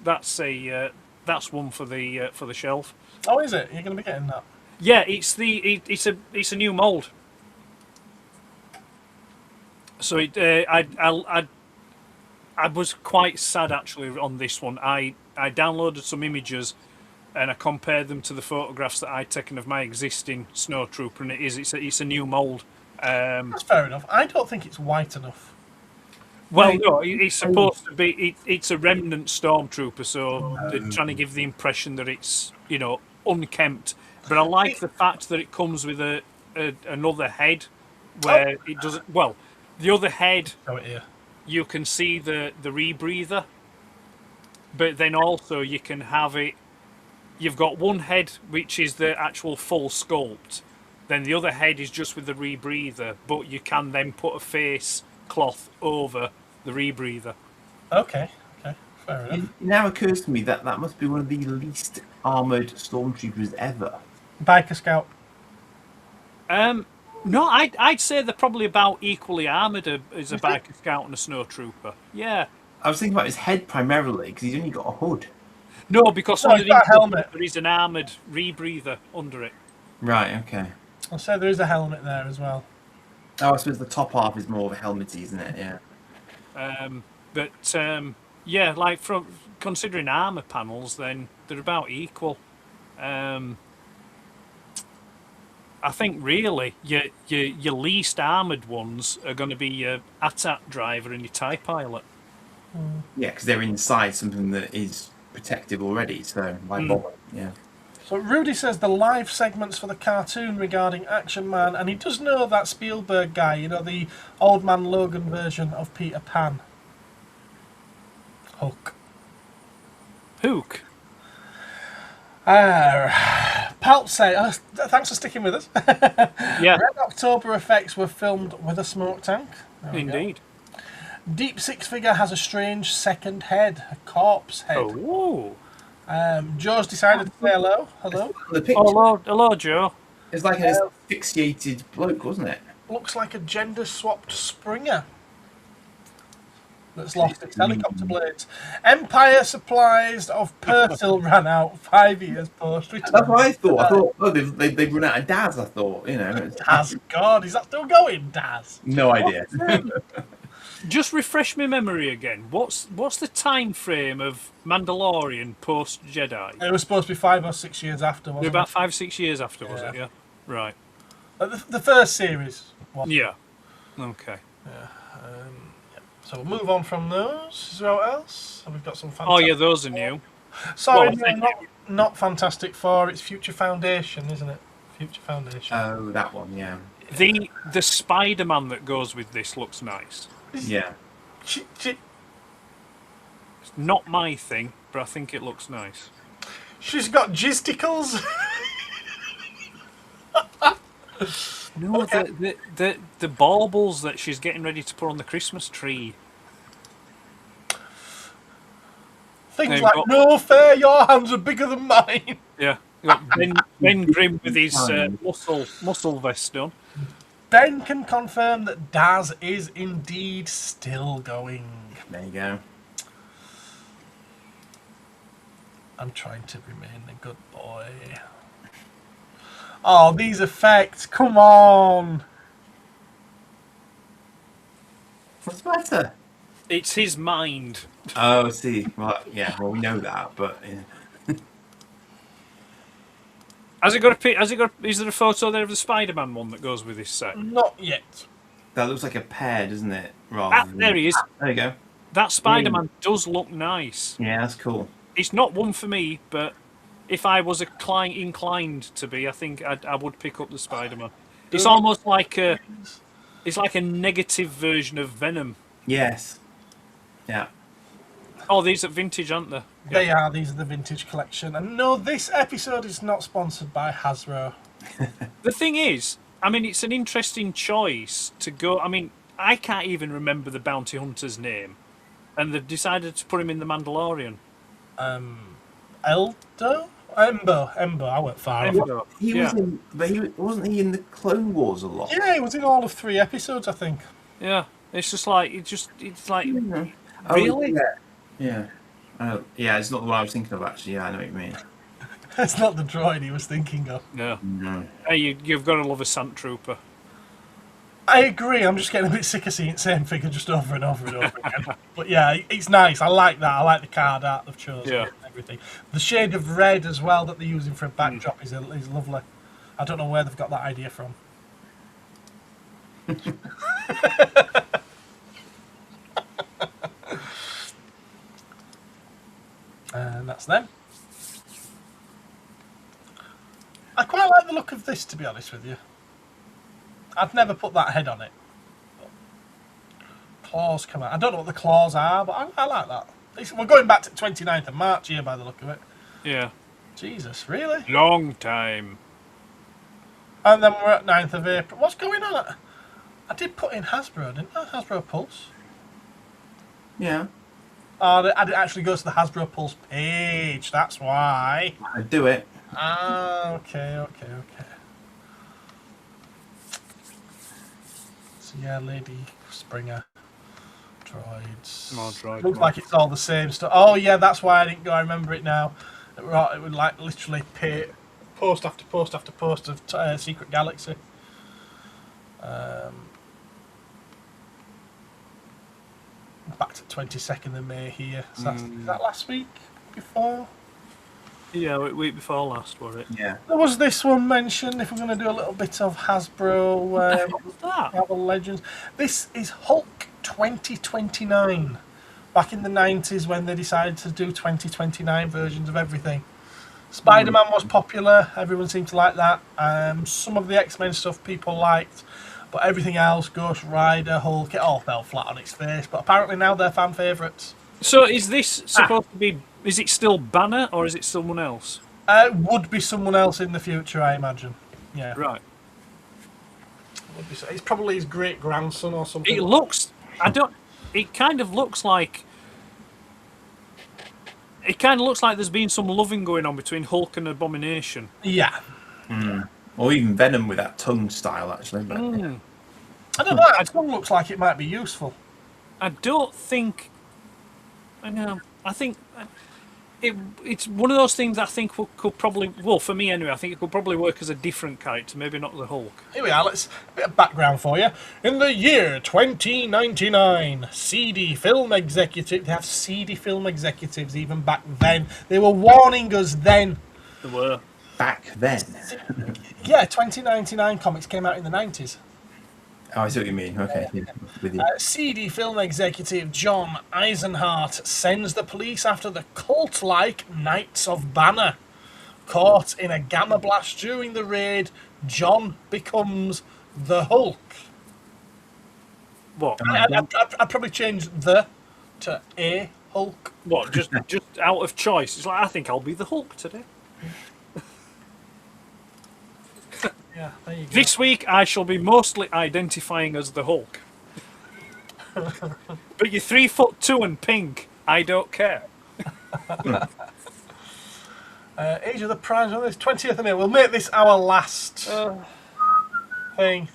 one for the shelf. Oh, is it? You're going to be getting that? Yeah, it's a new mould. So I was quite sad actually on this one. I downloaded some images and I compared them to the photographs that I'd taken of my existing snow trooper, and it's a new mould. That's fair enough. I don't think it's white enough. Well, no, it's supposed to be. It's a remnant stormtrooper, so they're trying to give the impression that it's unkempt. But I like the fact that it comes with another head, where it doesn't. Well, the other head, you can see the rebreather, but then also you can have it. You've got one head which is the actual full sculpt. Then the other head is just with the rebreather, but you can then put a face cloth over the rebreather. Okay, fair enough. It now occurs to me that must be one of the least armoured stormtroopers ever. Biker Scout. No, I'd say they're probably about equally armoured as a biker scout and a snow trooper. Yeah. I was thinking about his head primarily because he's only got a hood. No, because underneath that helmet there is an armoured rebreather under it. Right. Okay. I'll say there is a helmet there as well. Oh, I suppose the top half is more of a helmety, isn't it? Yeah. Yeah, like from considering armour panels, then they're about equal. I think really your least armoured ones are going to be your AT-AT driver and your TIE pilot. Yeah, because they're inside something that is protective already, so why bother? Yeah. So Rudy says the live segments for the cartoon regarding Action Man, and he does know that Spielberg guy, the Old Man Logan version of Peter Pan. Hook. Palt say, thanks for sticking with us. Yeah. Red October effects were filmed with a smoke tank. Indeed. Deep Six Figure has a strange second head, a corpse head. Oh. Joe's decided to say hello. Hello. The picture, Hello, Joe. it's like an asphyxiated bloke, wasn't it? Looks like a gender-swapped Springer that's lost its helicopter blades. Empire supplies of Persil ran out 5 years post-return. That's what I thought. I thought, oh, they've run out of Daz. I thought, Daz, God, is that still going, Daz? No idea. Just refresh my memory again. What's the time frame of Mandalorian post Jedi? It was supposed to be 5 or 6 years after, wasn't About 5-6 years after, was Yeah. it? Yeah. Right. The first series. Yeah. Okay. So we'll move on from those. Is there what else? We've got some fantastic... Oh yeah, those are new. Sorry, Well, no, not Fantastic Four. It's Future Foundation, isn't it? Future Foundation. Oh, that one, yeah. The Spider-Man that goes with this looks nice. Yeah. It's not my thing, but I think it looks nice. She's got gisticles. No, okay. the baubles that she's getting ready to put on the Christmas tree. Things like, no fair, your hands are bigger than mine. Yeah. You got Ben Grimm with his muscle vest on. Ben can confirm that Daz is indeed still going. There you go. I'm trying to remain a good boy. Oh, these effects, come on. What's the matter? It's his mind. Oh, I see. Well, yeah, well, we know that, but... Yeah. Is there a photo there of the Spider-Man one that goes with this set? Not yet. That looks like a pear, doesn't it? There he is. There you go. That Spider-Man does look nice. Yeah, that's cool. It's not one for me, but if I was inclined to be, I think I would pick up the Spider-Man. It's almost like it's like a negative version of Venom. Yes. Yeah. Oh, these are vintage, aren't they? They are. These are the vintage collection. And no, this episode is not sponsored by Hasbro. The thing is, I mean, it's an interesting choice to go. I mean, I can't even remember the bounty hunter's name. And they've decided to put him in the Mandalorian. Eldo? Embo. I went far. Embo. He was in, but wasn't he in the Clone Wars a lot? Yeah, he was in all of 3 episodes, I think. Yeah, it's just like it's like Oh, really. Yeah. Yeah, it's not the one I was thinking of actually. Yeah, I know what you mean. It's not the droid he was thinking of. Yeah. No. Hey, you've got to love a Sant Trooper. I agree. I'm just getting a bit sick of seeing the same figure just over and over and over again. But yeah, it's nice. I like that. I like the card art they've chosen and everything. The shade of red as well that they're using for a backdrop is lovely. I don't know where they've got that idea from. And that's them. I quite like the look of this, to be honest with you. I'd never put that head on it. Claws come out. I don't know what the claws are, but I like that. We're going back to 29th of March here by the look of it. Yeah. Jesus, really? Long time. And then we're at 9th of April. What's going on? I did put in Hasbro, didn't I? Hasbro Pulse. Yeah. Oh, it actually goes to the Hasbro Pulse page. That's why. I'd do it. Ah, okay. So yeah, Lady Springer. Droids. More droids. Looks like it's all the same stuff. Oh yeah, that's why I didn't go. I remember it now. It would like literally pay post after post after post of Secret Galaxy. Back to 22nd of May here. So is that last week? Before? Yeah, week before last, was it? Yeah. There was this one mentioned. If we're going to do a little bit of Hasbro What was that? Marvel Legends, this is Hulk 2029. Back in the 90s when they decided to do 2029 versions of everything. Spider-Man was popular. Everyone seemed to like that. Some of the X-Men stuff people liked. But everything else, Ghost Rider, Hulk, it all fell flat on its face. But apparently now they're fan favourites. So is this supposed to be? Is it still Banner or is it someone else? It would be someone else in the future, I imagine. Yeah. Right. Would be, it's probably his great grandson or something. It looks. I don't. It kind of looks like. It kind of looks like there's been some loving going on between Hulk and Abomination. Yeah. Or even Venom with that tongue style, actually. But, I don't know. That tongue looks like it might be useful. I don't think. I know. I think it's one of those things I think could probably. Well, for me anyway, I think it could probably work as a different character, maybe not the Hulk. Here we are. Let's a bit of background for you. In the year 2099, seedy film executive. They have seedy film executives even back then. They were warning us then. There were. back then. Yeah, 2099 comics came out in the 90s. Oh, I see what you mean. Okay, yeah, with you. CD film executive John Eisenhart sends the police after the cult-like Knights of Banner. Caught in a gamma blast during the raid, John becomes the Hulk. What? I'd probably change the to a Hulk. What? Just out of choice? It's like, I think I'll be the Hulk today. Yeah, there you go. This week I shall be mostly identifying as the Hulk. But you're 3'2" and pink. I don't care. Age of the Primes on this 20th of May. We'll make this our last thing.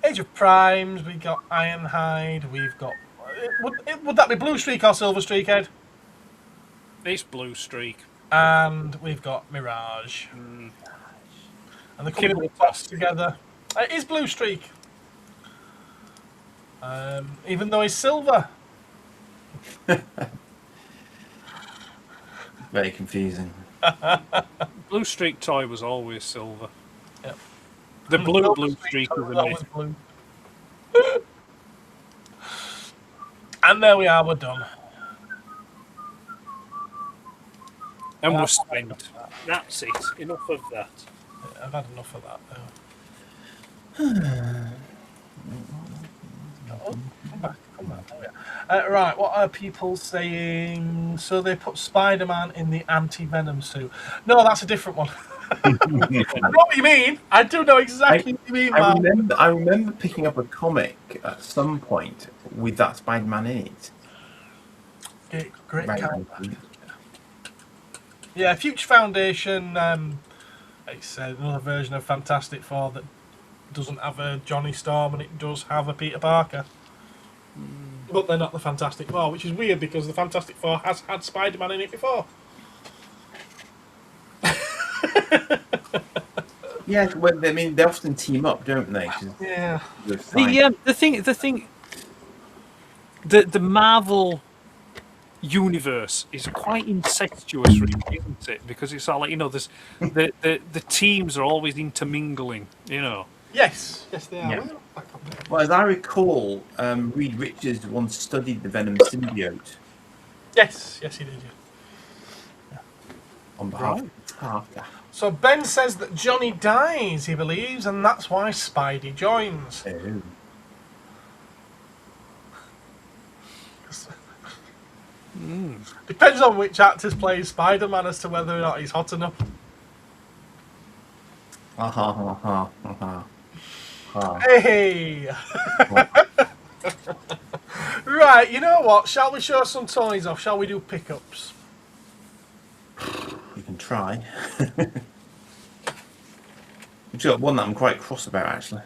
Age of Primes. We got Ironhide. We've got. Would that be Blue Streak or Silver Streak, Ed? It's Blue Streak. And we've got Mirage. And they're coming in the box together. It is Blue Streak. Even though he's silver. Very confusing. Blue Streak toy was always silver. Yep. The blue streak was always amazing. blue. And there we are, we're done. And we're spent. That's it. Enough of that. Yeah, I've had enough of that now. Oh, come back. There we are. Right, what are people saying? So they put Spider-Man in the anti-Venom suit. No, that's a different one. I know what you mean. I do know exactly what you mean, man. I remember picking up a comic at some point with that Spider-Man in it. Great Right. character. Yeah, Future Foundation. It's another version of Fantastic Four that doesn't have a Johnny Storm, and it does have a Peter Parker. But they're not the Fantastic Four, which is weird because the Fantastic Four has had Spider-Man in it before. Yeah, well, I mean, they often team up, don't they? Yeah. The Marvel universe is quite incestuous, really, isn't it? Because it's all like, you know, there's the teams are always intermingling, you know. Yes, they are. Yeah. Well, as I recall, Reed Richards once studied the Venom symbiote Yes, he did. Yeah. on behalf of Parker. So Ben says that Johnny dies, he believes, and that's why Spidey joins. Oh. Depends on which actors play Spider-Man as to whether or not he's hot enough. Hey! Right, you know what? Shall we show some toys off? Shall we do pickups? You can try. I've got one that I'm quite cross about, actually.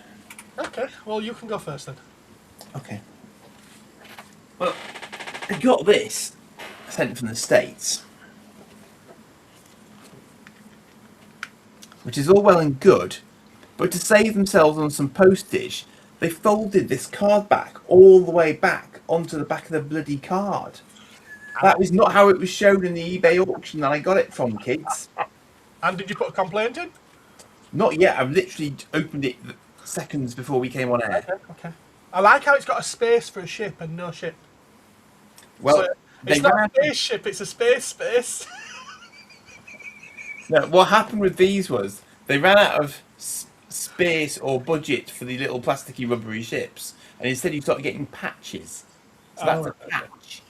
Okay, well, you can go first then. Okay. Well, I got this sent from the States, which is all well and good, but to save themselves on some postage, they folded this card back all the way back onto the back of the bloody card. That was not how it was shown in the eBay auction that I got it from, kids. And did you put a complaint in? Not yet. I've literally opened it seconds before we came on air. Okay. I like how it's got a space for a ship and no ship. Well, So it's not a spaceship, it's a space. No, what happened with these was they ran out of space or budget for the little plasticky rubbery ships, and instead you started getting patches. So that's a patch.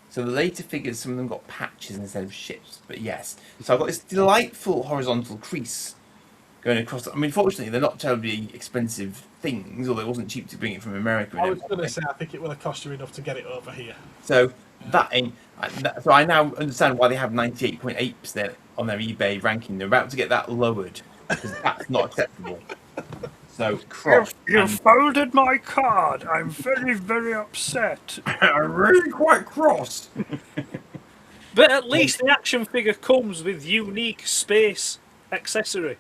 So the later figures, some of them got patches instead of ships. But yes, so I've got this delightful horizontal crease going across. I mean, fortunately, they're not terribly expensive things, although it wasn't cheap to bring it from America. I was going to say, I think it would have cost you enough to get it over here. So that ain't. So I now understand why they have 98.8% on their eBay ranking. They're about to get that lowered because that's not acceptable. So cross. You folded my card. I'm very, very upset. I'm really quite cross. But at least the action figure comes with unique space accessory.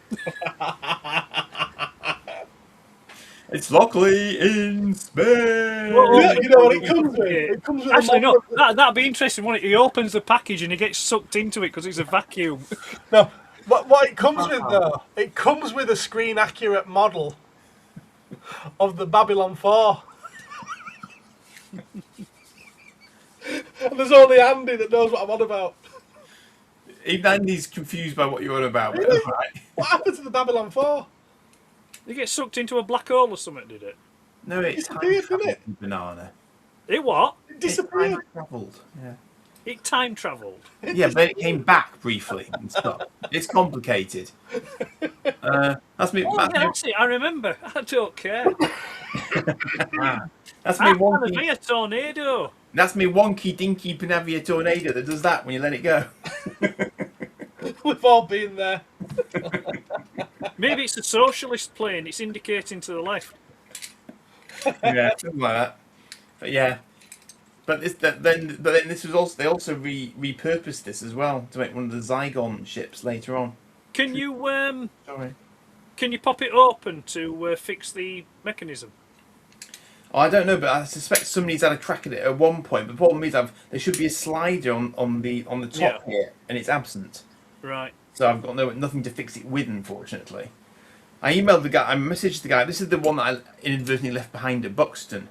It's Lockley in space. Yeah, you know what it comes with? It comes with Actually, no, that'd be interesting, wouldn't it? He opens the package and he gets sucked into it because it's a vacuum. No, what it comes with, though, it comes with a screen-accurate model of the Babylon 4. And there's only Andy that knows what I'm on about. Even Andy's confused by what you're on about. But Really? that's right. What happened to the Babylon 4? They get sucked into a black hole or something, did it? No, it's time disappeared, didn't traveled, it? banana. It what? It disappeared. Time travelled. Yeah. It time travelled. Yeah, but it came back briefly and stuff. It's complicated. That's me. Oh, yeah, that's it. I remember. I don't care. That's me I'm gonna wonky. be a tornado. That's me wonky dinky Panavia tornado that does that when you let it go. We've all been there. Maybe it's a socialist plane. It's indicating to the left. Yeah, something like that. But yeah, but then this was also, they also repurposed this as well to make one of the Zygon ships later on. Can you Sorry. Can you pop it open to fix the mechanism? Oh, I don't know, but I suspect somebody's had a crack at it at one point. But the problem is, there should be a slider on the top here, and it's absent. Right. So I've got nothing to fix it with, unfortunately. I emailed the guy. I messaged the guy. This is the one that I inadvertently left behind at Buxton,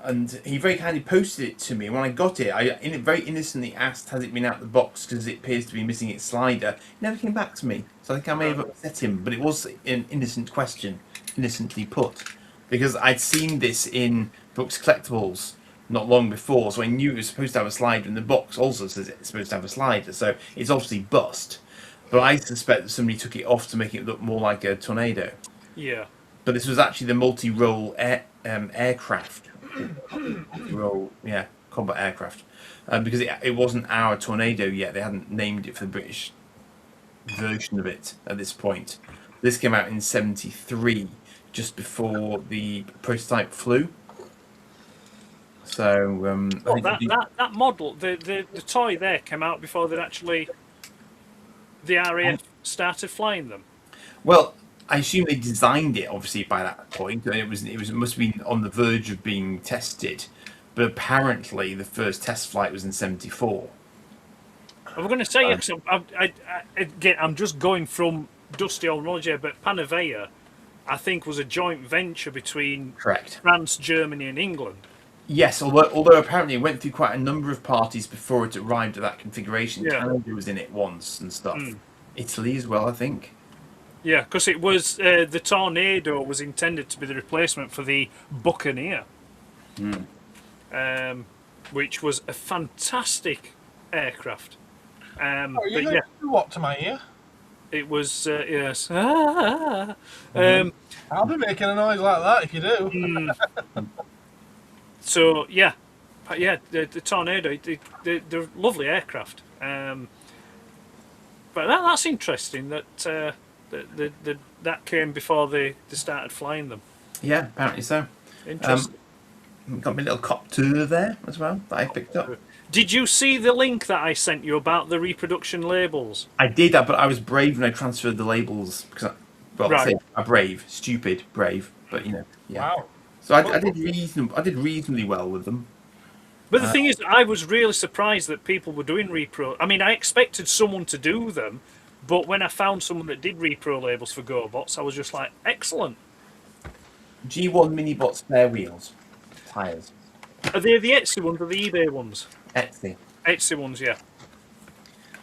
and he very kindly posted it to me. When I got it, I very innocently asked, "Has it been out of the box?" Because it appears to be missing its slider. He never came back to me, so I think I may have upset him. But it was an innocent question, innocently put, because I'd seen this in Brooks Collectibles not long before, so I knew it was supposed to have a slider, and the box also says it's supposed to have a slider, so it's obviously bust. But I suspect that somebody took it off to make it look more like a tornado. Yeah. But this was actually the multi-role aircraft. Multi-role, yeah, combat aircraft, because it wasn't our Tornado yet. They hadn't named it for the British version of it at this point. This came out in '73, just before the prototype flew. So that model, the toy there came out before they'd actually the RAF started flying them. Well, I assume they designed it obviously by that point, and it must have been on the verge of being tested. But apparently, the first test flight was in '74. I'm going to say, again, I'm just going from dusty old knowledge here, but Panavea, I think, was a joint venture between Correct. France, Germany, and England. Yes, although apparently it went through quite a number of parties before it arrived at that configuration. Yeah. Canada was in it once and stuff. Italy as well, I think. Yeah, because it was the Tornado was intended to be the replacement for the Buccaneer, which was a fantastic aircraft. Are you going to do what to my ear? It was yes. I'll be making a noise like that if you do. So yeah, the Tornado, they're lovely aircraft. But that's interesting that that came before they started flying them. Yeah, apparently so. Interesting. Got my little copter there as well that I picked up. Did you see the link that I sent you about the reproduction labels? I did that, but I was brave when I transferred the labels because, stupid, brave, but yeah. Wow. So I did reasonably well with them. But the thing is, I was really surprised that people were doing repro. I mean, I expected someone to do them, but when I found someone that did repro labels for GoBots, I was just like, excellent. G1 Minibot spare wheels, tyres. Are they the Etsy ones or the eBay ones? Etsy. Etsy ones, yeah.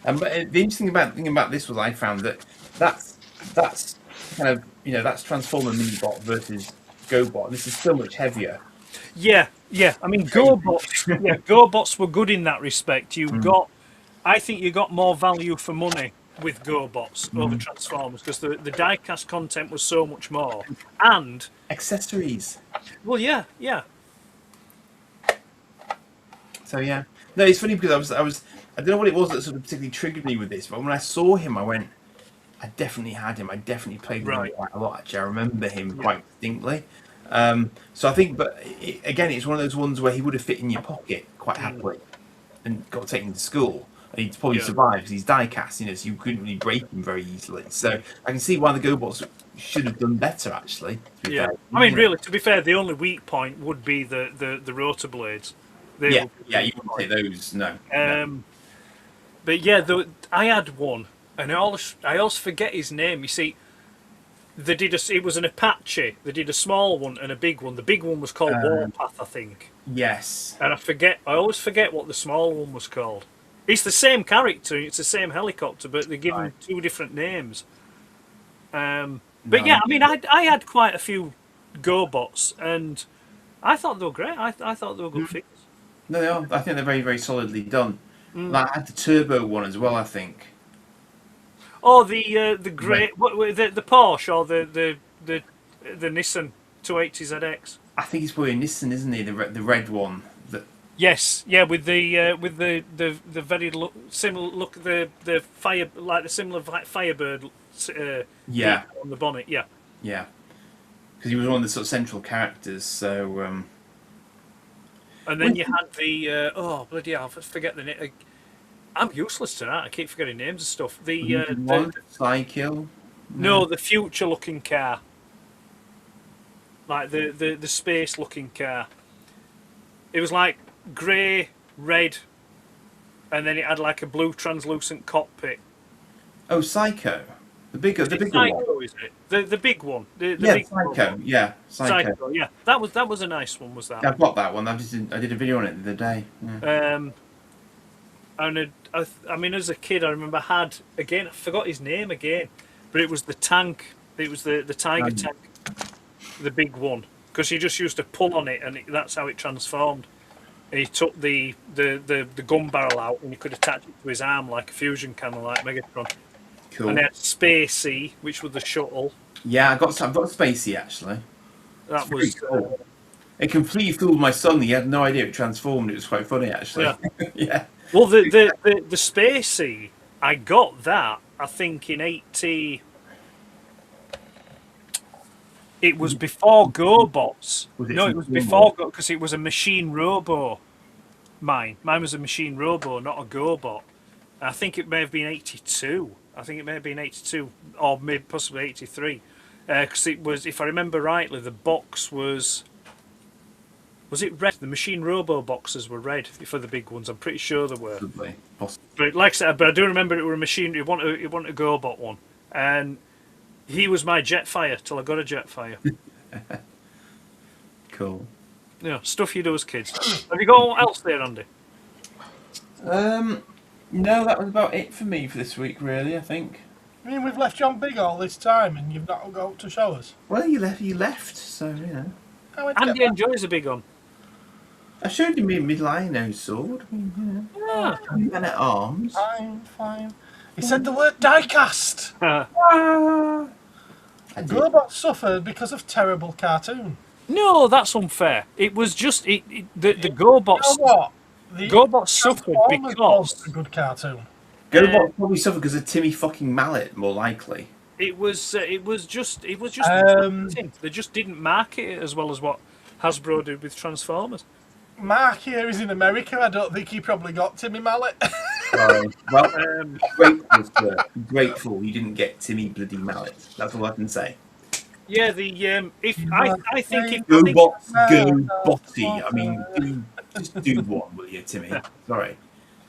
But the interesting thing about this was I found that's kind of that's Transformer Minibot versus GoBot. This is so much heavier. Yeah. I mean, GoBots were good in that respect. I think you got more value for money with GoBots over Transformers because the die-cast content was so much more. And accessories. Well, yeah. So yeah, no, it's funny because I don't know what it was that sort of particularly triggered me with this, but when I saw him, I went, I definitely had him. I definitely played with him quite a lot. Actually, I remember him quite distinctly. So I think, but again, it's one of those ones where he would have fit in your pocket quite happily, and got taken to school. And he'd probably survive because he's die-cast, so you couldn't really break him very easily. So I can see why the GoBots should have done better, actually. Yeah, I mean, really, to be fair, the only weak point would be the rotor blades. You wouldn't take those, no. But yeah, I had one, and I always forget his name. You see, it was an Apache. They did a small one and a big one. The big one was called Warpath, I think. Yes. And I always forget what the small one was called. It's the same character, it's the same helicopter, but they're given two different names. But yeah, I mean, I had quite a few GoBots, and I thought they were great. I thought they were good figures. No, they are. I think they're very, very solidly done. Like, I had the turbo one as well, I think. Oh, the great, the Porsche or the Nissan 280ZX. I think it's probably a Nissan, isn't he? The red one. Yes, yeah, with the very similar look, the fire, like the similar Firebird. On the bonnet, yeah. Yeah, because he was one of the sort of central characters. So. And then you had the bloody hell, I forget the name. I'm useless tonight. I keep forgetting names and stuff. The Cycle. No, the future-looking car. Like the space-looking car. It was like grey, red, and then it had like a blue translucent cockpit. Oh, Psycho. The bigger Psycho, one. Is it? The big one. The big Psycho. One. Yeah, Psycho. Yeah. That was a nice one. Was that? Yeah, I've got that one. I did a video on it the other day. Yeah. And I mean, as a kid, I remember I forgot his name again, but it was the tank. It was the Tiger tank, the big one, because you just used to pull on it, and that's how it transformed. And he took the gun barrel out, and you could attach it to his arm like a fusion cannon, like Megatron. Cool. And they had Spacey, which was the shuttle. Yeah, I've got Spacey actually. That was cool. It completely fooled my son. He had no idea it transformed. It was quite funny, actually. Yeah. Yeah. Well, the Spacey, I got that, I think, in 80... It was before GoBots. No, it was before because it was a machine robo. Mine was a machine robo, not a GoBot. I think it may have been 82. I think it may have been 82 or maybe possibly 83. Because it was, if I remember rightly, the box was it red? The machine robo boxes were red for the big ones. I'm pretty sure they were. Possibly. But like I said, but I do remember it were a machine. It wasn't a GoBot one, and he was my Jetfire till I got a Jetfire. Cool. Yeah, stuff you do as kids. Have you got what else there, Andy? No, that was about it for me for this week, really, I think. I mean, we've left John Big all this time and you've not got to show us. Well, you left, so, you know. Andy enjoys a big one. I showed you my Lino sword. I mean, you know. Yeah. Man at arms. Fine. He said the word diecast. GoBot suffered because of terrible cartoon. No, that's unfair. It was just the GoBots. You know what? GoBot suffered because a good cartoon. GoBot probably suffered because of Timmy fucking Mallet, more likely. It was just they just didn't market it as well as what Hasbro did with Transformers. Mark here is in America. I don't think he probably got Timmy Mallet. Sorry. Well, grateful, sir. Grateful you didn't get Timmy bloody Mallet. That's all I can say. Yeah, I think if GoBots go botty. I mean, just do one, will you, Timmy? Sorry.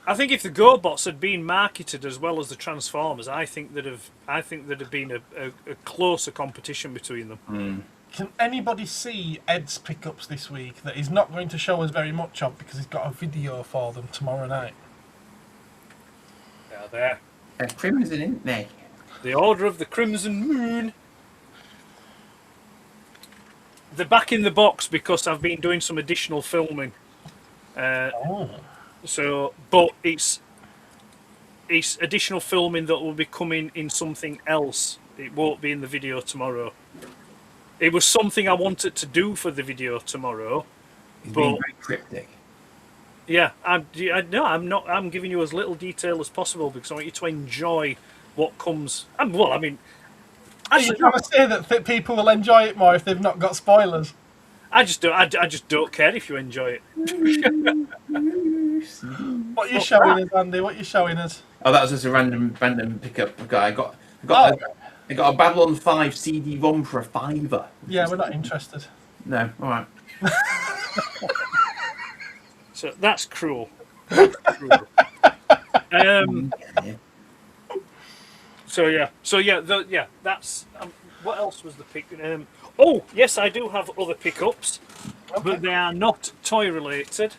I think if the GoBots had been marketed as well as the Transformers, I think there'd have been a closer competition between them. Mm. Can anybody see Ed's pickups this week that he's not going to show us very much of because he's got a video for them tomorrow night? They're there. They're crimson, isn't they? The Order of the Crimson Moon. They're back in the box because I've been doing some additional filming. So, but it's additional filming that will be coming in something else. It won't be in the video tomorrow. It was something I wanted to do for the video tomorrow. He's being very cryptic. Yeah, I'm not. I'm giving you as little detail as possible because I want you to enjoy what comes. Are you trying to say that people will enjoy it more if they've not got spoilers? I just don't care if you enjoy it. What are you showing us, Andy? What are you showing us? Oh, that was just a random pickup. I got a Babylon 5 CD-ROM for £5. Yeah, we're not interested. No, all right. So that's cruel. That's. What else was the pick? Oh, yes, I do have other pickups, but they are not toy related.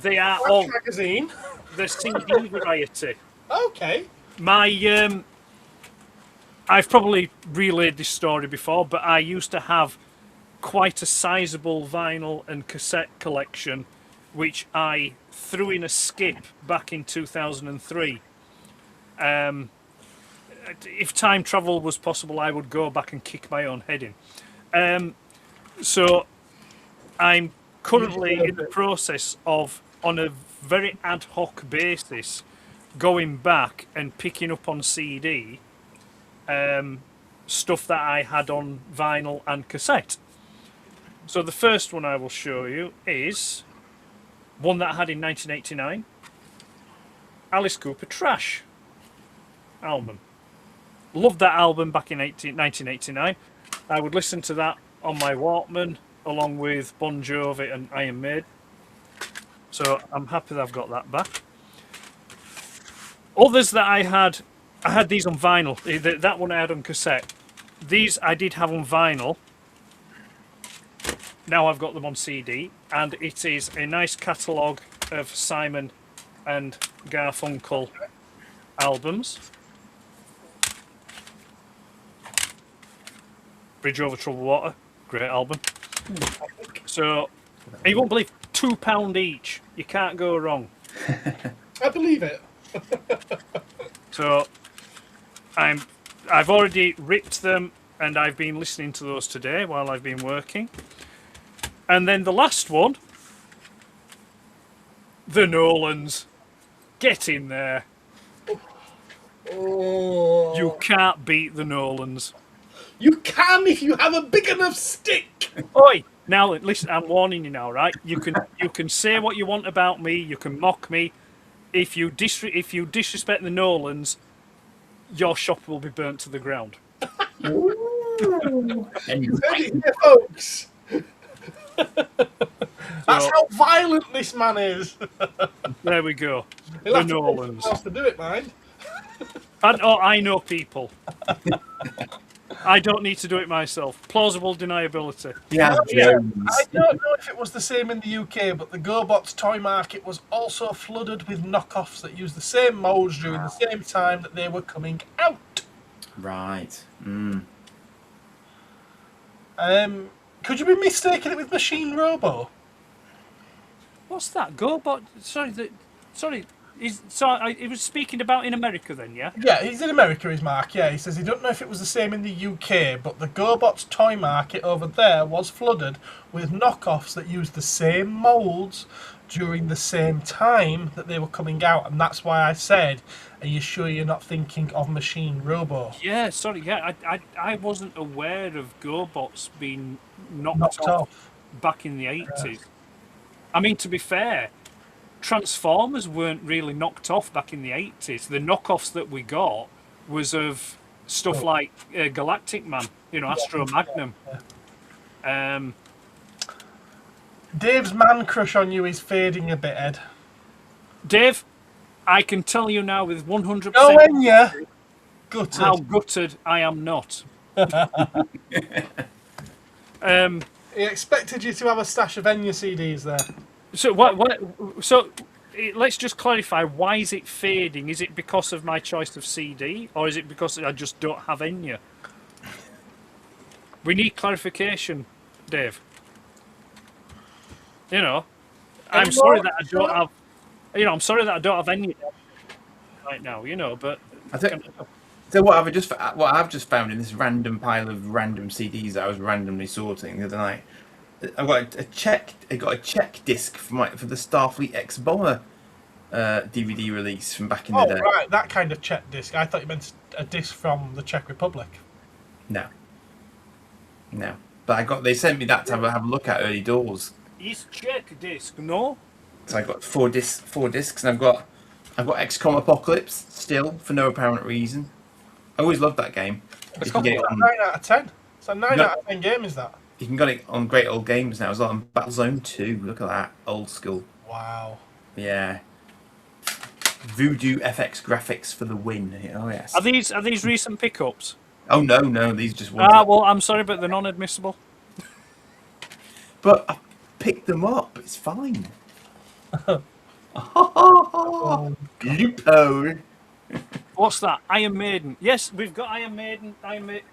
They are all magazine. the CD variety. Okay. I've probably relayed this story before, but I used to have quite a sizable vinyl and cassette collection, which I threw in a skip back in 2003. If time travel was possible, I would go back and kick my own head in. So I'm currently in the process of, on a very ad hoc basis, going back and picking up on CD stuff that I had on vinyl and cassette. So the first one I will show you is one that I had in 1989, Alice Cooper Trash album. Loved that album back in 1989. I would listen to that on my Walkman along with Bon Jovi and Iron Maiden. So I'm happy that I've got that back. Others that I had these on vinyl. That one I had on cassette. These I did have on vinyl. Now I've got them on CD, and it is a nice catalogue of Simon and Garfunkel albums. Bridge Over Troubled Water, great album. So, you won't believe, £2 each. You can't go wrong. I believe it. So, I've already ripped them, and I've been listening to those today while I've been working. And then the last one, the Nolans. Get in there. Oh. You can't beat the Nolans. You can if you have a big enough stick. Oi! Now, listen, I'm warning you now, right? You can say what you want about me. You can mock me. If you disrespect the Nolans, your shop will be burnt to the ground. You heard it here, folks. That's how violent this man is. There we go. He'll The have to pay someone Nolans. else to do it, mind. I know people. I don't need to do it myself. Plausible deniability. Yeah, Yeah, Jones. I don't know if it was the same in the UK, but the GoBots toy market was also flooded with knockoffs that used the same molds during the same time that they were coming out. Right. Could you be mistaking it with Machine Robo? What's that? GoBot? Sorry. He was speaking about in America then, yeah? Yeah, he's in America, is Mark. Yeah, he says he don't know if it was the same in the UK, but the GoBots toy market over there was flooded with knockoffs that used the same molds during the same time that they were coming out, and that's why I said, are you sure you're not thinking of Machine Robo? Yeah, sorry. Yeah, I wasn't aware of GoBots being knocked Knocked off back in the 80s. I mean, to be fair, Transformers weren't really knocked off back in the 80s. The knockoffs that we got was of stuff like Galactic Man, Astro Magnum. Dave's man crush on you is fading a bit, Ed. Dave, I can tell you now with 100% Oh, Enya! Gutted. how gutted I am not. He expected you to have a stash of Enya CDs there. So let's just clarify. Why is it fading? Is it because of my choice of CD, or is it because I just don't have Enya? We need clarification, Dave. I'm sorry that I don't have. I'm sorry that I don't have Enya right now. But I think. So what I've just found in this random pile of random CDs that I was randomly sorting the other night. I've got a check disc for the Starfleet X Bomber DVD release from back in the day. Oh, right, that kind of Czech disc. I thought you meant a disc from the Czech Republic. No. But they sent me that to have a look at early doors. is Czech disc, no? So I got four discs, and I've got XCOM Apocalypse still for no apparent reason. I always loved that game. It's You can get it on, 9 out of 10. It's a 9 No. out of 10 game, is that? you can get it on Great Old Games now. It's like on Battlezone 2. Look at that, old school. Wow. Yeah. Voodoo FX graphics for the win. Oh yes. Are these recent pickups? Oh no, these just ones. Well, I'm sorry, but they're non-admissible. But I picked them up. It's fine. Loophole. What's that? Iron Maiden. Yes, we've got Iron Maiden.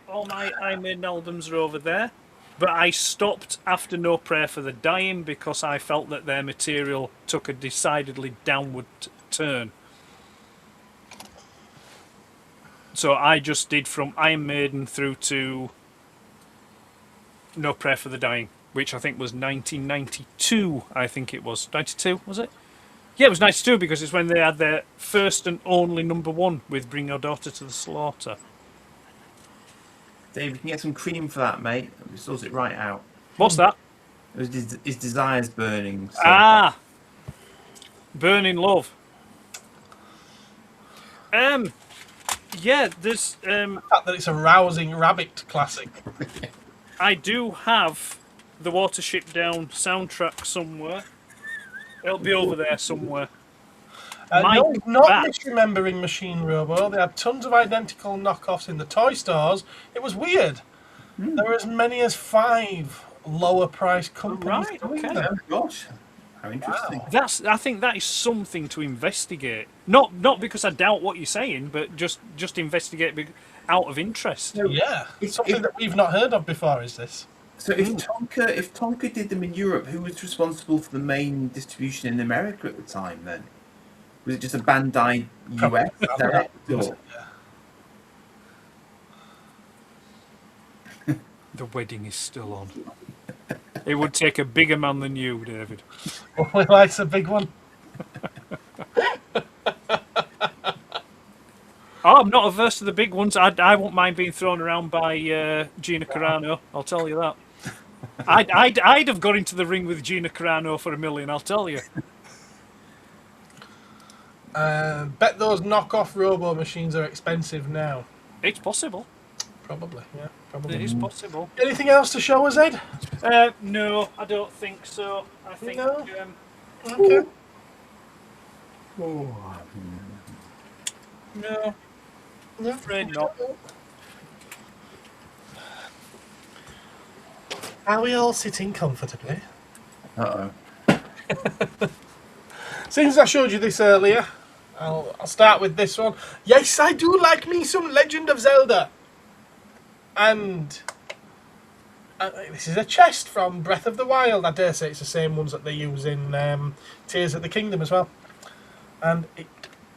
All my Iron Maiden albums are over there. But I stopped after No Prayer for the Dying because I felt that their material took a decidedly downward turn. So I just did from Iron Maiden through to No Prayer for the Dying, which I think was 1992. I think it was 92. Was it? Yeah, it was 92 because it's when they had their first and only #1 with Bring Your Daughter to the Slaughter. Dave, you can get some cream for that, mate. It sorts it right out. What's that? It was his desire's burning. So. Ah, Burning Love. Yeah, there's The fact that it's a rousing rabbit classic. I do have the Watership Down soundtrack somewhere. It'll be over there somewhere. No, not back. misremembering Machine Robo. They had tons of identical knockoffs in the toy stores. It was weird. There were as many as 5 lower priced companies. Right, doing okay. them. Oh gosh, how interesting. Wow. I think that is something to investigate. Not because I doubt what you're saying, but just investigate out of interest. Yeah, it's something that we've not heard of before, is this? So if Tonka did them in Europe, who was responsible for the main distribution in America at the time? Then was it just a Bandai US direct? Or? The wedding is still on. It would take a bigger man than you, David. Who likes a big one? Oh, I'm not averse to the big ones. I won't mind being thrown around by Gina Carano. I'll tell you that. I'd have got into the ring with Gina Carano for $1 million. I'll tell you. Bet those knockoff robo machines are expensive now. It's possible. Probably, yeah, probably. It is possible. Anything else to show us, Ed? No, I don't think so. I think. No? Okay. No, I'm afraid not. Are we all sitting comfortably? Uh-oh. Since I showed you this earlier, I'll start with this one. Yes, I do like me some Legend of Zelda. And this is a chest from Breath of the Wild. I dare say it's the same ones that they use in Tears of the Kingdom as well. And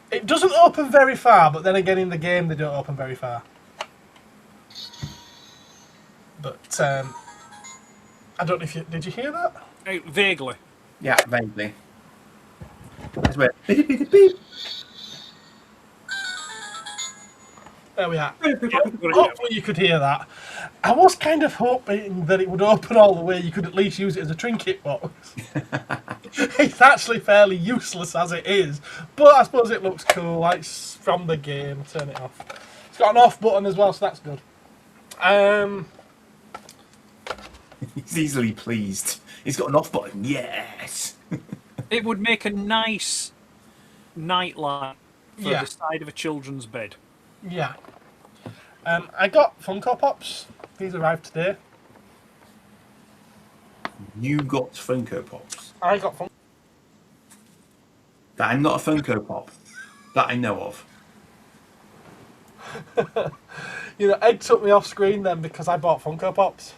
it doesn't open very far, but then again in the game they don't open very far. But I don't know if you... Did you hear that? Vaguely. Yeah, vaguely. That's where beep, beep, beep. There we are. Yeah, got it, yeah. Hopefully you could hear that. I was kind of hoping that it would open all the way. You could at least use it as a trinket box. It's actually fairly useless as it is, but I suppose it looks cool. Like it's from the game. Turn it off. It's got an off button as well, so that's good. He's easily pleased. He's got an off button. Yes. It would make a nice nightlight for Yeah. the side of a children's bed. Yeah. I got Funko Pops. These arrived today. You got Funko Pops. I got Funko. That I'm not a Funko Pop. That I know of. You know, Ed took me off screen then because I bought Funko Pops.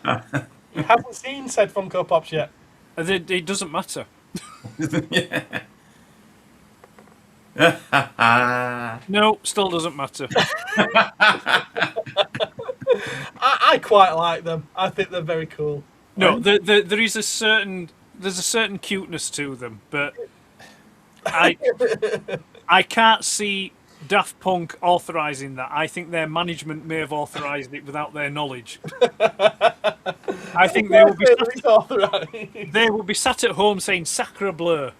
You haven't seen said Funko Pops yet. It doesn't matter. No, still doesn't matter. I quite like them. I think they're very cool. No, there is a certain cuteness to them, but I can't see Daft Punk authorising that. I think their management may have authorised it without their knowledge. I think they will be sat at home saying "Sacre bleu."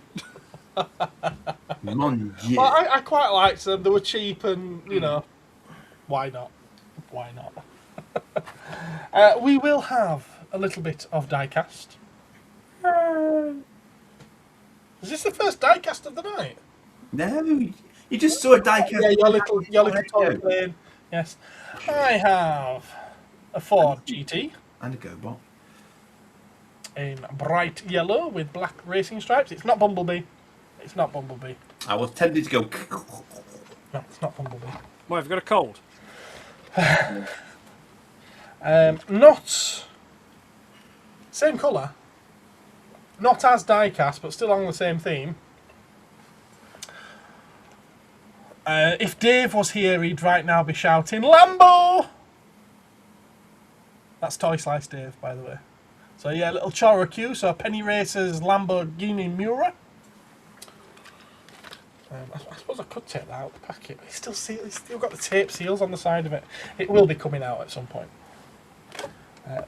Mon Dieu. Well, I quite liked them. They were cheap, and you know, why not? Why not? We will have a little bit of diecast. Is this the first diecast of the night? No, you just saw a diecast. Yeah, your little toy plane. Yes, I have a Ford GT And a GoBot. in bright yellow with black racing stripes. It's not Bumblebee. It's not Bumblebee. I was tempted to go. No, it's not Bumblebee. Well, have you got a cold? Not same colour. Not as diecast, but still on the same theme. If Dave was here, he'd right now be shouting Lambo. That's Toy Slice Dave, by the way. So yeah, little Chora so Penny Racers Lamborghini Miura. I suppose I could take that out of the packet, but it's still got the tape seals on the side of it. It will be coming out at some point.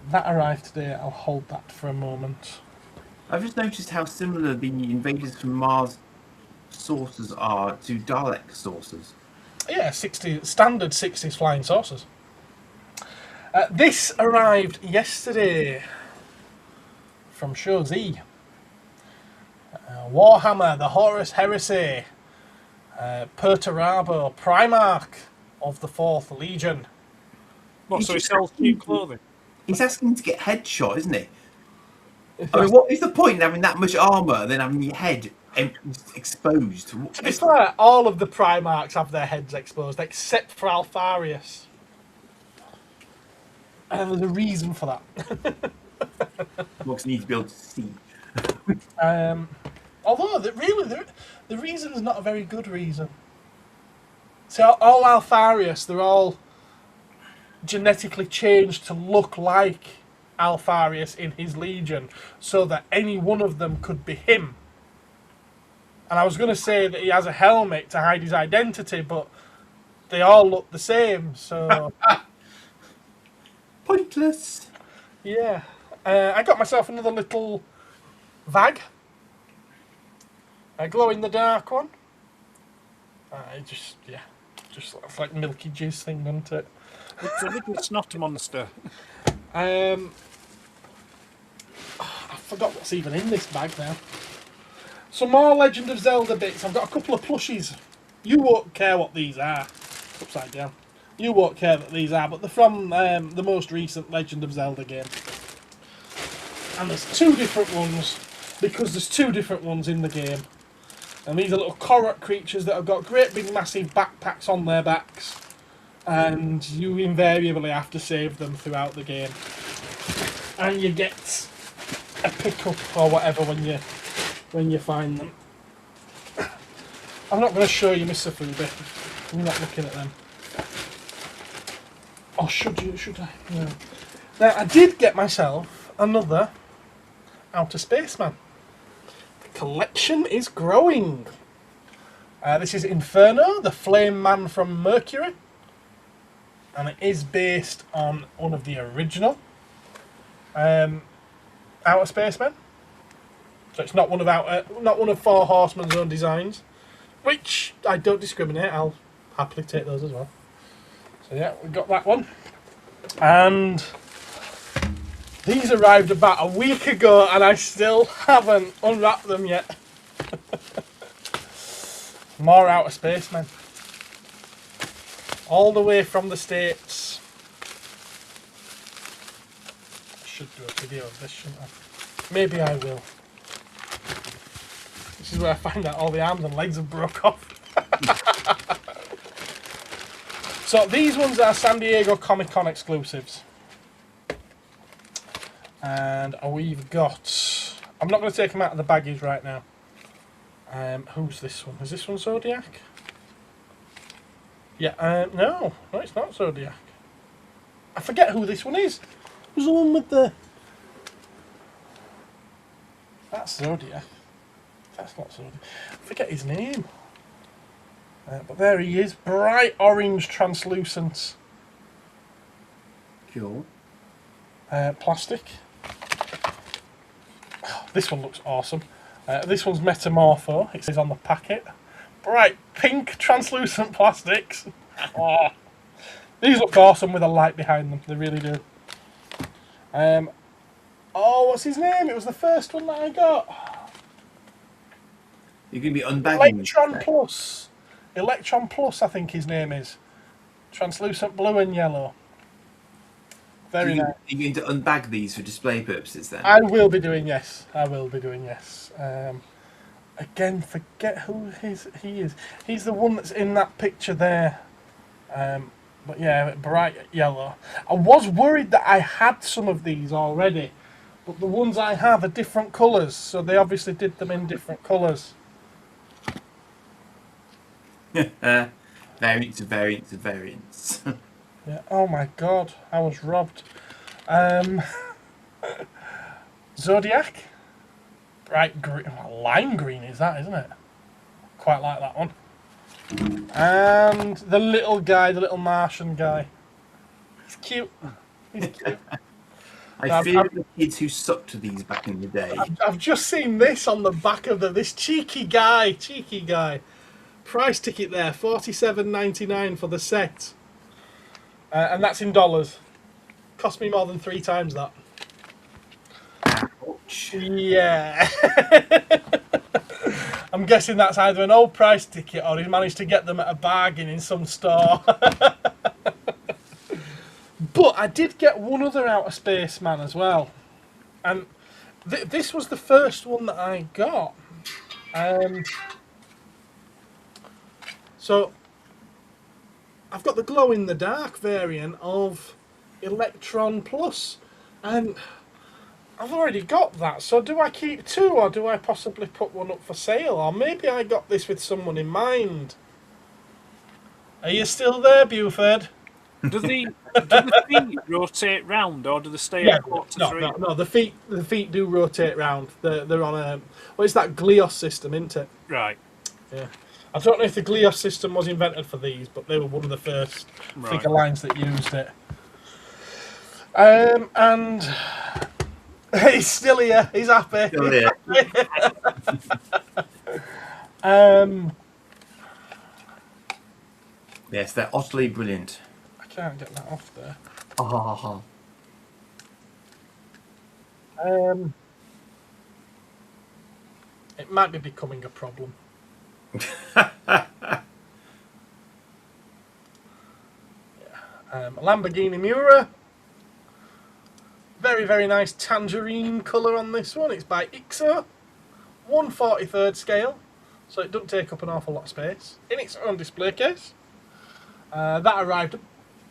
That arrived today. I'll hold that for a moment. I've just noticed how similar the Invaders from Mars saucers are to Dalek saucers. Yeah, standard 60s flying saucers. This arrived yesterday from Show Z. Warhammer, the Horus Heresy, Perturabo, Primarch of the 4th Legion. What, so he sells cheap clothing? He's asking to get headshot, isn't he? I mean, what is the point in having that much armour and then having your head exposed? To be fair, all of the Primarchs have their heads exposed, except for Alfarius. And there's a reason for that. Looks need to be able to see. Although, the reason is not a very good reason. So, all Alfarius, they're all genetically changed to look like Alfarius in his legion, so that any one of them could be him. And I was going to say that he has a helmet to hide his identity, but they all look the same, so... Pointless. Yeah. I got myself another little Vag. A glow-in-the-dark one. Just looks like milky jizz thing, doesn't it? It's not a monster. I forgot what's even in this bag now. Some more Legend of Zelda bits. I've got a couple of plushies. You won't care what these are. Upside down. You won't care what these are, but they're from the most recent Legend of Zelda game. And there's two different ones, because there's two different ones in the game. And these are little Korok creatures that have got great big massive backpacks on their backs. And you invariably have to save them throughout the game. And you get a pickup or whatever when you find them. I'm not going to show you Mr. Fubi. You're not looking at them. Or should you? Should I? No. Now, I did get myself another Outer Spaceman. The collection is growing. This is Inferno, the Flame Man from Mercury. And it is based on one of the original Outer Spacemen. So it's not one of Four Horsemen's own designs, which I don't discriminate. I'll happily take those as well. So yeah, we got that one, and these arrived about a week ago, and I still haven't unwrapped them yet. More Outer Spacemen, all the way from the States. I should do a video of this, shouldn't I? Maybe I will. This is where I find out all the arms and legs have broke off. So these ones are San Diego Comic-Con exclusives. And we've got... I'm not going to take them out of the baggies right now. Who's this one? Is this one Zodiac? Yeah, no, it's not Zodiac. I forget who this one is. Who's the one with the... That's Zodiac. That's not Zodiac. I forget his name. But there he is, bright orange translucent. Cool. Plastic. This one looks awesome. This one's Metamorpho, it says on the packet. Bright pink translucent plastics. Oh, these look awesome with a light behind them, they really do. Oh, what's his name? It was the first one that I got. You're going to be unbagging Electron Plus. Electron Plus, I think his name is. Translucent blue and yellow. Very nice. Are you going to unbag these for display purposes then? I will be doing, yes. I will be doing, yes. Again, forget who he is. He's the one that's in that picture there. But yeah, bright yellow. I was worried that I had some of these already. But the ones I have are different colours. So they obviously did them in different colours. Variants of variants of variants. Yeah. Oh my god, I was robbed. Zodiac, bright green, lime green is that, isn't it? Quite like that one. And the little guy, the little Martian guy. He's cute. He's cute. I fear the kids who sucked to these back in the day. I've just seen this on the back of this cheeky guy. Price ticket there, $47.99 for the set. And that's in dollars. Cost me more than 3 times that. Ouch. Yeah. I'm guessing that's either an old price ticket or he's managed to get them at a bargain in some store. But I did get one other Outer Spaceman as well. And this was the first one that I got. So, I've got the glow-in-the-dark variant of Electron Plus, and I've already got that, so do I keep 2, or do I possibly put one up for sale, or maybe I got this with someone in mind? Are you still there, Buford? Do the feet rotate round, or do they stay Yeah, at quarter to 3? no. The feet do rotate round. They're on a it's that Glios system, isn't it? Right. Yeah. I don't know if the Glios system was invented for these, but they were one of the first figure lines that used it. And he's still here. He's happy. Still here. Yes, they're utterly brilliant. I can't get that off there. Ha It might be becoming a problem. Lamborghini Miura. Very, very nice tangerine colour on this one. It's by IXO. 1/43 scale. So it doesn't take up an awful lot of space. In its own display case. That arrived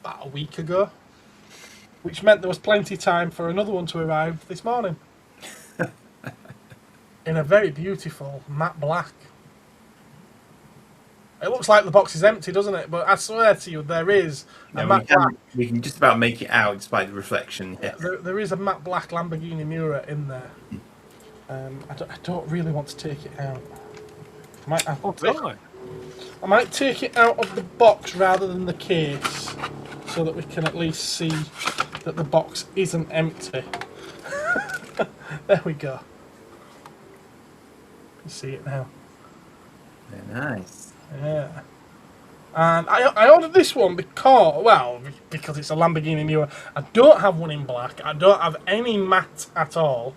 about a week ago. Which meant there was plenty of time for another one to arrive this morning. In a very beautiful matte black. It looks like the box is empty, doesn't it? But I swear to you, there is a matte black. We can just about make it out despite the reflection. Yes. There is a matte black Lamborghini Miura in there. I don't really want to take it out. I might take it out of the box rather than the case, so that we can at least see that the box isn't empty. There we go. You can see it now. Very nice. Yeah. And I ordered this one because it's a Lamborghini Miura. I don't have one in black. I don't have any matte at all.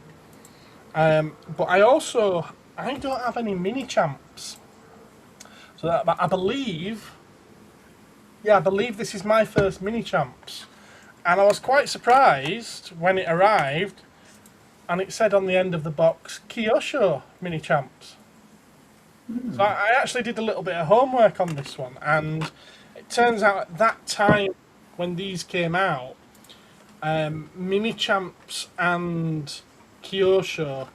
But I don't have any mini champs. So I believe this is my first mini champs. And I was quite surprised when it arrived and it said on the end of the box, Kyosho mini champs. So I actually did a little bit of homework on this one, and it turns out at that time when these came out, Mini Champs and Kyosho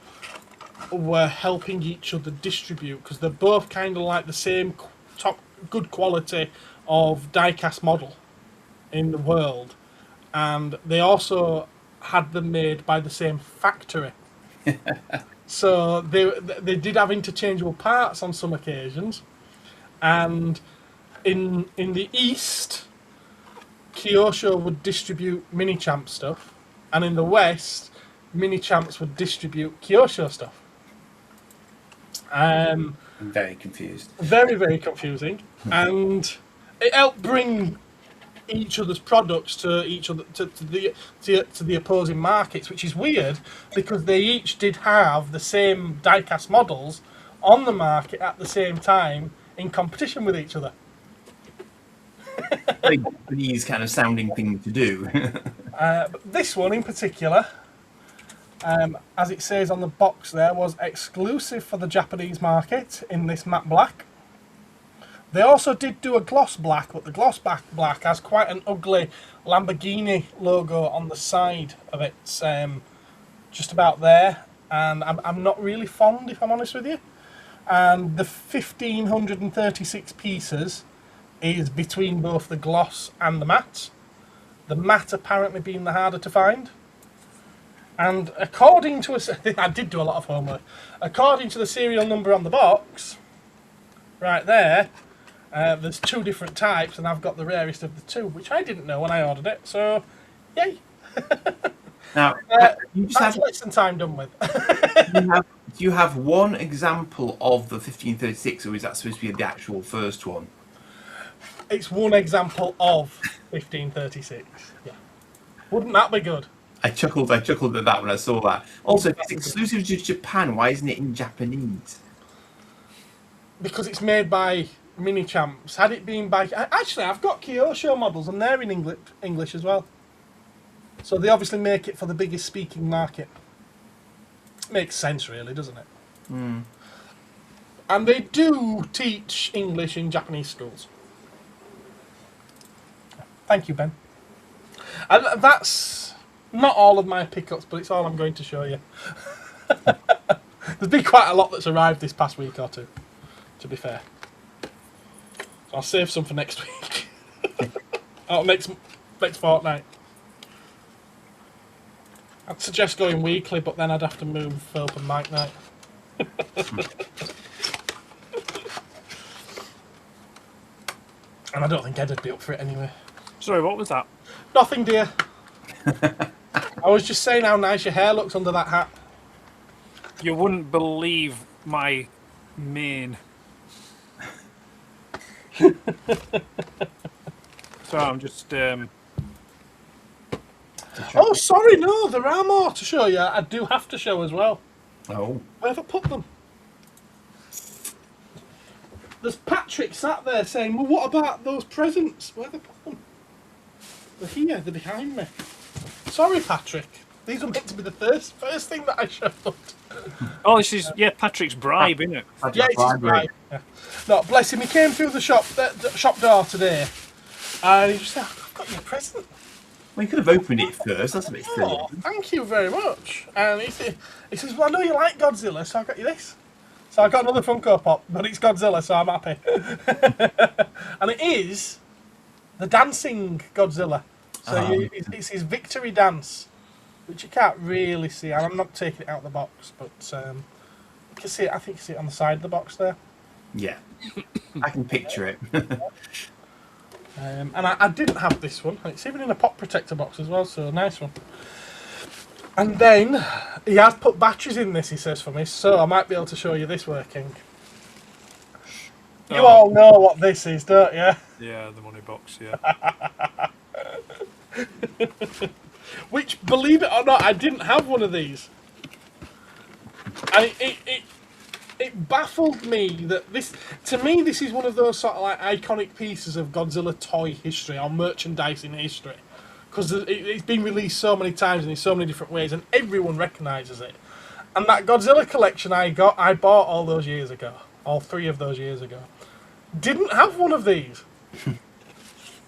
were helping each other distribute, because they're both kind of like the same top good quality of die-cast model in the world, and they also had them made by the same factory. So they did have interchangeable parts on some occasions, and in the East, Kyosho would distribute Mini Champ stuff, and in the West, Mini Champs would distribute Kyosho stuff. I'm very confused. Very, very confusing, and it helped bring each other's products to each other to the opposing markets, which is weird because they each did have the same die-cast models on the market at the same time in competition with each other. Very Japanese kind of sounding thing to do. But this one in particular, as it says on the box there, was exclusive for the Japanese market in this matte black. They also did do a gloss black, but the gloss black has quite an ugly Lamborghini logo on the side of it, just about there, and I'm not really fond, if I'm honest with you. And the 1,536 pieces is between both the gloss and the matte. The matte apparently being the harder to find. And according to I did do a lot of homework. According to the serial number on the box, right there, there's two different types, and I've got the rarest of the two, which I didn't know when I ordered it, so yay. Now, you just that's less than time done with. do you have one example of the 1536, or is that supposed to be the actual first one? It's one example of 1536. Yeah. Wouldn't that be good? I chuckled at that when I saw that. Also, if it's exclusive to Japan, why isn't it in Japanese? Because it's made by Mini Champs. Had it been by... Actually, I've got Kyosho models, and they're in English as well. So they obviously make it for the biggest speaking market. Makes sense, really, doesn't it? Mm. And they do teach English in Japanese schools. Thank you, Ben. And that's not all of my pickups, but it's all I'm going to show you. There's been quite a lot that's arrived this past week or two, to be fair. So I'll save some for next week. Oh, next fortnight. I'd suggest going weekly, but then I'd have to move Phil and Mike night. And I don't think Ed would be up for it anyway. Sorry, what was that? Nothing, dear. I was just saying how nice your hair looks under that hat. You wouldn't believe my mane. So I'm just. Oh, sorry, no, there are more to show you. I do have to show as well. Oh. Where have I put them? There's Patrick sat there saying, well, what about those presents? Where have I put them? They're here, they're behind me. Sorry, Patrick. These were meant to be the first thing that I showed. Oh, this is Patrick's bribe, isn't it? Yeah, it's his bribe. Yeah. No, bless him. He came through the shop door today, and he just said, "I've got you a present." Well, you could have opened it first. That's a bit silly. Oh, thank you very much. And he says, "Well, I know you like Godzilla, so I got you this." So I got another Funko Pop, but it's Godzilla, so I'm happy. And it is the dancing Godzilla. So it's his victory dance, which you can't really see. And I'm not taking it out of the box, but you can see it. I think you can see it on the side of the box there. Yeah, I can picture it. And I didn't have this one. It's even in a pop protector box as well, so nice one. And then he has put batteries in this, he says, for me, so I might be able to show you this working. You all know what this is, don't you? Yeah, the money box, yeah. Which, believe it or not, I didn't have one of these. And it baffled me that this, to me, this is one of those sort of like iconic pieces of Godzilla toy history or merchandising history. Because it's been released so many times and in so many different ways, and everyone recognises it. And that Godzilla collection I bought all those years ago, all 3 of those years ago, didn't have one of these.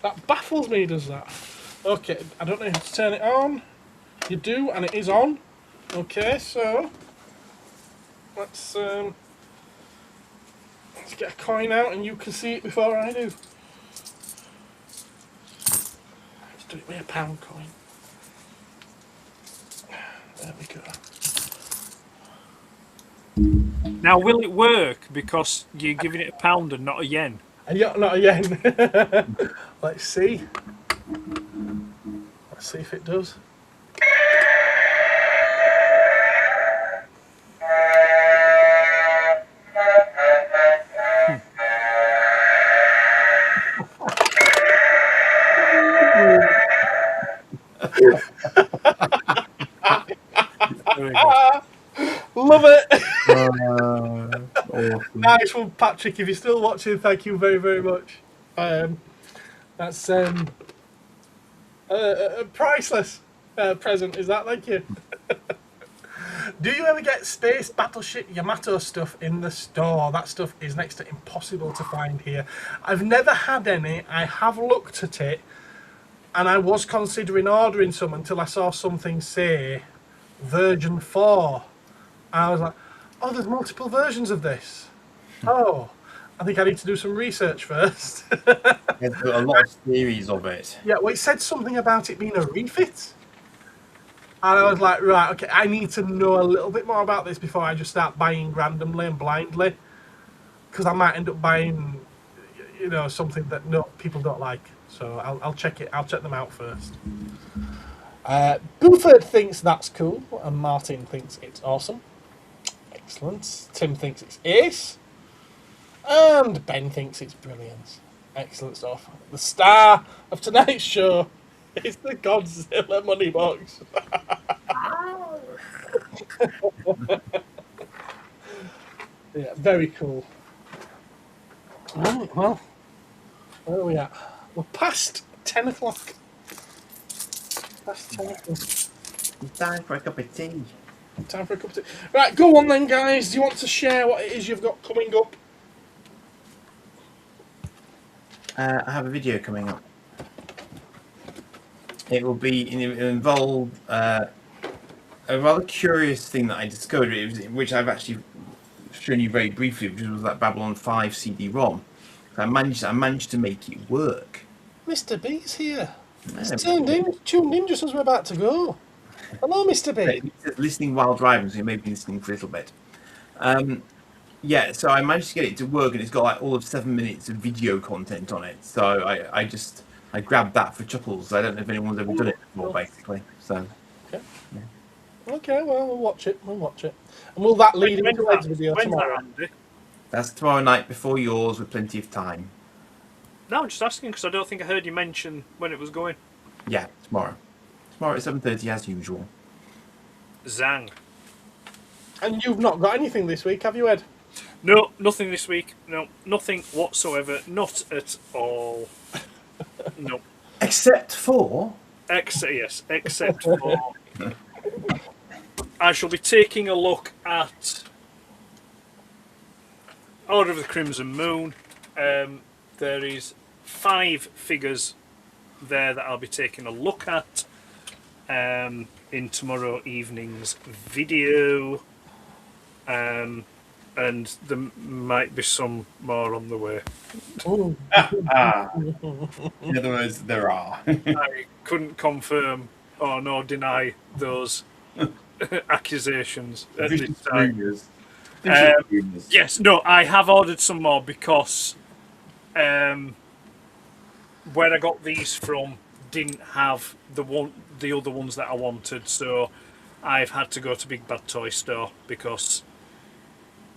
That baffles me, does that? Okay, I don't know how to turn it on. You do, and it is on. Okay, so let's get a coin out, and you can see it before I do. Let's do it with a pound coin. There we go. Now, will it work because you're giving it a pound and not a yen? And yeah, not a yen. Let's see. Let's see if it does. Love it. Awesome. Nice one, Patrick. If you're still watching, thank you very, very much. That's a priceless present. Is that? Thank you. Do you ever get Space Battleship Yamato stuff in the store? That stuff is next to impossible to find here. I've never had any. I have looked at it, and I was considering ordering some until I saw something say version 4. I was like, oh, there's multiple versions of this. Oh, I think I need to do some research first. There's a lot of series of it. Yeah, well, it said something about it being a refit. And I was like, right, okay, I need to know a little bit more about this before I just start buying randomly and blindly. Because I might end up buying, you know, something that people don't like. So I'll check it. I'll check them out first. Buford thinks that's cool, and Martin thinks it's awesome. Excellent. Tim thinks it's ace. And Ben thinks it's brilliant. Excellent stuff. The star of tonight's show is the Godzilla money box. Yeah, very cool. Right, well, where are we at? We're past 10 o'clock. Past 10 o'clock. Time for a cup of tea. Time for a cup of tea. Right, go on then, guys. Do you want to share what it is you've got coming up? I have a video coming up. It will involve a rather curious thing that I discovered, which I've actually shown you very briefly, which was that Babylon 5 CD-ROM. I managed to make it work. Mr. B's here. He's tuned in just as we're about to go. Hello, Mr. B. Listening while driving, so you may be listening for a little bit. Yeah, so I managed to get it to work, and it's got like all of 7 minutes of video content on it. So I grabbed that for chuckles. I don't know if anyone's ever done it before, basically. So. Okay. Yeah. Okay, well, we'll watch it. We'll watch it. And will that lead into Ed's video tomorrow? That's tomorrow night before yours, with plenty of time. No, I'm just asking because I don't think I heard you mention when it was going. Yeah, tomorrow. Tomorrow at 7:30 as usual. Zang. And you've not got anything this week, have you, Ed? No, nothing this week. No, nothing whatsoever. Not at all. No. Except for... Yes, except for... I shall be taking a look at Order of the Crimson Moon. There is 5 figures there that I'll be taking a look at in tomorrow evening's video. And there might be some more on the way. Ooh. In other words, there are. I couldn't confirm or nor deny those accusations at this time. Yes, no, I have ordered some more because where I got these from didn't have the other ones that I wanted, so I've had to go to Big Bad Toy Store because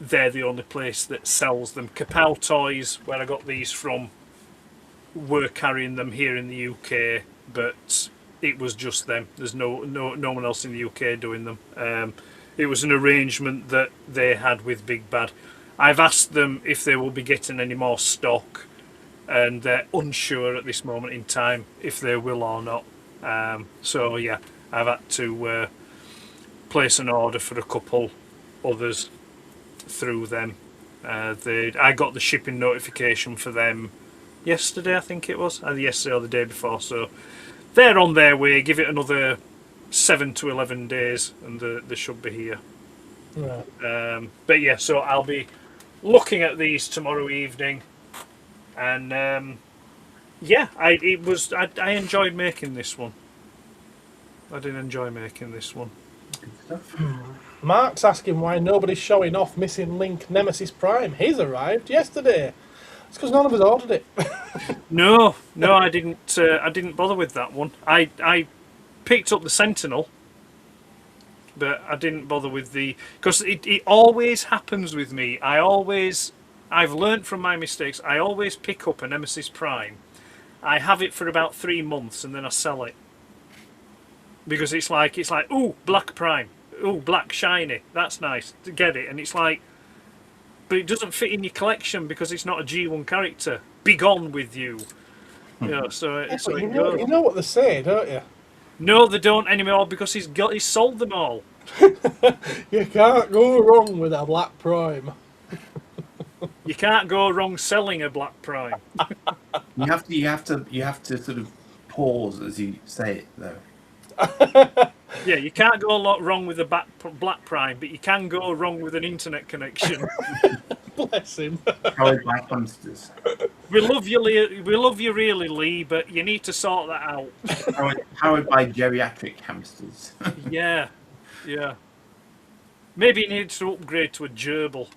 they're the only place that sells them. Kapow Toys, where I got these from, were carrying them here in the UK, but it was just them. There's no one else in the UK doing them. It was an arrangement that they had with Big Bad. I've asked them if they will be getting any more stock, and they're unsure at this moment in time if they will or not. So yeah, I've had to place an order for a couple others through them. I got the shipping notification for them yesterday, I think it was, either yesterday or the day before, so they're on their way. Give it another 7 to 11 days and they should be here. Right. But yeah, so I'll be looking at these tomorrow evening, and yeah, I enjoyed making this one. I did enjoy making this one. Good stuff. Mark's asking why nobody's showing off Missing Link Nemesis Prime. He's arrived yesterday. It's because none of us ordered it. No, I didn't. I didn't bother with that one. I picked up the Sentinel, but I didn't bother with the, because it always happens with me. I've learned from my mistakes. I always pick up a Nemesis Prime. I have it for about 3 months and then I sell it because it's like ooh, Black Prime. Oh, black shiny, that's nice to get it, and it's like, but it doesn't fit in your collection because it's not a G1 character. Be gone with you. You know, so you know what they say, don't you? No, they don't anymore because he's sold them all. You can't go wrong with a Black Prime. You can't go wrong selling a Black Prime. You have to sort of pause as you say it, though. Yeah, you can't go a lot wrong with a Black Prime, but you can go wrong with an internet connection. Bless him. Powered by hamsters. We love you, Lee. We love you really, Lee, but you need to sort that out. Powered by geriatric hamsters. Yeah. Maybe you need to upgrade to a gerbil.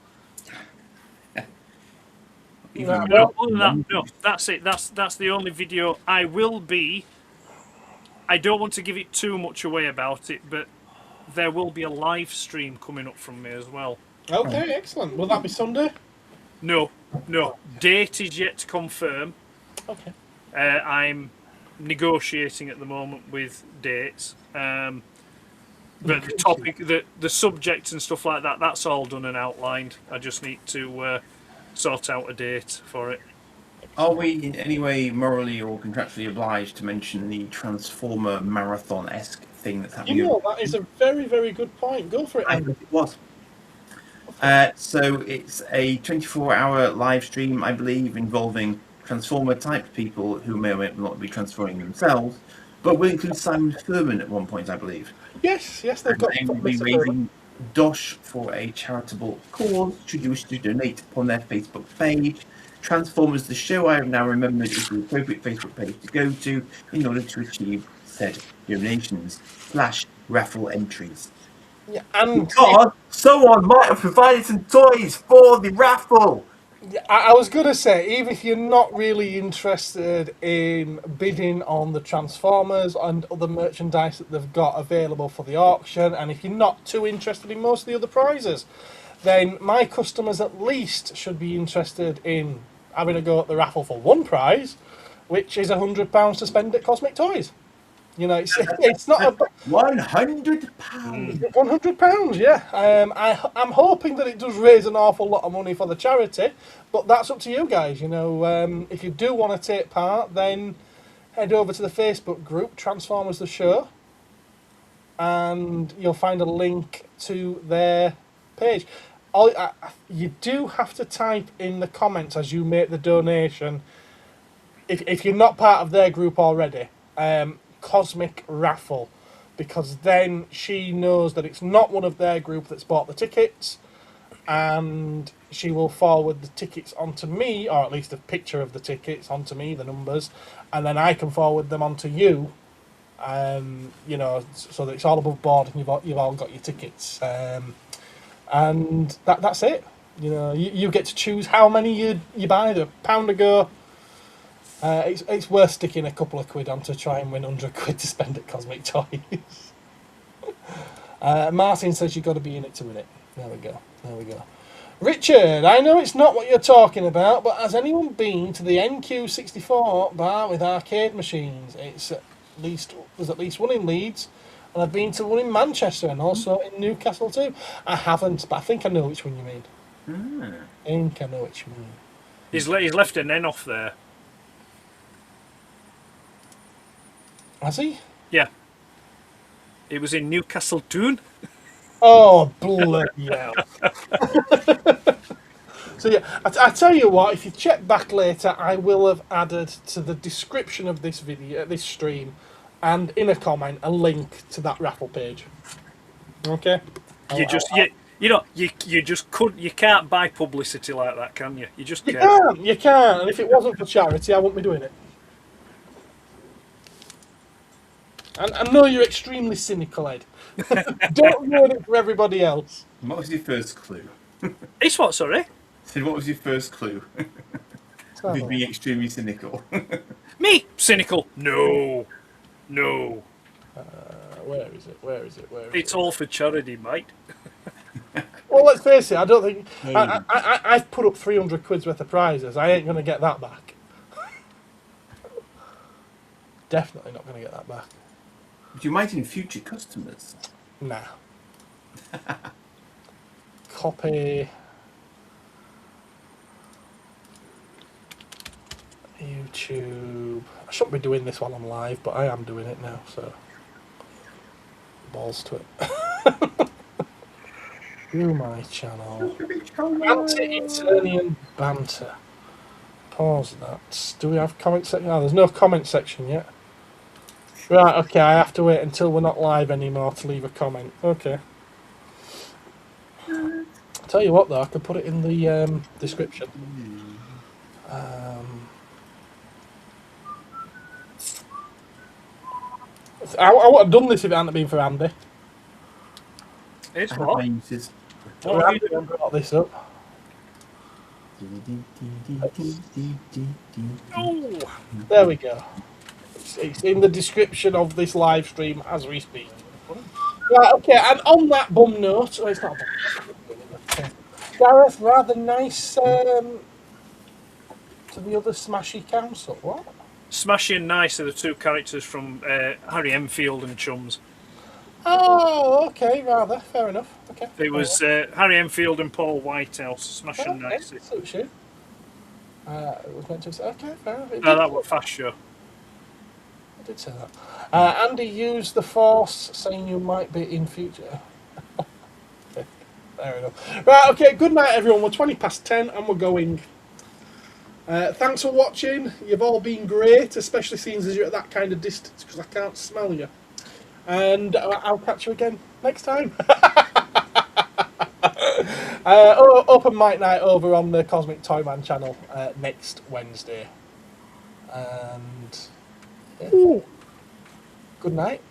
Well, other than that, no, that's it. That's the only video I will be. I don't want to give it too much away about it, but there will be a live stream coming up from me as well. Okay, excellent. Will that be Sunday? No. Date is yet to confirm. Okay. I'm negotiating at the moment with dates. But the topic, the subject and stuff like that, that's all done and outlined. I just need to sort out a date for it. Are we in any way morally or contractually obliged to mention the Transformer marathon-esque thing that's happening? You know, that is a very, very good point. Go for it, I Andy. think it was. So it's a 24-hour live stream, I believe, involving Transformer-type people who may or may not be transforming themselves, but will include Simon Furman at one point, I believe. Yes, they've got. And will be raising Dosh for a charitable cause, should you wish to donate upon their Facebook page. Transformers the show, I have now remembered, is the appropriate Facebook page to go to in order to achieve said donations / raffle entries. Yeah, and Because someone might have provided some toys for the raffle. I was going to say, even if you're not really interested in bidding on the Transformers and other merchandise that they've got available for the auction, and if you're not too interested in most of the other prizes, then my customers at least should be interested in having a go at the raffle for one prize, which is £100 to spend at Cosmic Toys. You know, it's not a... £100. £100, yeah. I'm hoping that it does raise an awful lot of money for the charity, but that's up to you guys. You know, if you do want to take part, then head over to the Facebook group Transformers the Show, and you'll find a link to their page. You do have to type in the comments as you make the donation, if you're not part of their group already. Cosmic Raffle, because then she knows that it's not one of their group that's bought the tickets, and she will forward the tickets onto me, or at least a picture of the tickets onto me, the numbers, and then I can forward them onto you, you know, so that it's all above board and you've all got your tickets, and that's it. You know, you get to choose how many you buy. The £1 a go. It's worth sticking a couple of quid on to try and win 100 quid to spend at Cosmic Toys. Martin says you've got to be in it to win it. There we go. Richard, I know it's not what you're talking about, but has anyone been to the NQ64 bar with arcade machines? There's at least one in Leeds, and I've been to one in Manchester and also in Newcastle too. I haven't, but I think I know which one you mean. I think I know which you mean. He's left an N off there. Has he? Yeah. It was in Newcastle Toon. Oh, bloody hell. So yeah, I tell you what, if you check back later, I will have added to the description of this video, this stream, and in a comment, a link to that raffle page. Okay? You can't buy publicity like that, can you? You just can't. You can't, and if it wasn't for charity, I wouldn't be doing it. And I know you're extremely cynical, Ed. Don't ruin it for everybody else. What was your first clue? It's what, sorry? Said, what was your first clue? Of being extremely cynical. Me? Cynical? No. Where is it? It's all for charity, mate. Well, let's face it, I don't think... I've put up 300 quid's worth of prizes. I ain't going to get that back. Definitely not going to get that back. But you might in future customers. Nah. Copy. YouTube. I shouldn't be doing this while I'm live, but I am doing it now, so... Balls to it. Do my channel. Anti-Eternian Banter. Pause that. Do we have comment section? Oh, there's no comment section yet. Right, okay, I have to wait until we're not live anymore to leave a comment. Okay. Tell you what though, I could put it in the description. I would have done this if it hadn't been for Andy. It's what? Andy brought this up. Oh. There we go. It's in the description of this live stream as we speak. Right, okay, and on that bum note, it's not a bum note. Gareth, rather nice to the other Smashy Council. What? Smashy and Nice are the two characters from Harry Enfield and Chums. Oh, okay, rather. Fair enough. Okay. It was Harry Enfield and Paul Whitehouse, Smash and Nice. It suits you. It was meant to say, okay, fair enough. No, that was Fast Show. I did say that. Andy used the Force, saying you might be in future. Okay, fair enough. Right, okay, good night, everyone. We're 10:20 and we're going. Thanks for watching. You've all been great, especially seeing as you're at that kind of distance, because I can't smell you. And I'll catch you again next time. Open mic night over on the Cosmic Toyman channel next Wednesday. And yeah. Good night.